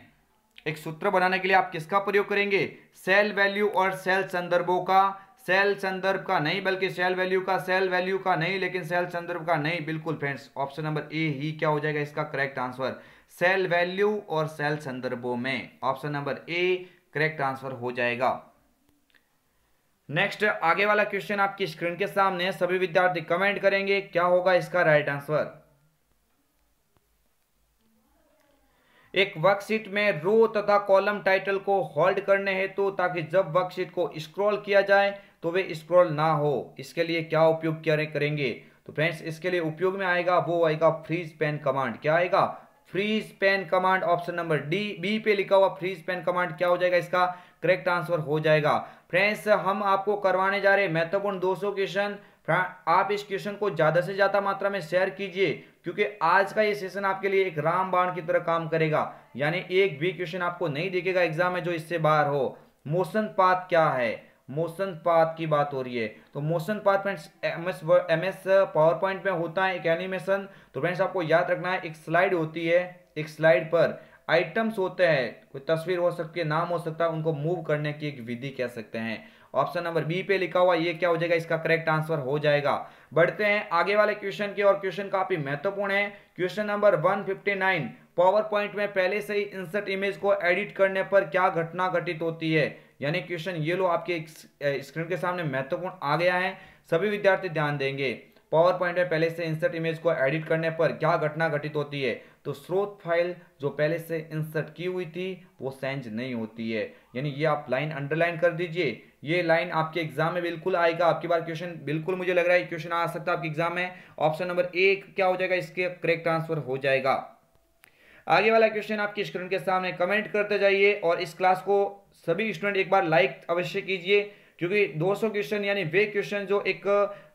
Speaker 1: एक सूत्र बनाने के लिए आप किसका प्रयोग करेंगे? सेल वैल्यू और सेल संदर्भों का। सेल संदर्भ का नहीं, बल्कि सेल वैल्यू का। सेल वैल्यू का नहीं, लेकिन सेल संदर्भ का नहीं। बिल्कुल फ्रेंड्स, ऑप्शन नंबर ए ही क्या हो जाएगा इसका करेक्ट आंसर? सेल वैल्यू और सेल संदर्भों में। Option number A correct answer हो जाएगा। नेक्स्ट आगे वाला क्वेश्चन आपकी स्क्रीन के सामने, सभी विद्यार्थी कमेंट करेंगे क्या होगा इसका राइट आंसर। एक वर्कशीट में रो तथा कॉलम टाइटल को होल्ड करने हेतु ताकि जब वर्कशीट को स्क्रॉल किया जाए तो वे स्क्रॉल ना हो, इसके लिए क्या उपयोग करेंगे? तो फ्रेंड्स इसके लिए उपयोग में आएगा, वो आएगा फ्रीज पेन कमांड। क्या आएगा? Freeze pane command. Option number D B पे लिखा हुआ फ्रीज पेन कमांड क्या हो जाएगा इसका करेक्ट आंसर हो जाएगा। फ्रेंड्स हम आपको करवाने जा रहे हैं महत्वपूर्ण 200 क्वेश्चन। आप इस क्वेश्चन को ज्यादा से ज्यादा मात्रा में शेयर कीजिए, क्योंकि आज का ये सेशन आपके लिए एक रामबाण की तरह काम करेगा। यानी एक भी क्वेश्चन आपको नहीं दिखेगा एग्जाम में जो इससे बाहर हो। मोशन पाथ क्या है? मोशन पाथ की बात हो रही है। तो motion path friends MS power point में होता है एक एनिमेशन। तो फ्रेंड्स आपको याद रखना है, एक स्लाइड होती है, एक स्लाइड पर आइटम्स होते हैं, कोई तस्वीर हो सकती है, नाम हो सकता है, उनको मूव करने की एक विधि कह सकते हैं। ऑप्शन नंबर बी पे लिखा हुआ ये क्या हो जाएगा इसका करेक्ट आंसर हो जाएगा। बढ़ते हैं आगे वाले क्वेश्चन की, और क्वेश्चन काफी महत्वपूर्ण है। क्वेश्चन नंबर 159, पावर पॉइंट में पहले से ही इंसर्ट इमेज को एडिट करने पर क्या घटना घटित होती है? यानी क्वेश्चन ये लो आपके स्क्रीन के सामने महत्वपूर्ण आ गया है, सभी विद्यार्थी ध्यान देंगे। पावर पॉइंट में पहले से इंसर्ट इमेज को एडिट करने पर क्या घटना घटित होती है? तो स्रोत फाइल जो पहले से इंसर्ट की हुई थी वो चेंज नहीं होती है। यानी ये आप लाइन अंडरलाइन कर दीजिए, ये लाइन आपके एग्जाम में बिल्कुल आएगा। आपकी बार क्वेश्चन बिल्कुल मुझे लग रहा है क्वेश्चन आ सकता है आपके एग्जाम में। ऑप्शन नंबर ए क्या हो जाएगा इसके करेक्ट आंसर हो जाएगा। आगे वाला क्वेश्चन आपकी स्क्रीन के सामने, कमेंट करते जाइए और इस क्लास को सभी स्टूडेंट एक बार लाइक अवश्य कीजिए, क्योंकि 200 क्वेश्चन यानी वे क्वेश्चन जो एक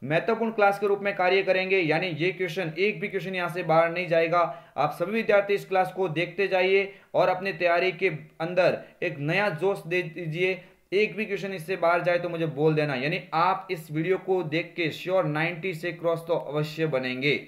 Speaker 1: महत्वपूर्ण क्लास के रूप में कार्य करेंगे। यानी ये क्वेश्चन एक भी क्वेश्चन यहां से बाहर नहीं जाएगा। आप सभी विद्यार्थी इस क्लास को देखते जाइए और अपनी तैयारी के अंदर एक नया जोश दे दीजिए। एक भी क्वेश्चन इससे बाहर जाए तो मुझे बोल देना। यानी आप इस वीडियो को देख के श्योर 90 से क्रॉस तो अवश्य बनेंगे।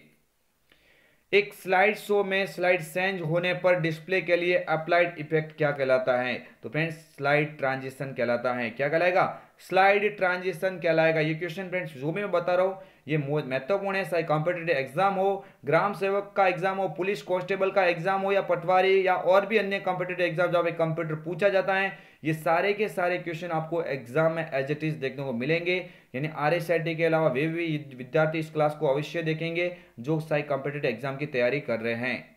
Speaker 1: एक स्लाइड शो में स्लाइड चेंज होने पर डिस्प्ले के लिए अप्लाइड इफेक्ट क्या कहलाता है? तो फ्रेंड्स स्लाइड ट्रांजिशन कहलाता है। क्या कहलाएगा? स्लाइड ट्रांजिशन कहलाएगा। ये क्वेश्चन फ्रेंड्स जो भी मैं बता रहा हूं ये महत्वपूर्ण है, चाहे कॉम्पिटिटिव एग्जाम हो, ग्राम सेवक का एग्जाम हो, पुलिस कांस्टेबल का एग्जाम हो, या पटवारी या और भी अन्य कॉम्पिटिटिव एग्जाम जहां पे कंप्यूटर पूछा जाता है, ये सारे के सारे क्वेश्चन आपको एग्जाम में एज इट इज देखने को मिलेंगे। यानी RSIT के अलावा वे भी विद्यार्थी इस क्लास को अवश्य देखेंगे जो साई कॉम्पिटिटिव एग्जाम की तैयारी कर रहे हैं।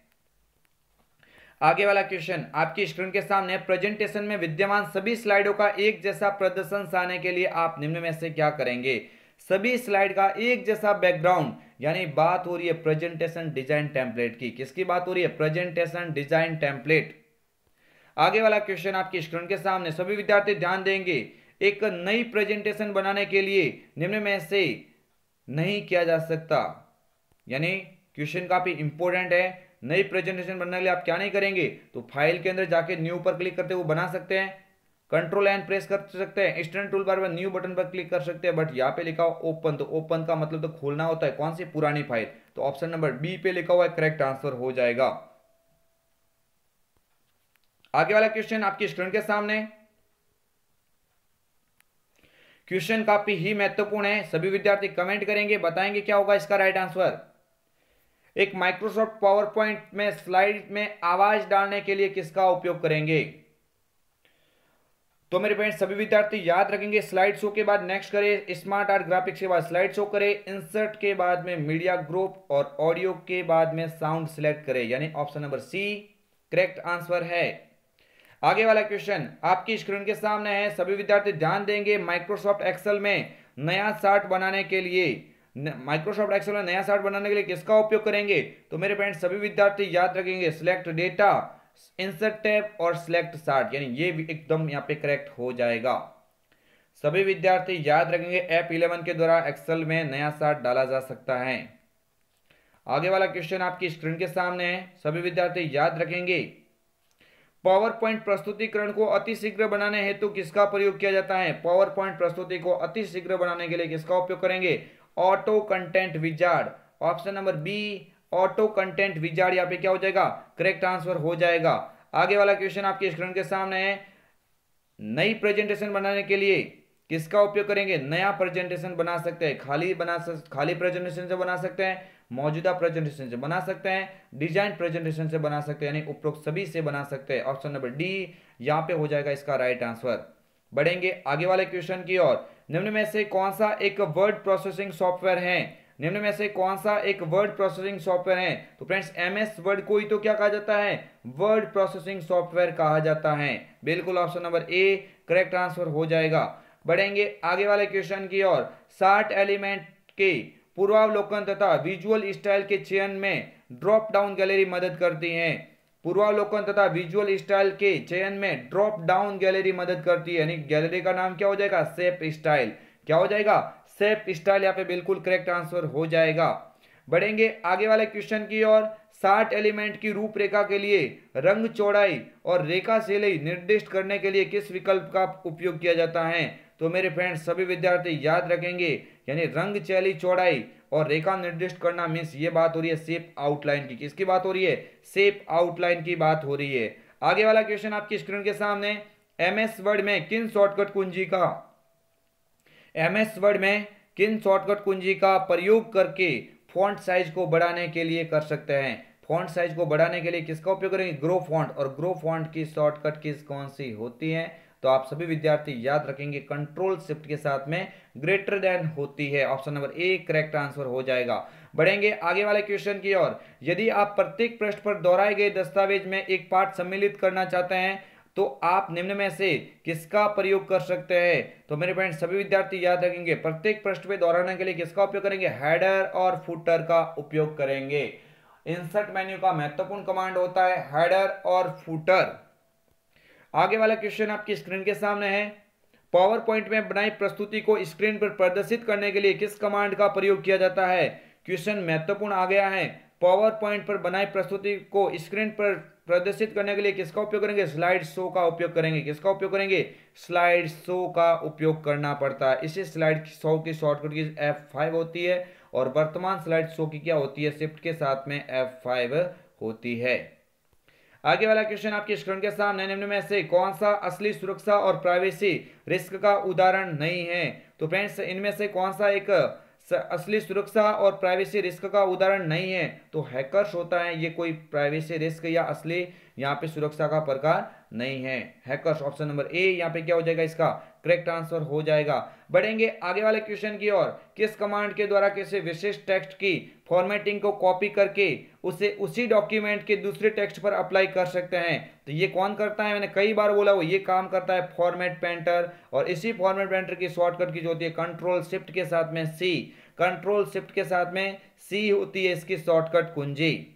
Speaker 1: आगे वाला क्वेश्चन आपकी स्क्रीन के सामने, प्रेजेंटेशन में विद्यमान सभी स्लाइडों का एक जैसा प्रदर्शन चाहने के लिए आप निम्न में से क्या करेंगे? सभी स्लाइड का एक जैसा बैकग्राउंड, यानी बात हो रही है प्रेजेंटेशन डिजाइन टेम्पलेट की। किसकी बात हो रही है? Presentation design template. आगे वाला क्वेश्चन आपकी स्क्रीन के सामने, सभी विद्यार्थी ध्यान देंगे। एक नई प्रेजेंटेशन बनाने के लिए निम्न में से नहीं किया जा सकता। यानी क्वेश्चन काफी इंपॉर्टेंट है। नई प्रेजेंटेशन बनाने के लिए आप क्या नहीं करेंगे? तो फाइल के अंदर जाके न्यू पर क्लिक करते हुए बना सकते हैं, कंट्रोल एंड प्रेस कर सकते हैं, स्टैंडर्ड टूल बार में न्यू बटन पर क्लिक कर सकते हैं। बट यहाँ पे लिखा हुआ ओपन, तो ओपन का मतलब तो खोलना होता है। कौन सी? पुरानी फाइल। तो ऑप्शन नंबर बी पे लिखा हुआ है करेक्ट आंसर हो जाएगा। आगे वाला क्वेश्चन आपकी स्क्रीन के सामने, क्वेश्चन काफी ही महत्वपूर्ण है, सभी विद्यार्थी कमेंट करेंगे, बताएंगे क्या होगा इसका राइट आंसर। एक माइक्रोसॉफ्ट पावर पॉइंट में स्लाइड में आवाज डालने के लिए किसका उपयोग करेंगे? तो मेरे फ्रेंड्स सभी विद्यार्थी याद रखेंगे, स्लाइड शो के बाद नेक्स्ट करें स्मार्ट आर्ट ग्राफिक्स के बाद स्लाइड शो करें, इंसर्ट के बाद में मीडिया ग्रुप और ऑडियो के बाद में साउंड सिलेक्ट करें। यानी option number C correct answer है। आगे वाला क्वेश्चन आपकी स्क्रीन के सामने है, सभी विद्यार्थी ध्यान देंगे। माइक्रोसॉफ्ट एक्सेल में नया चार्ट बनाने के लिए किसका उपयोग करेंगे? तो मेरे फ्रेंड्स सभी विद्यार्थी याद रखेंगे, सिलेक्ट डेटा, इंसर्ट टैब और सिलेक्ट चार्ट, यानी ये भी एकदम यहाँ पे करेक्ट हो जाएगा। सभी विद्यार्थी याद रखेंगे F11 के द्वारा एक्सेल में नया चार्ट डाला जा सकता है। आगे वाला क्वेश्चन आपकी स्क्रीन के सामने है, सभी विद्यार्थी याद रखेंगे पावर पॉइंट प्रस्तुतिकरण को अति शीघ्र बनाने हेतु किसका प्रयोग किया जाता है। पावर पॉइंट प्रस्तुति को अति शीघ्र बनाने के लिए किसका उपयोग करेंगे, auto content wizard. Option number B auto content wizard यहाँ पे क्या हो जाएगा, करेक्ट आंसर हो जाएगा। आगे वाला क्वेश्चन आपकी स्क्रीन के सामने है, नई प्रेजेंटेशन बनाने के लिए किसका उपयोग करेंगे। नया प्रेजेंटेशन बना सकते हैं, खाली प्रेजेंटेशन से बना सकते हैं, मौजूदा प्रेजेंटेशन से बना सकते हैं, डिजाइन प्रेजेंटेशन से बना सकते हैं, यानी उपरोक्त सभी से बना सकते हैं। ऑप्शन नंबर डी यहां पे हो जाएगा इसका राइट आंसर। बढ़ेंगे आगे वाले क्वेश्चन की ओर। निम्न में से कौन सा एक वर्ड प्रोसेसिंग सॉफ्टवेयर है। निम्न में से कौन सा एक वर्ड प्रोसेसिंग सॉफ्टवेयर है। तो फ्रेंड्स MS वर्ड को ही तो क्या कहा जाता है, वर्ड प्रोसेसिंग सॉफ्टवेयर कहा जाता है। बिल्कुल option number A correct answer हो जाएगा। बढ़ेंगे आगे वाले क्वेश्चन की ओर। 60 एलिमेंट के पूर्वावलोकन तथा विजुअल स्टाइल के चयन में ड्रॉप डाउन गैलरी मदद करती है। पूर्वावलोकन तथा विजुअल स्टाइल के चयन में ड्रॉप डाउन गैलरी मदद करती है, यानी गैलरी का नाम क्या हो जाएगा, शेप स्टाइल। क्या हो जाएगा, शेप स्टाइल। यहाँ पे बिल्कुल करेक्ट आंसर हो जाएगा। बढ़ेंगे आगे वाले क्वेश्चन की ओर। 60 एलिमेंट की रूपरेखा के लिए रंग चौड़ाई और रेखा शैली निर्दिष्ट करने के लिए किस विकल्प का उपयोग किया जाता है। तो मेरे फ्रेंड्स सभी विद्यार्थी याद रखेंगे, यानी रंग शैली चौड़ाई और रेखा निर्दिष्ट करना मीन्स ये बात हो रही है शेप आउटलाइन की। किसकी बात हो रही है, शेप आउटलाइन की बात हो रही है। आगे वाला क्वेश्चन आपकी स्क्रीन के सामने। MS वर्ड में किन शॉर्टकट कुंजी का प्रयोग करके फॉन्ट साइज को बढ़ाने के लिए कर सकते हैं। फॉन्ट साइज को बढ़ाने के लिए किसका उपयोग करेंगे, ग्रो फॉन्ट। और ग्रो फॉन्ट की शॉर्टकट कौन सी होती है, तो आप सभी विद्यार्थी याद रखेंगे कंट्रोल शिफ्ट के साथ में ग्रेटर देन होती है। Option number A correct answer हो जाएगा। बढ़ेंगे आगे वाले क्वेश्चन की ओर। यदि आप प्रत्येक पृष्ठ पर दोहराए गए दस्तावेज में एक पाठ सम्मिलित करना चाहते हैं तो आप निम्न में से किसका प्रयोग कर सकते हैं। तो मेरे फ्रेंड्स सभी विद्यार्थी याद रखेंगे प्रत्येक पृष्ठ पे दोहराने के लिए किसका उपयोग करेंगे, हेडर और फुटर का उपयोग करेंगे। इंसर्ट मेन्यू का महत्वपूर्ण कमांड होता है हेडर और फुटर। आगे वाला क्वेश्चन आपकी स्क्रीन के सामने है। पावर पॉइंट में बनाई प्रस्तुति को स्क्रीन पर प्रदर्शित करने के लिए किस कमांड का प्रयोग किया जाता है। क्वेश्चन महत्वपूर्ण आ गया है। पावर पॉइंट पर बनाई प्रस्तुति को स्क्रीन पर प्रदर्शित करने के लिए किसका उपयोग करेंगे, स्लाइड शो का उपयोग करेंगे। किसका उपयोग करेंगे, स्लाइड शो का उपयोग करना पड़ता है। इसी स्लाइड शो की शॉर्टकट की F5 होती है और वर्तमान स्लाइड शो की क्या होती है, शिफ्ट के साथ में F5 होती है। आगे वाला क्वेश्चन आपकी स्क्रीन के सामने। निम्न में से कौन सा असली सुरक्षा और प्राइवेसी रिस्क का उदाहरण नहीं है। तो फ्रेंड्स इनमें से कौन सा एक असली सुरक्षा और प्राइवेसी रिस्क का उदाहरण नहीं है, तो हैकर्स होता है। ये कोई प्राइवेसी रिस्क या असली यहाँ पे सुरक्षा का प्रकार नहीं है, हैकर्स। ऑप्शन नंबर ए यहाँ पे क्या हो जाएगा, इसका करेक्ट आंसर हो जाएगा। बढ़ेंगे आगे वाले क्वेश्चन की ओर। किस कमांड के द्वारा किसी विशिष्ट टेक्स्ट की फॉर्मेटिंग को कॉपी करके उसे उसी डॉक्यूमेंट के दूसरे टेक्स्ट पर अप्लाई कर सकते हैं। तो ये कौन करता है, मैंने कई बार बोला वो ये काम करता है फॉर्मेट पेंटर। और इसी फॉर्मेट पेंटर की शॉर्टकट की जो होती है कंट्रोल शिफ्ट के साथ में सी, कंट्रोल शिफ्ट के साथ में सी होती है इसकी शॉर्टकट कुंजी।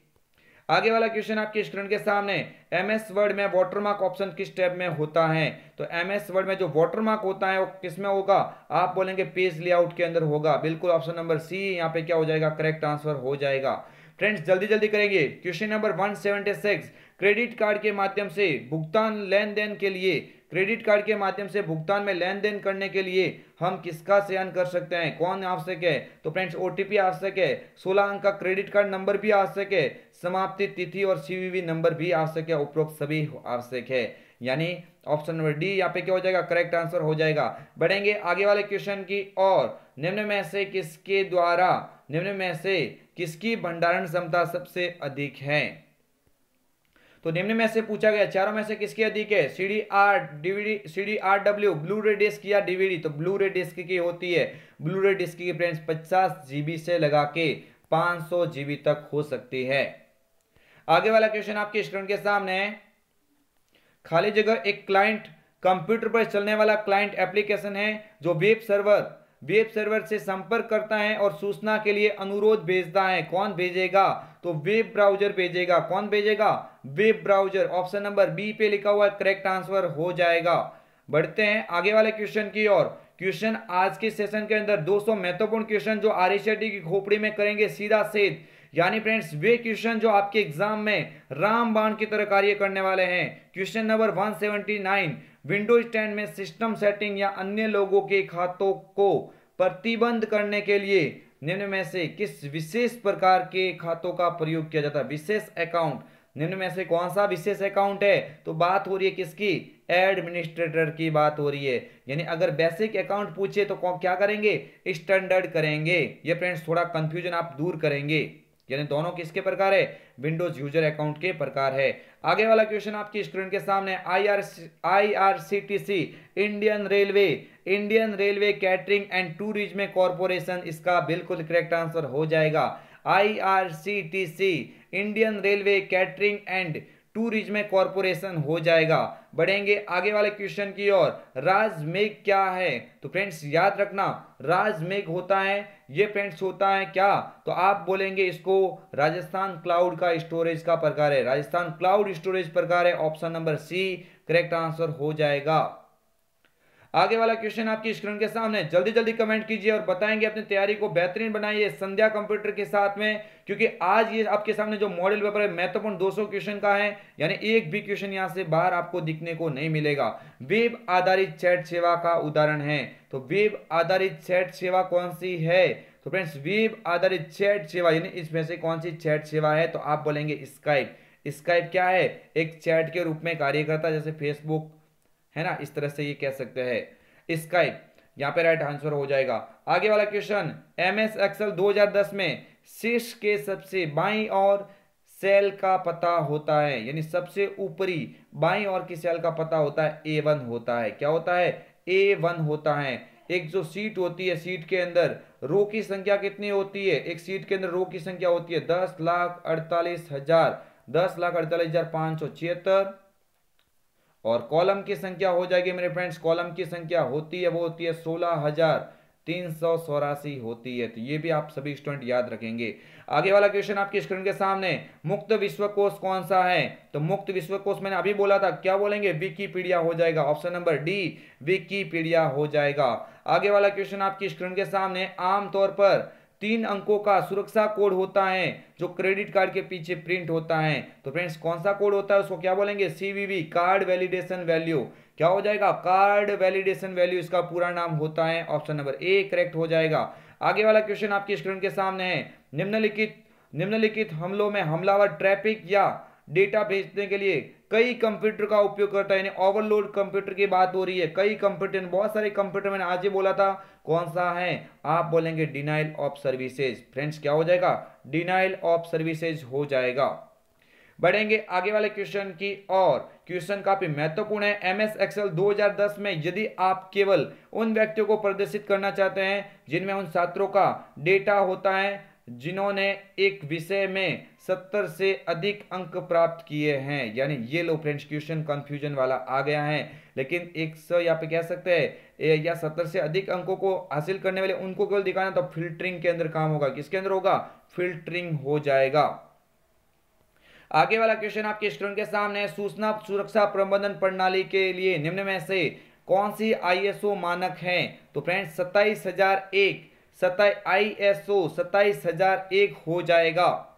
Speaker 1: आगे वाला क्वेश्चन आपकी स्क्रीन के सामने। MS वर्ड में वाटरमार्क ऑप्शन किस टैब में होता है। तो MS वर्ड में जो वाटरमार्क होता है वो किस में होगा, आप बोलेंगे पेज लेआउट के अंदर होगा। बिल्कुल ऑप्शन नंबर सी यहाँ पे क्या हो जाएगा, करेक्ट आंसर हो जाएगा। फ्रेंड्स जल्दी जल्दी करेंगे। Question number 176। क्रेडिट कार्ड के माध्यम से भुगतान लेन देन के लिए, क्रेडिट कार्ड के माध्यम से भुगतान में लेन देन करने के लिए हम किसका चयन कर सकते हैं, कौन आवश्यक है। तो फ्रेंड्स OTP आवश्यक है, 16 अंक का क्रेडिट कार्ड नंबर भी आवश्यक है, समाप्ति तिथि और CVV नंबर भी आवश्यक है, उपरोक्त सभी आवश्यक है। यानी ऑप्शन नंबर डी यहाँ पे क्या हो जाएगा, करेक्ट आंसर हो जाएगा। बढ़ेंगे आगे वाले क्वेश्चन की और। निम्न में से किसकी भंडारण क्षमता सबसे अधिक है। तो निम्न में से पूछा गया चारों में से किसकी अधिक है, CD-RW ब्लू रे डिस्क या DVD। तो ब्लू रे डिस्क की होती है। ब्लू रे डिस्क की फ्रेंड्स 50 GB से लगा के 500 GB तक हो सकती है। आगे वाला क्वेश्चन आपकी स्क्रीन के सामने है। खाली जगह एक क्लाइंट कंप्यूटर पर चलने वाला क्लाइंट एप्लीकेशन है जो वेब सर्वर वेब सर्वर से संपर्क करता है और सूचना के लिए अनुरोध भेजता है। कौन भेजेगा? तो वेब ब्राउजर भेजेगा। कौन भेजेगा? Web browser. Option number B पे लिखा हुआ करेक्ट आंसर हो जाएगा। बढ़ते हैं आगे वाले क्वेश्चन की ओर। क्वेश्चन आज के सेशन के अंदर 200 महत्वपूर्ण क्वेश्चन जो आरएसआईटी की खोपड़ी में करेंगे सीधा सेध, यानी फ्रेंड्स वे क्वेश्चन जो आपके एग्जाम में रामबाण की तरह कार्य करने वाले हैं। क्वेश्चन नंबर 179, विंडोज 10 में सिस्टम सेटिंग या अन्य लोगों के खातों को प्रतिबंध करने के लिए निम्न में से किस विशेष प्रकार के खातों का प्रयोग किया जाता है? विशेष अकाउंट। निम्न में से कौन सा विशेष अकाउंट है? तो बात हो रही है किसकी? एडमिनिस्ट्रेटर की बात हो रही है। यानी अगर बेसिक अकाउंट पूछे तो क्या करेंगे? स्टैंडर्ड करेंगे। ये फ्रेंड्स थोड़ा कंफ्यूजन आप दूर करेंगे। यानी दोनों किसके प्रकार है? विंडोज यूजर अकाउंट के प्रकार है। आगे वाला क्वेश्चन आपकी स्क्रीन के सामने, IRCTC Indian railway catering and tourism corporation, इसका बिल्कुल करेक्ट आंसर हो जाएगा। IRCTC Indian railway catering and tourism corporation हो जाएगा। बढ़ेंगे आगे वाले क्वेश्चन की ओर। राजमेघ क्या है? तो फ्रेंड्स याद रखना, राजमेघ होता है, ये फ्रेंड्स होता है क्या? तो आप बोलेंगे इसको राजस्थान क्लाउड का स्टोरेज का प्रकार है। राजस्थान क्लाउड स्टोरेज प्रकार है। Option number C correct answer हो जाएगा। आगे वाला क्वेश्चन आपकी स्क्रीन के सामने, जल्दी जल्दी कमेंट कीजिए और बताएंगे अपनी तैयारी को बेहतरीन बनाइए संध्या कंप्यूटर के साथ में, क्योंकि आज ये आपके सामने जो मॉडल पेपर है महत्वपूर्ण 200 क्वेश्चन का है, यानी एक भी क्वेश्चन यहां से बाहर आपको दिखने को नहीं मिलेगा। वेब आधारित चैट सेवा का उदाहरण है। तो वेब आधारित चैट सेवा कौन सी है? तो फ्रेंड्स वेब आधारित चैट सेवा यानी इसमें से कौन सी चैट सेवा है? तो आप बोलेंगे स्काइप। स्काइप क्या है? एक चैट के रूप में कार्य करता है, जैसे फेसबुक है ना, इस तरह से ये कह सकते हैं स्काइप। यहां पे राइट आंसर हो जाएगा। आगे वाला क्वेश्चन, एमएस एक्सेल 2010 में शीर्ष के सबसे बाईं ओर सेल का पता होता है, यानी सबसे ऊपरी बाईं ओर की सेल का पता होता है A1 होता है। क्या होता है? A1 होता है। एक जो सीट होती है, सीट के अंदर रो की संख्या कितनी होती है? एक सीट के अंदर रो की संख्या होती है 10,48,576 और कॉलम की संख्या हो जाएगी मेरे फ्रेंड्स, कॉलम की संख्या होती है वो होती है 16,384 होती है। तो ये भी आप सभी स्टूडेंट याद रखेंगे। आगे वाला क्वेश्चन आपकी स्क्रीन के सामने, मुक्त विश्वकोश कौन सा है? तो मुक्त विश्वकोश मैंने अभी बोला था, क्या बोलेंगे? विकिपीडिया हो जाएगा। ऑप्शन नंबर डी विकिपीडिया हो जाएगा। आगे वाला क्वेश्चन आपकी स्क्रीन के सामने, आमतौर पर 3 अंकों का सुरक्षा कोड होता है जो क्रेडिट कार्ड के पीछे प्रिंट होता है। तो फ्रेंड्स कौन सा कोड होता है? उसको क्या बोलेंगे? CVV, card validation value. क्या हो जाएगा? कार्ड वैलिडेशन वैल्यू इसका पूरा नाम होता है। ऑप्शन नंबर ए करेक्ट हो जाएगा। आगे वाला क्वेश्चन आपकी स्क्रीन के सामने है, निम्नलिखित हमलों में हमलावर ट्रैफिक या डेटा भेजने के लिए कई कंप्यूटर का उपयोग करता है, यानी ओवरलोड कंप्यूटर की बात हो रही है। कई कंप्यूटर, बहुत सारे कंप्यूटर मैंने आज ही बोला था, कौन सा है? आप बोलेंगे डिनाइल ऑफ सर्विसेज। फ्रेंड्स क्या हो जाएगा? डिनाइल ऑफ सर्विसेज हो जाएगा। बढ़ेंगे आगे वाले क्वेश्चन की और। क्वेश्चन काफी महत्वपूर्ण है। एमएस एक्सेल 2010 में यदि आप केवल उन व्यक्तियों को प्रदर्शित करना चाहते हैं जिनमें उन छात्रों का डेटा होता है जिन्होंने एक विषय में 70 से अधिक अंक प्राप्त किए हैं, यानी ये लो फ्रेंड्स क्वेश्चन कंफ्यूजन वाला आ गया है, लेकिन 100 यहाँ पे कह सकते हैं या 70 से अधिक अंकों को हासिल करने वाले उनको केवल दिखाना, तो फिल्टरिंग के अंदर काम होगा। किसके अंदर होगा? फिल्टरिंग हो जाएगा। आगे वाला क्वेश्चन आपके स्क्रीन के सामने, सूचना सुरक्षा प्रबंधन प्रणाली के लिए निम्न में से कौन सी ISO मानक है? तो फ्रेंड्स 27001 ISO 27001 हो जाएगा।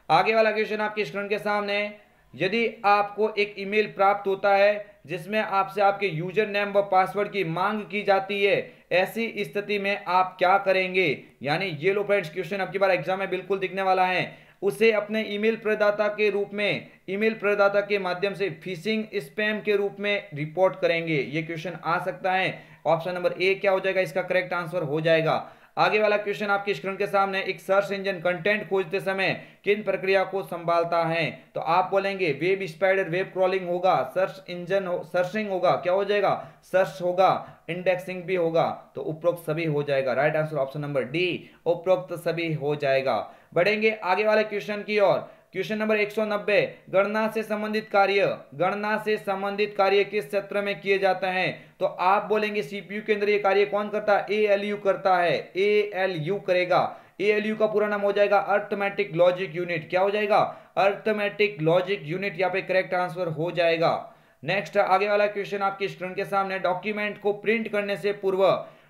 Speaker 1: आगे वाला क्वेश्चन आपकी स्क्रीन के सामने, यदि आपको एक ईमेल प्राप्त होता है जिसमें आपसे आपके यूजर नेम व पासवर्ड की मांग की जाती है, ऐसी स्थिति में आप क्या करेंगे? यानी ये लो फ्रेंड्स क्वेश्चन अब की बार एग्जाम में बिल्कुल दिखने वाला है। उसे अपने ईमेल प्रदाता के रूप में, ईमेल प्रदाता के माध्यम से फिशिंग स्पैम के रूप में रिपोर्ट करेंगे। ये क्वेश्चन आ सकता है। ऑप्शन नंबर ए क्या हो जाएगा? इसका करेक्ट आंसर हो जाएगा। आगे वाला क्वेश्चन आपकी स्क्रीन के सामने, एक सर्च इंजन कंटेंट खोजते समय किन प्रक्रिया को संभालता है? तो आप बोलेंगे वेब स्पाइडर, वेब क्रॉलिंग होगा, सर्च इंजन सर्चिंग होगा, क्या हो जाएगा? सर्च होगा, इंडेक्सिंग भी होगा। तो उपरोक्त सभी हो जाएगा। Right answer option number D उपरोक्त सभी हो जाएगा। बढ़ेंगे आगे वाले क्वेश्चन की ओर। क्वेश्चन नंबर 190, गणना से संबंधित कार्य, गणना से संबंधित कार्य किस क्षेत्र में किए जाते हैं? तो आप बोलेंगे सीपीयू के अंदर ये कार्य कौन करता है? एएलयू करता है, एएलयू करेगा। एएलयू का पूरा नाम हो जाएगा अर्थमेटिक लॉजिक यूनिट। क्या हो जाएगा? Arithmetic logic unit. यहाँ पे करेक्ट आंसर हो जाएगा। नेक्स्ट आगे वाला क्वेश्चन आपकी स्क्रीन के सामने, डॉक्यूमेंट को प्रिंट करने से पूर्व,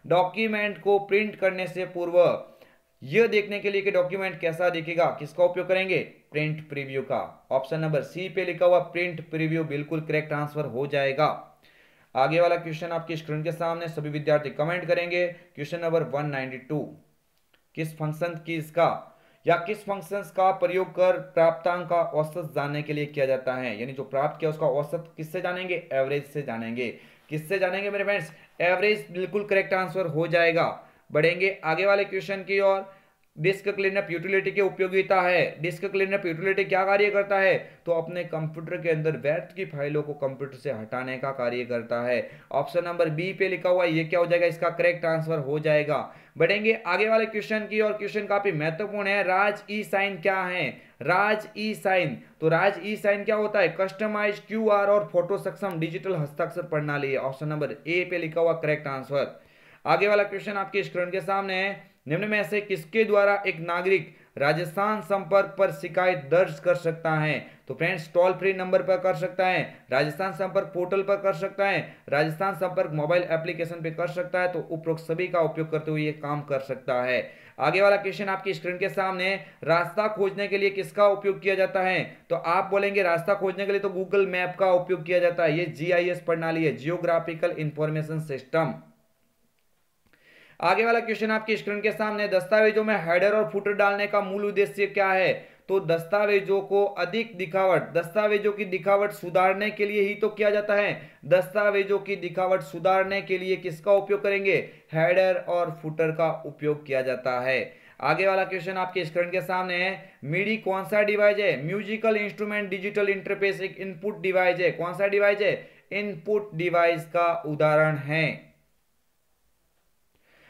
Speaker 1: डॉक्यूमेंट को प्रिंट करने से पूर्व यह देखने के लिए कि डॉक्यूमेंट कैसा दिखेगा, किसका उपयोग करेंगे? प्रिंट प्रीव्यू का। ऑप्शन नंबर सी पे लिखा हुआ प्रिंट प्रीव्यू बिल्कुल करेक्ट आंसर हो जाएगा। आगे वाला क्वेश्चन आपकी स्क्रीन के सामने, सभी विद्यार्थी कमेंट करेंगे। क्वेश्चन नंबर 192, किस फंक्शन की इसका या किस फंक्शंस का प्रयोग कर प्राप्तांक का औसत जानने के लिए किया जाता है? यानी जो प्राप्त किया उसका औसत किससे जानेंगे? एवरेज से जानेंगे। किससे जानेंगे मेरे फ्रेंड्स? एवरेज बिल्कुल करेक्ट आंसर हो जाएगा। बढ़ेंगे आगे वाले क्वेश्चन की ओर। डिस्क क्लीनअप यूटिलिटी की उपयोगिता है। डिस्क क्लीनअप यूटिलिटी क्या कार्य करता है? तो अपने कंप्यूटर के अंदर व्यर्थ की फाइलों को कंप्यूटर से हटाने का कार्य करता है। ऑप्शन नंबर बी पे लिखा हुआ है, ये क्या हो जाएगा? इसका करेक्ट आंसर हो जाएगा। बढ़ेंगे आगे वाले क्वेश्चन की और। क्वेश्चन काफी महत्वपूर्ण है। राज ई साइन क्या है? राज ई साइन, तो राज ई साइन क्या होता है? कस्टमाइज क्यूआर और फोटो सक्षम डिजिटल हस्ताक्षर प्रणाली है। ऑप्शन नंबर ए पे लिखा हुआ करेक्ट आंसर। आगे वाला क्वेश्चन आपके स्क्रीन के सामने है। निम्न में से किसके द्वारा एक नागरिक राजस्थान संपर्क पर शिकायत दर्ज कर सकता है? तो फ्रेंड्स टोल फ्री नंबर पर कर सकता है, राजस्थान संपर्क पोर्टल पर कर सकता है, राजस्थान संपर्क मोबाइल एप्लीकेशन पे कर सकता है। तो उपरोक्त सभी का उपयोग करते हुए ये काम कर सकता है। आगे वाला क्वेश्चन आपकी स्क्रीन के सामने, रास्ता खोजने के लिए किसका उपयोग किया जाता है? तो आप बोलेंगे रास्ता खोजने के लिए तो गूगल मैप का उपयोग किया जाता है। ये जीआईएस प्रणाली है, जियोग्राफिकल इंफॉर्मेशन सिस्टम। आगे वाला क्वेश्चन आपकी स्क्रीन के सामने, दस्तावेजों में हेडर और फुटर डालने का मूल उद्देश्य क्या है? तो दस्तावेजों को अधिक दिखावट, दस्तावेजों की दिखावट सुधारने के लिए ही तो किया जाता है। दस्तावेजों की दिखावट सुधारने के लिए किसका उपयोग करेंगे? हेडर और फुटर का उपयोग किया जाता है। आगे वाला क्वेश्चन आपके स्क्रीन के सामने है। मिडी कौन सा डिवाइस है? म्यूजिकल इंस्ट्रूमेंट डिजिटल इंटरफेस एक इनपुट डिवाइस है। कौन सा डिवाइस है? इनपुट डिवाइस का उदाहरण है।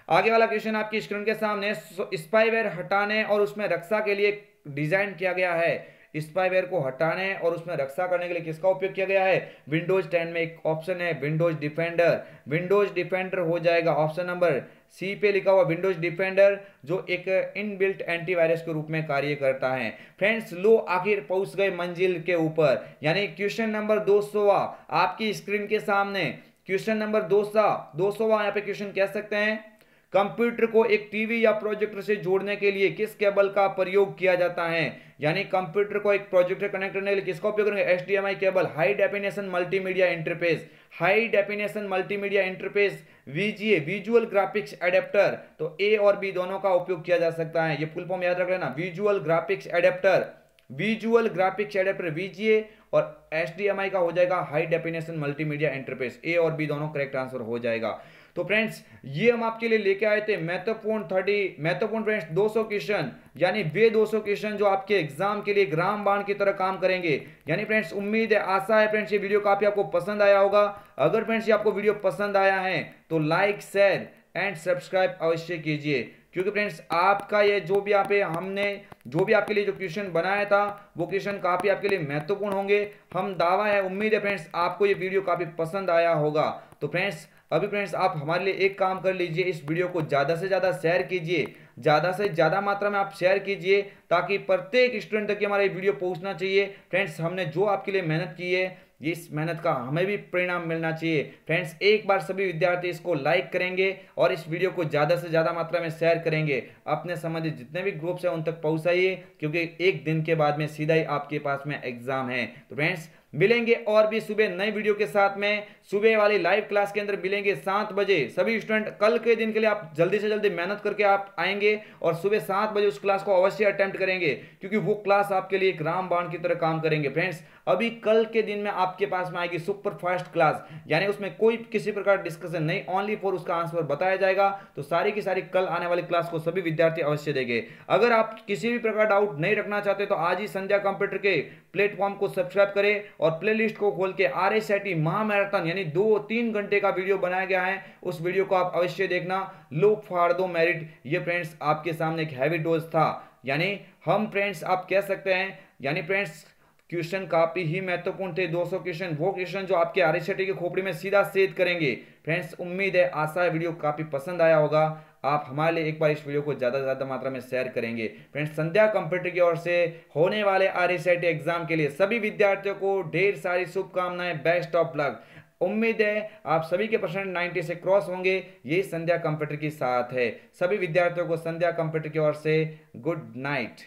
Speaker 1: आगे वाला क्वेश्चन आपकी स्क्रीन के सामने, स्पाईवेयर हटाने और उसमें रक्षा के लिए डिजाइन किया गया है। स्पाईवेयर को हटाने और उसमें रक्षा करने के लिए किसका उपयोग किया गया है? विंडोज 10 में एक ऑप्शन है विंडोज डिफेंडर। विंडोज डिफेंडर हो जाएगा। ऑप्शन नंबर सी पे लिखा हुआ विंडोज डिफेंडर, जो एक इनबिल्ट एंटीवायरस के रूप में कार्य करता है। फ्रेंड्स लो आखिर पहुंच गए मंजिल के ऊपर, यानी क्वेश्चन नंबर 200 आपकी स्क्रीन के सामने। क्वेश्चन नंबर 200 यहाँ पे क्वेश्चन कह सकते हैं, कंप्यूटर को एक टीवी या प्रोजेक्टर से जोड़ने के लिए किस केबल का प्रयोग किया जाता है? यानी कंप्यूटर को एक प्रोजेक्टर कनेक्ट करने के लिए किसका उपयोग करेंगे? HDMI cable, high definition multimedia interface. High definition multimedia interface, VGA visual graphics adapter. तो ए और बी दोनों का उपयोग किया जा सकता है। ये फुल फॉर्म याद रख लेना, visual graphics adapter, visual graphics adapter VGA, और एचडीएमआई का हो जाएगा हाई डेफिनेशन मल्टीमीडिया इंटरफेस। ए और बी दोनों करेक्ट आंसर हो जाएगा। तो फ्रेंड्स ये हम आपके लिए लेके आए थे महत्वपूर्ण फ्रेंड्स 200 क्वेश्चन, यानी वे 200 क्वेश्चन जो आपके एग्जाम के लिए एक रामबाण की तरह काम करेंगे। यानी फ्रेंड्स उम्मीद है, आशा है फ्रेंड्स ये वीडियो काफी आपको पसंद आया होगा। अगर फ्रेंड्स ये आपको वीडियो पसंद आया है तो लाइक शेयर एंड सब्सक्राइब अवश्य कीजिए, क्योंकि फ्रेंड्स आपका ये जो भी हमने जो भी आपके लिए जो क्वेश्चन बनाया था वो क्वेश्चन काफी आपके लिए महत्वपूर्ण होंगे। हम दावा है, उम्मीद है फ्रेंड्स आपको ये वीडियो काफी पसंद आया होगा। तो फ्रेंड्स अभी फ्रेंड्स आप हमारे लिए एक काम कर लीजिए, इस वीडियो को ज़्यादा से ज़्यादा शेयर कीजिए, ज़्यादा से ज़्यादा मात्रा में आप शेयर कीजिए, ताकि प्रत्येक स्टूडेंट तक हमारा ये वीडियो पहुंचना चाहिए। फ्रेंड्स हमने जो आपके लिए मेहनत की है, इस मेहनत का हमें भी परिणाम मिलना चाहिए। फ्रेंड्स एक बार सभी विद्यार्थी इसको लाइक करेंगे और इस वीडियो को ज़्यादा से ज़्यादा मात्रा में शेयर करेंगे, अपने संबंधित जितने भी ग्रुप्स हैं उन तक पहुंचाइए, क्योंकि एक दिन के बाद में सीधा ही आपके पास में एग्जाम है। तो फ्रेंड्स मिलेंगे और भी सुबह नई वीडियो के साथ में, सुबह वाली लाइव क्लास के अंदर मिलेंगे 7 बजे। सभी स्टूडेंट कल के दिन के लिए आप जल्दी से जल्दी मेहनत करके आप आएंगे और सुबह 7 बजे उस क्लास को अवश्य अटेम्प्ट करेंगे, क्योंकि वो क्लास आपके लिए एक रामबाण की तरह काम करेंगे। फ्रेंड्स अभी कल के दिन में आपके पास में आएगी सुपर फास्ट क्लास, यानी उसमें कोई किसी प्रकार डिस्कशन नहीं, ओनली फॉर उसका आंसर बताया जाएगा। तो सारी की सारी कल आने वाली क्लास को सभी विद्यार्थी अवश्य देंगे। अगर आप किसी भी प्रकार डाउट नहीं रखना चाहते तो आज ही संध्या कंप्यूटर के प्लेटफॉर्म को सब्सक्राइब करें और प्लेलिस्ट को खोल के RSIT महामैराथन यानी 2-3 घंटे का वीडियो बनाया गया है, उस वीडियो को आप अवश्य देखना। लोग फाड़ दो मेरिट, ये फ्रेंड्स आपके सामने एक हैवी डोज था, यानी हम फ्रेंड्स आप कह सकते हैं यानी फ्रेंड्स क्वेश्चन काफी ही महत्वपूर्ण थे। 200 क्वेश्चन, वो क्वेश्चन जो आपके आरएसआईटी की खोपड़ी में सीधा छेद करेंगे। फ्रेंड्स उम्मीद है, आशा है वीडियो काफी पसंद आया होगा। आप हमारे लिए एक बार इस वीडियो को ज्यादा से ज्यादा मात्रा में शेयर करेंगे। फ्रेंड्स संध्या कंप्यूटर की ओर से होने वाले आरएसआईटी एग्जाम के लिए सभी विद्यार्थियों को ढेर सारी शुभकामनाएं, बेस्ट ऑफ लक। उम्मीद है आप सभी के परसेंट 90 से क्रॉस होंगे, ये संध्या कंप्यूटर के साथ है। सभी विद्यार्थियों को संध्या कंप्यूटर की ओर से गुड नाइट।